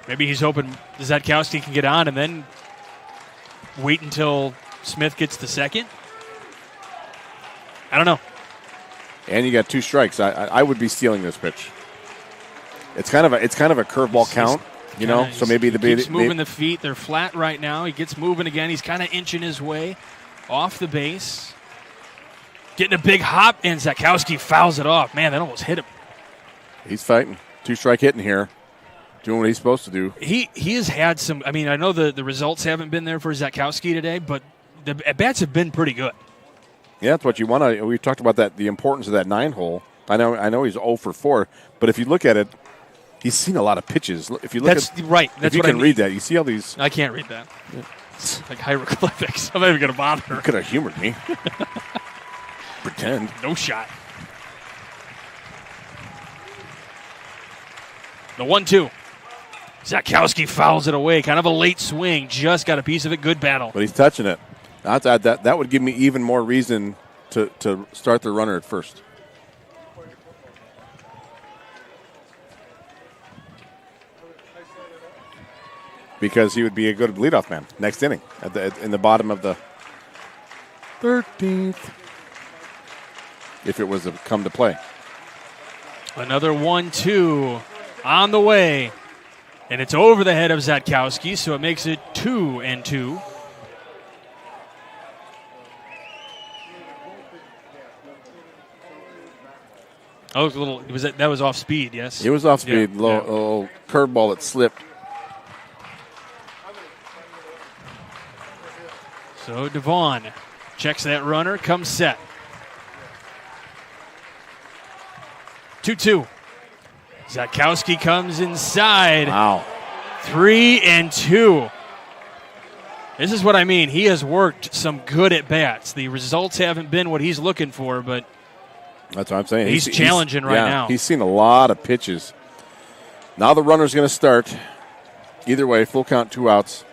Maybe he's hoping Zatkowski can get on and then wait until Smith gets the second. I don't know. And you got 2 strikes. I would be stealing this pitch. It's kind of a curveball count, you know. So maybe he keeps moving the feet. They're flat right now. He gets moving again. He's kind of inching his way off the base, getting a big hop, and Zatkowski fouls it off. Man, that almost hit him. He's fighting. 2-strike hitting here. Doing what he's supposed to do. He has had some. I mean, I know the results haven't been there for Zatkowski today, but the at-bats have been pretty good. Yeah, that's what you want to. We talked about that, the importance of that 9-hole. I know he's 0 for 4, but if you look at it, he's seen a lot of pitches. If you look That's right. That's if you what can I mean. read that, you see all these. I can't read that. Yeah. It's like hieroglyphics. I'm not even going to bother. You could have humored me. Pretend. No shot. The 1-2. Zatkowski fouls it away. Kind of a late swing. Just got a piece of it. Good battle. But he's touching it. That would give me even more reason to start the runner at first. Because he would be a good leadoff man next inning in the bottom of the 13th. If it was to come to play. Another 1-2 on the way. And it's over the head of Zatkowski, so it makes it 2-2. Oh, that was off speed, yes? It was off speed. Little curveball that slipped. So Devon checks that runner, comes set. 2-2. Zatkowski comes inside. Wow. 3-2. This is what I mean. He has worked some good at-bats. The results haven't been what he's looking for, but that's what I'm saying. He's challenging right now. He's seen a lot of pitches. Now the runner's going to start. Either way, full count, 2 outs.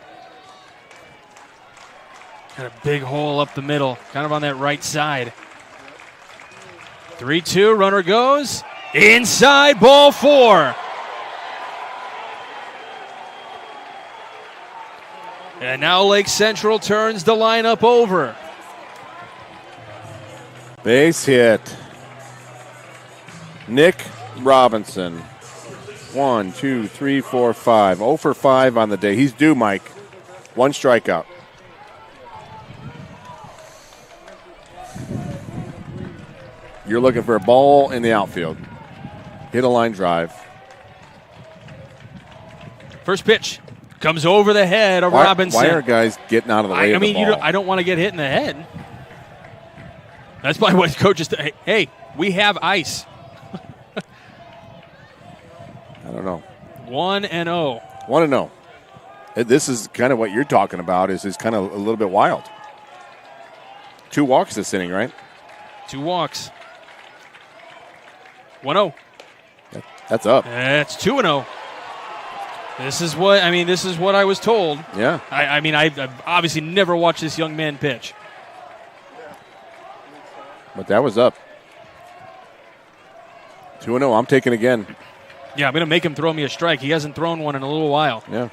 Got a big hole up the middle, kind of on that right side. 3-2, runner goes. Inside, ball 4. And now Lake Central turns the lineup over. Base hit. Nick Robinson. 1, 2, 3, 4, 5. 0 for 5 on the day. He's due, Mike. 1 strikeout. You're looking for a ball in the outfield. Hit a line drive. First pitch comes over the head of Robinson. Why are guys getting out of the way of the ball? I don't want to get hit in the head. That's probably what coaches say. Hey, we have ice. I don't know. 1-0. 1-0. This is kind of what you're talking about. Is kind of a little bit wild. 2 walks this inning, right? 2 walks. 1-0. That's up. It's 2-0. This is what I was told. Yeah. I've obviously never watched this young man pitch. But that was up. 2-0. I'm taking again. Yeah, I'm going to make him throw me a strike. He hasn't thrown one in a little while. Yeah.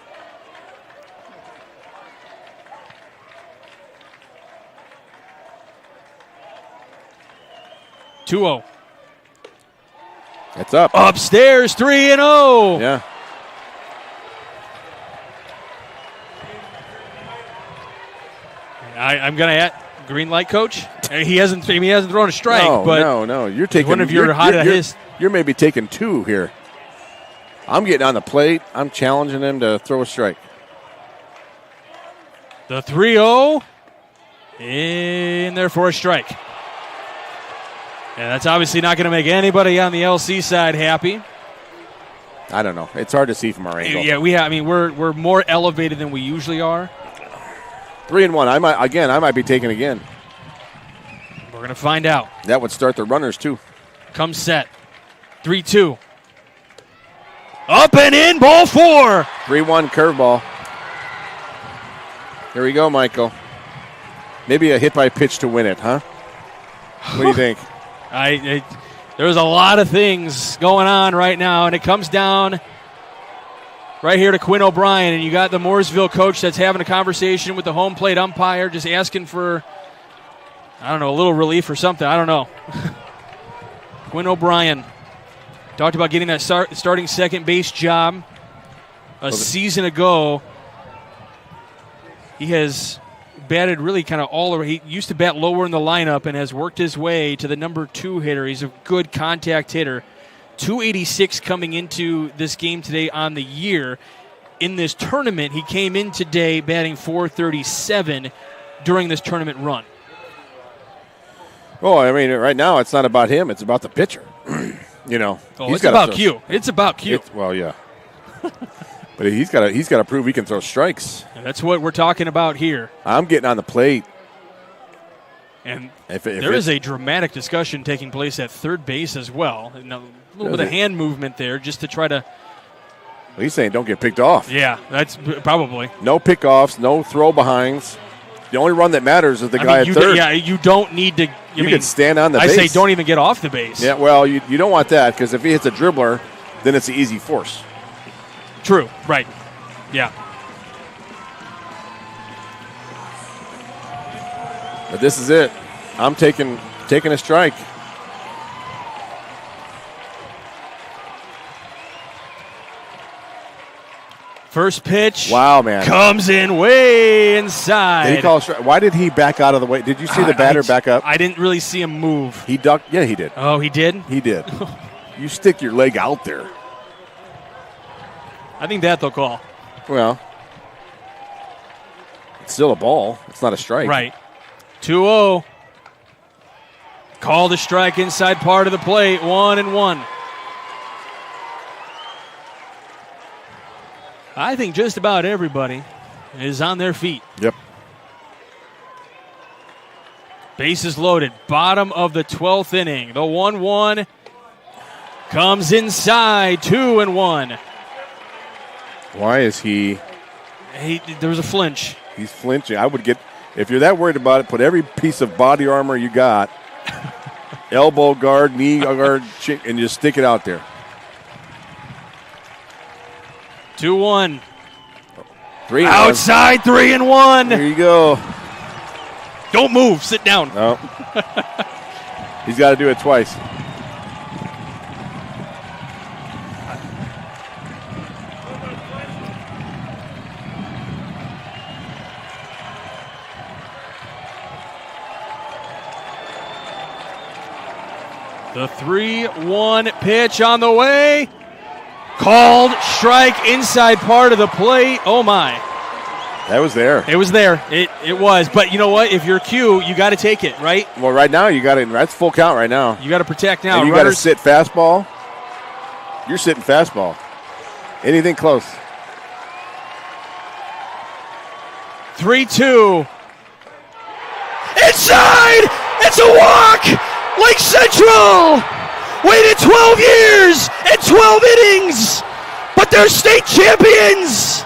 2-0. It's up. Upstairs, 3-0. Yeah. I'm going to add green light, coach. He hasn't thrown a strike. No. You're taking one of your his. You're maybe taking 2 here. I'm getting on the plate. I'm challenging him to throw a strike. The 3-0 in there for a strike. Yeah, that's obviously not going to make anybody on the LC side happy. I don't know. It's hard to see from our angle. Yeah, we're more elevated than we usually are. 3-1. I might be taking again. We're going to find out. That would start the runners too. Come set. 3-2. Up and in, ball 4. 3-1 curveball. Here we go, Michael. Maybe a hit by pitch to win it, huh? What do you think? There's a lot of things going on right now, and it comes down right here to Quinn O'Brien, and you got the Mooresville coach that's having a conversation with the home plate umpire, just asking for, I don't know, a little relief or something. I don't know. Quinn O'Brien talked about getting that starting second base job a season ago. He has batted really kind of all over. He used to bat lower in the lineup and has worked his way to the number 2 hitter. He's a good contact hitter. 286 coming into this game today on the year. In this tournament, he came in today batting .437 during this tournament run. Oh, I mean, right now it's not about him. It's about the pitcher. It's about Q. It's about Q. Well, yeah. But he's got to prove he can throw strikes. And that's what we're talking about here. I'm getting on the plate. And there is a dramatic discussion taking place at third base as well. And a little bit of hand movement there just to try to. Well, he's saying don't get picked off. Yeah, that's probably. No pickoffs, no throw behinds. The only run that matters is the guy at third. You don't need to. You can stand on the base. I say don't even get off the base. Yeah, well, you don't want that because if he hits a dribbler, then it's an easy force. True, right. Yeah. But this is it. I'm taking a strike. First pitch. Wow, man. Comes in way inside. Did he call a strike? Why did he back out of the way? Did you see the batter back up? I didn't really see him move. He ducked. Yeah, he did. Oh, he did? He did. You stick your leg out there. I think that they'll call. Well, it's still a ball. It's not a strike. Right. 2-0. Call the strike inside part of the plate. 1-1. I think just about everybody is on their feet. Yep. Bases loaded. Bottom of the 12th inning. The 1-1 comes inside. 2-1. Why is he? There was a flinch. He's flinching. I would get, if you're that worried about it, put every piece of body armor you got, elbow guard, knee guard, and just stick it out there. 2-1. 3-1. Outside, 3-1. There you go. Don't move. Sit down. No. He's got to do it twice. The 3-1 pitch on the way. Called strike inside part of the plate. Oh, my. That was there. It was there. It was. But you know what? If you're Q, you got to take it, right? Well, right now, you got it. That's full count right now. You got to protect now. And you got to sit fastball. You're sitting fastball. Anything close. 3-2. Inside! It's a walk! Lake Central waited 12 years and 12 innings, but they're state champions.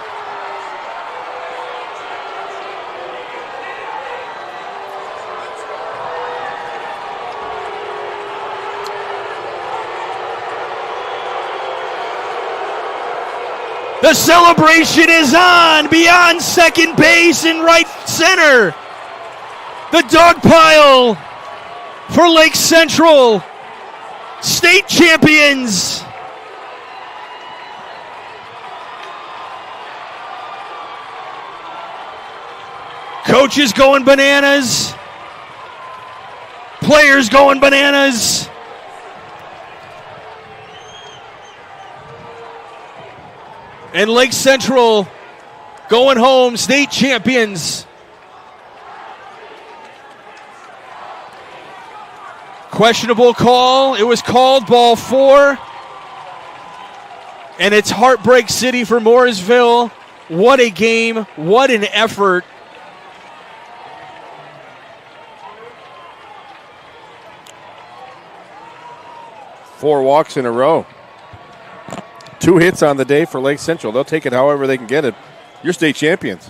The celebration is on beyond second base and right center. The dog pile for Lake Central state champions. Coaches going bananas. Players going bananas. And Lake Central going home, state champions. Questionable call. It was called ball 4. And it's Heartbreak City for Mooresville. What a game. What an effort. Four walks in a row. 2 hits on the day for Lake Central. They'll take it however they can get it. You're state champions.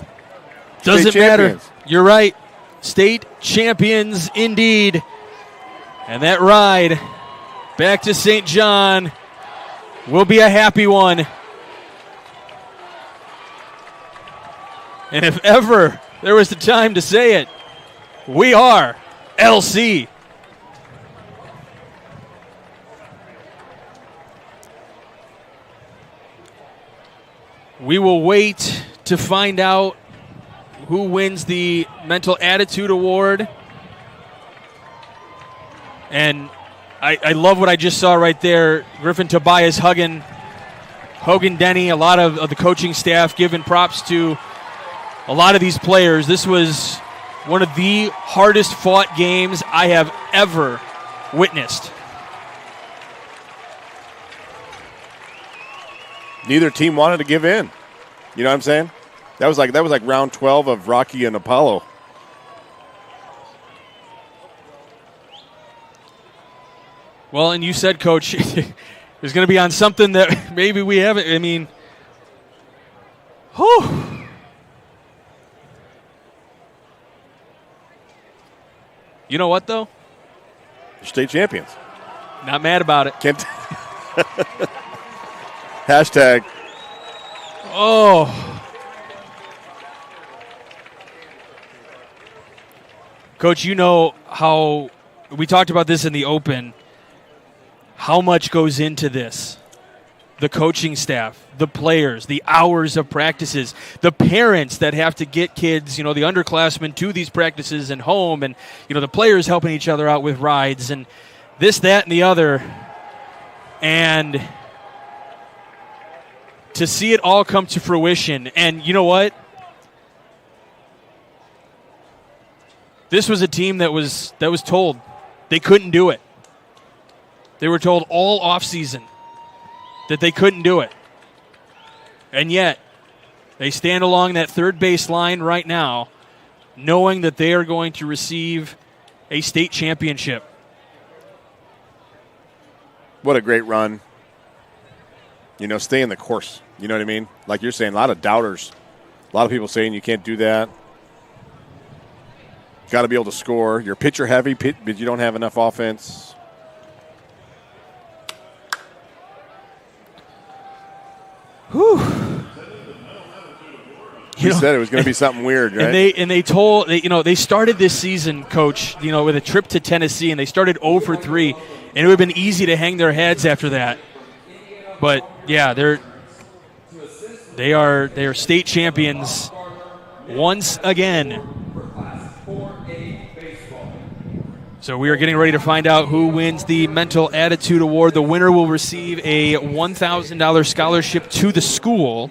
Doesn't matter. You're right. State champions indeed. And that ride back to St. John will be a happy one. And if ever there was the time to say it, we are LC. We will wait to find out who wins the Mental Attitude Award. And I love what I just saw right there. Griffin Tobias hugging Hogan Denny, a lot of the coaching staff giving props to a lot of these players. This was one of the hardest fought games I have ever witnessed. Neither team wanted to give in. You know what I'm saying? That was like round 12 of Rocky and Apollo. Well, and you said, Coach, there's going to be on something that maybe we haven't. I mean, whew. You know what, though? You're state champions. Not mad about it. Can't. Hashtag. Oh. Coach, you know how we talked about this in the open. How much goes into this? The coaching staff, the players, the hours of practices, the parents that have to get kids, the underclassmen to these practices and home, and, the players helping each other out with rides and this, that, and the other. And to see it all come to fruition. And you know what? This was a team that was told they couldn't do it. They were told all offseason that they couldn't do it. And yet, they stand along that third base line right now, knowing that they are going to receive a state championship. What a great run. Stay in the course. You know what I mean? Like you're saying, a lot of doubters. A lot of people saying you can't do that. Got to be able to score. You're pitcher heavy, but you don't have enough offense. Whew. You said it was going to be something weird, right? They started this season, Coach, with a trip to Tennessee, and they started 0 for 3, and it would have been easy to hang their heads after that. But yeah, they are state champions once again. So we are getting ready to find out who wins the Mental Attitude Award. The winner will receive a $1,000 scholarship to the school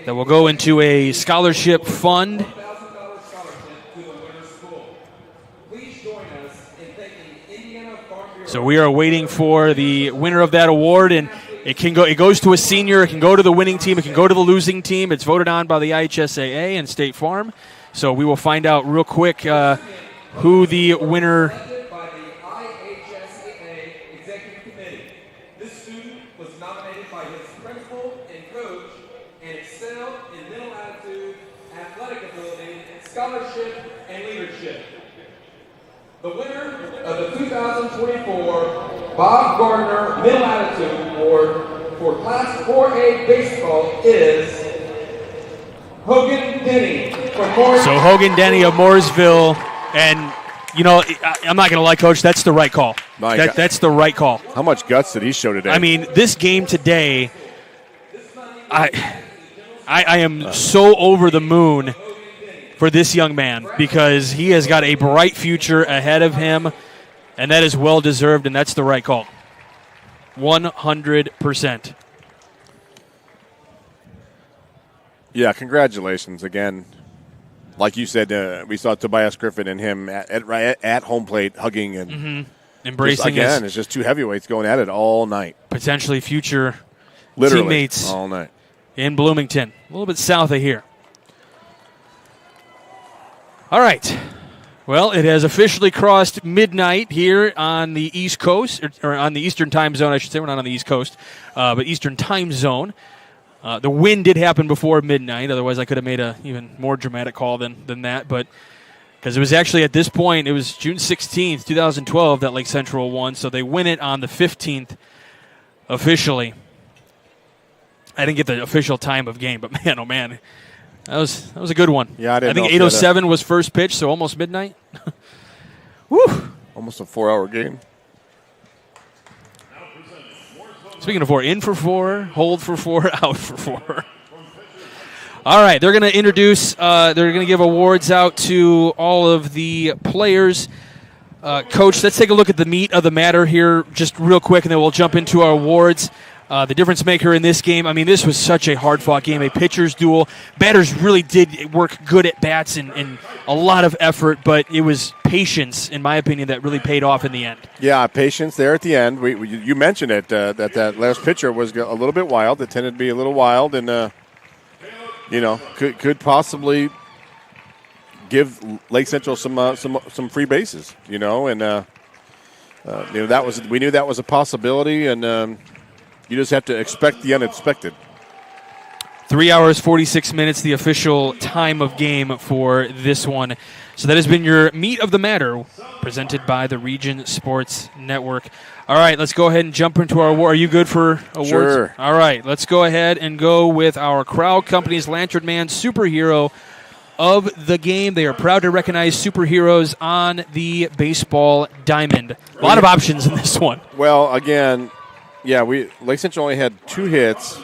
that will go into a scholarship fund. So we are waiting for the winner of that award, and it goes to a senior, it can go to the winning team, it can go to the losing team. It's voted on by the IHSAA and State Farm. So we will find out real quick who the winner. By the IHSAA Executive Committee. This student was nominated by his principal and coach and excelled in mental attitude, athletic ability, scholarship, and leadership. The winner of the 2024 Bob Gardner Mental Attitude Award for Class 4A Baseball is Hogan Denny from Mooresville. So Hogan Denny of Mooresville. And I'm not going to lie, Coach. That's the right call. That's the right call. How much guts did he show today? I mean, this game today, I am so over the moon for this young man because he has got a bright future ahead of him, and that is well-deserved, and that's the right call. 100%. Yeah, congratulations again. Like you said, we saw Tobias Griffin and him at home plate hugging and embracing. It's just two heavyweights going at it all night. Potentially future Literally teammates all night in Bloomington, a little bit south of here. All right. Well, it has officially crossed midnight here on the East Coast, or on the Eastern Time Zone, I should say. We're not on the East Coast, but Eastern Time Zone. The win did happen before midnight. Otherwise, I could have made a even more dramatic call than that. But because it was actually at this point, it was June 16th, 2012 that Lake Central won. So they win it on the 15th officially. I didn't get the official time of game, but man, oh man, that was a good one. Yeah, I think 8:07 was first pitch, so almost midnight. Woo! Almost a 4-hour game. Speaking of 4, in for 4, hold for 4, out for 4. All right, they're going to introduce, they're going to give awards out to all of the players. Coach, let's take a look at the meat of the matter here just real quick, and then we'll jump into our awards. The difference maker in this game, I mean, this was such a hard-fought game, a pitcher's duel. Batters really did work good at bats and a lot of effort, but it was patience, in my opinion, that really paid off in the end. Yeah, patience there at the end. You mentioned it, that last pitcher was a little bit wild. It tended to be a little wild and, could possibly give Lake Central some free bases, and we knew that was a possibility, and you just have to expect the unexpected. 3 hours, 46 minutes, the official time of game for this one. So that has been your meat of the matter, presented by the Region Sports Network. All right, let's go ahead and jump into our award. Are you good for awards? Sure. All right, let's go ahead and go with our Crowd Company's Lantern Man Superhero of the game. They are proud to recognize superheroes on the baseball diamond. A lot of options in this one. Well, again, yeah, Lake Central only had 2 hits,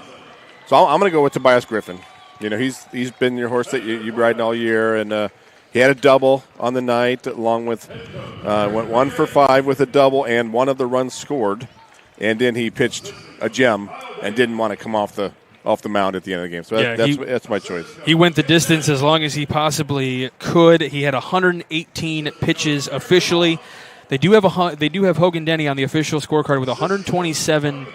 so I'm going to go with Tobias Griffin. He's been your horse that you've riding all year, and he had a double on the night, along with went 1 for 5 with a double, and one of the runs scored, and then he pitched a gem and didn't want to come off the mound at the end of the game. So that's my choice. He went the distance as long as he possibly could. He had 118 pitches officially. They do have Hogan Denny on the official scorecard with 127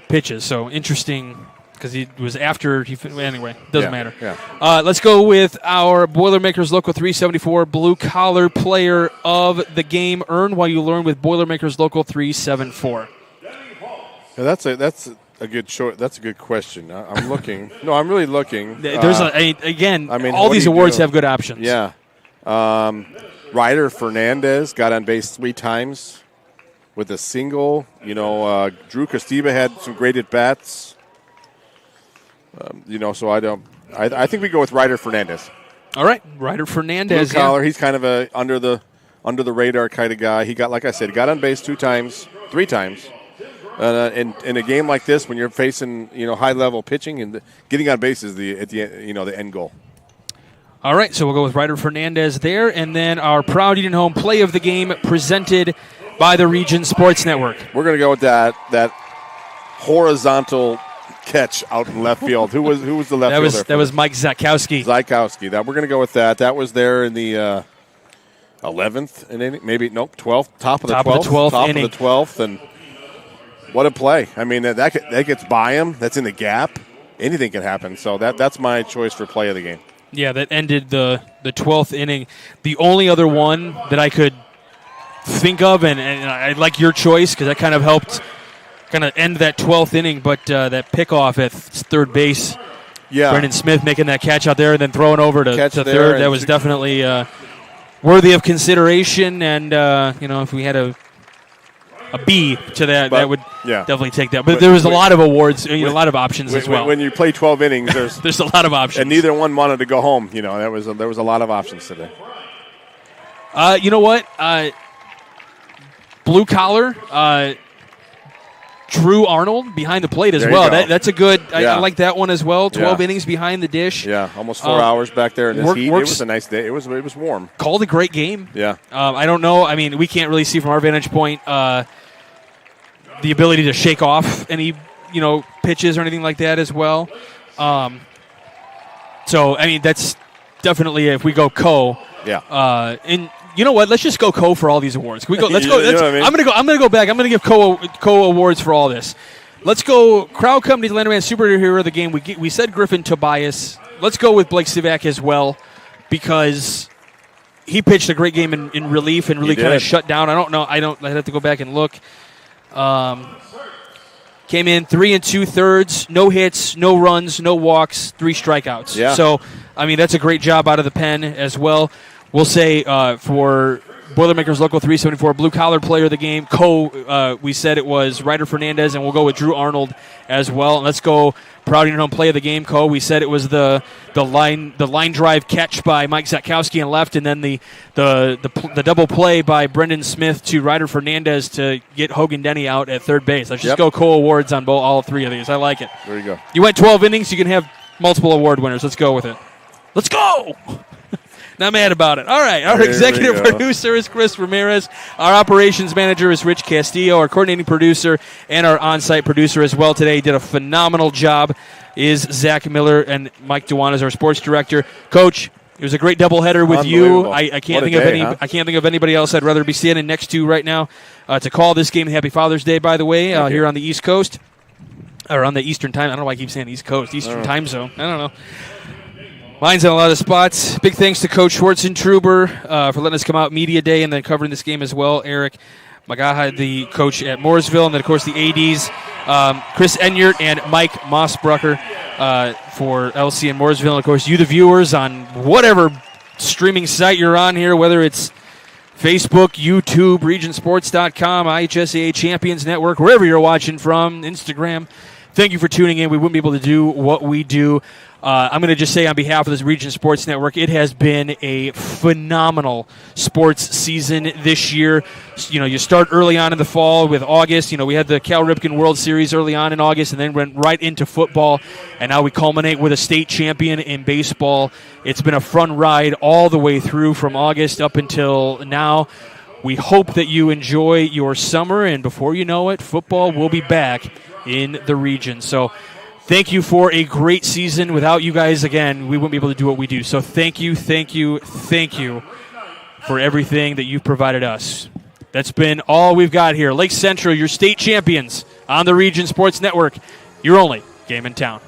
pitches. So interesting because he was after he anyway. Doesn't matter. Yeah. Let's go with our Boilermakers Local 374 blue collar player of the game. Earn while you learn with Boilermakers Local 374. Yeah, that's a good short. That's a good question. I'm looking. No, I'm really looking. There's all these awards have good options. Yeah. Ryder Fernandez got on base 3 times with a single. Drew Costiba had some great at bats. So I think we go with Ryder Fernandez. All right, Ryder Fernandez. Blue collar. He's kind of a under the radar kind of guy. He got, like I said, got on base 3 times. In a game like this, when you're facing high level pitching, and getting on base is the end goal. All right, so we'll go with Ryder Fernandez there, and then our proud Eden Home play of the game presented by the Region Sports Network. We're going to go with that horizontal catch out in left field. Who was the left fielder? That was Mike Zakowski. That we're going to go with that. That was there in the 11th inning, maybe 12th, top of the 12th, and what a play! I mean that gets by him. That's in the gap. Anything can happen. So that's my choice for play of the game. Yeah, that ended the 12th inning. The only other one that I could think of, and I like your choice because that kind of helped end that 12th inning, but that pickoff at third base, Brendan Smith making that catch out there and then throwing over to third, that was definitely worthy of consideration. And, if we had a B to that, that would definitely take that. But there was a lot of awards, a lot of options as well. When you play 12 innings, there's a lot of options. And neither one wanted to go home. There was a lot of options today. You know what? Blue collar. Drew Arnold behind the plate as There well. you go. That's a good. Yeah. I like that one as well. 12 Yeah. innings behind the dish. Yeah, almost 4 hours back there in this heat. Works. It was a nice day. It was warm. Called a great game. Yeah. I don't know. I mean, we can't really see from our vantage point the ability to shake off any pitches or anything like that as well. So I mean, that's definitely if we go Co. Yeah. And you know what? Let's just go Co for all these awards. Can we go? Let's go. You know what I mean? I'm gonna go back. I'm gonna give Co awards for all this. Let's go. Crowd Company, Landerman Superhero of the game. We said Griffin Tobias. Let's go with Blake Sivak as well because he pitched a great game in relief and really kind of shut down. I'd have to go back and look. Came in 3 2/3, no hits, no runs, no walks, 3 strikeouts. Yeah. So, I mean, that's a great job out of the pen as well. We'll say for Boilermakers Local 374, blue collar player of the game, we said it was Ryder Fernandez, and we'll go with Drew Arnold as well. And let's go Proud Home play of the game, we said it was the line drive catch by Mike Zatkowski in left, and then the double play by Brendan Smith to Ryder Fernandez to get Hogan Denny out at third base. Let's just go awards on all 3 of these. I like it. There you go. You went 12 innings, you can have multiple award winners. Let's go with it. Let's go! Not mad about it. All right. Our executive producer is Chris Ramirez. Our operations manager is Rich Castillo. Our coordinating producer and our on-site producer as well today did a phenomenal job is Zach Miller, and Mike Dewan is our sports director. Coach, it was a great doubleheader with you. I can't think of I can't think of anybody else I'd rather be standing next to right now to call this game. Happy Father's Day, by the way, here on the East Coast. Or on the Eastern time. I don't know why I keep saying East Coast. Eastern time zone. I don't know. Mine's in a lot of spots. Big thanks to Coach Schwartzentruber for letting us come out media day and then covering this game as well. Eric Magaha, the coach at Mooresville, and then, of course, the ADs, Chris Enyart and Mike Mossbrucker for LC and Mooresville. And, of course, you, the viewers, on whatever streaming site you're on here, whether it's Facebook, YouTube, regionsports.com, IHSAA Champions Network, wherever you're watching from, Instagram. Thank you for tuning in. We wouldn't be able to do what we do. I'm going to just say on behalf of this Region Sports Network, it has been a phenomenal sports season this year. You start early on in the fall with August. We had the Cal Ripken World Series early on in August and then went right into football. And now we culminate with a state champion in baseball. It's been a fun ride all the way through from August up until now. We hope that you enjoy your summer, and before you know it, football will be back in the region. So thank you for a great season. Without you guys, again, we wouldn't be able to do what we do. So thank you for everything that you've provided us. That's been all we've got here. Lake Central, your state champions on the Region Sports Network. Your only game in town.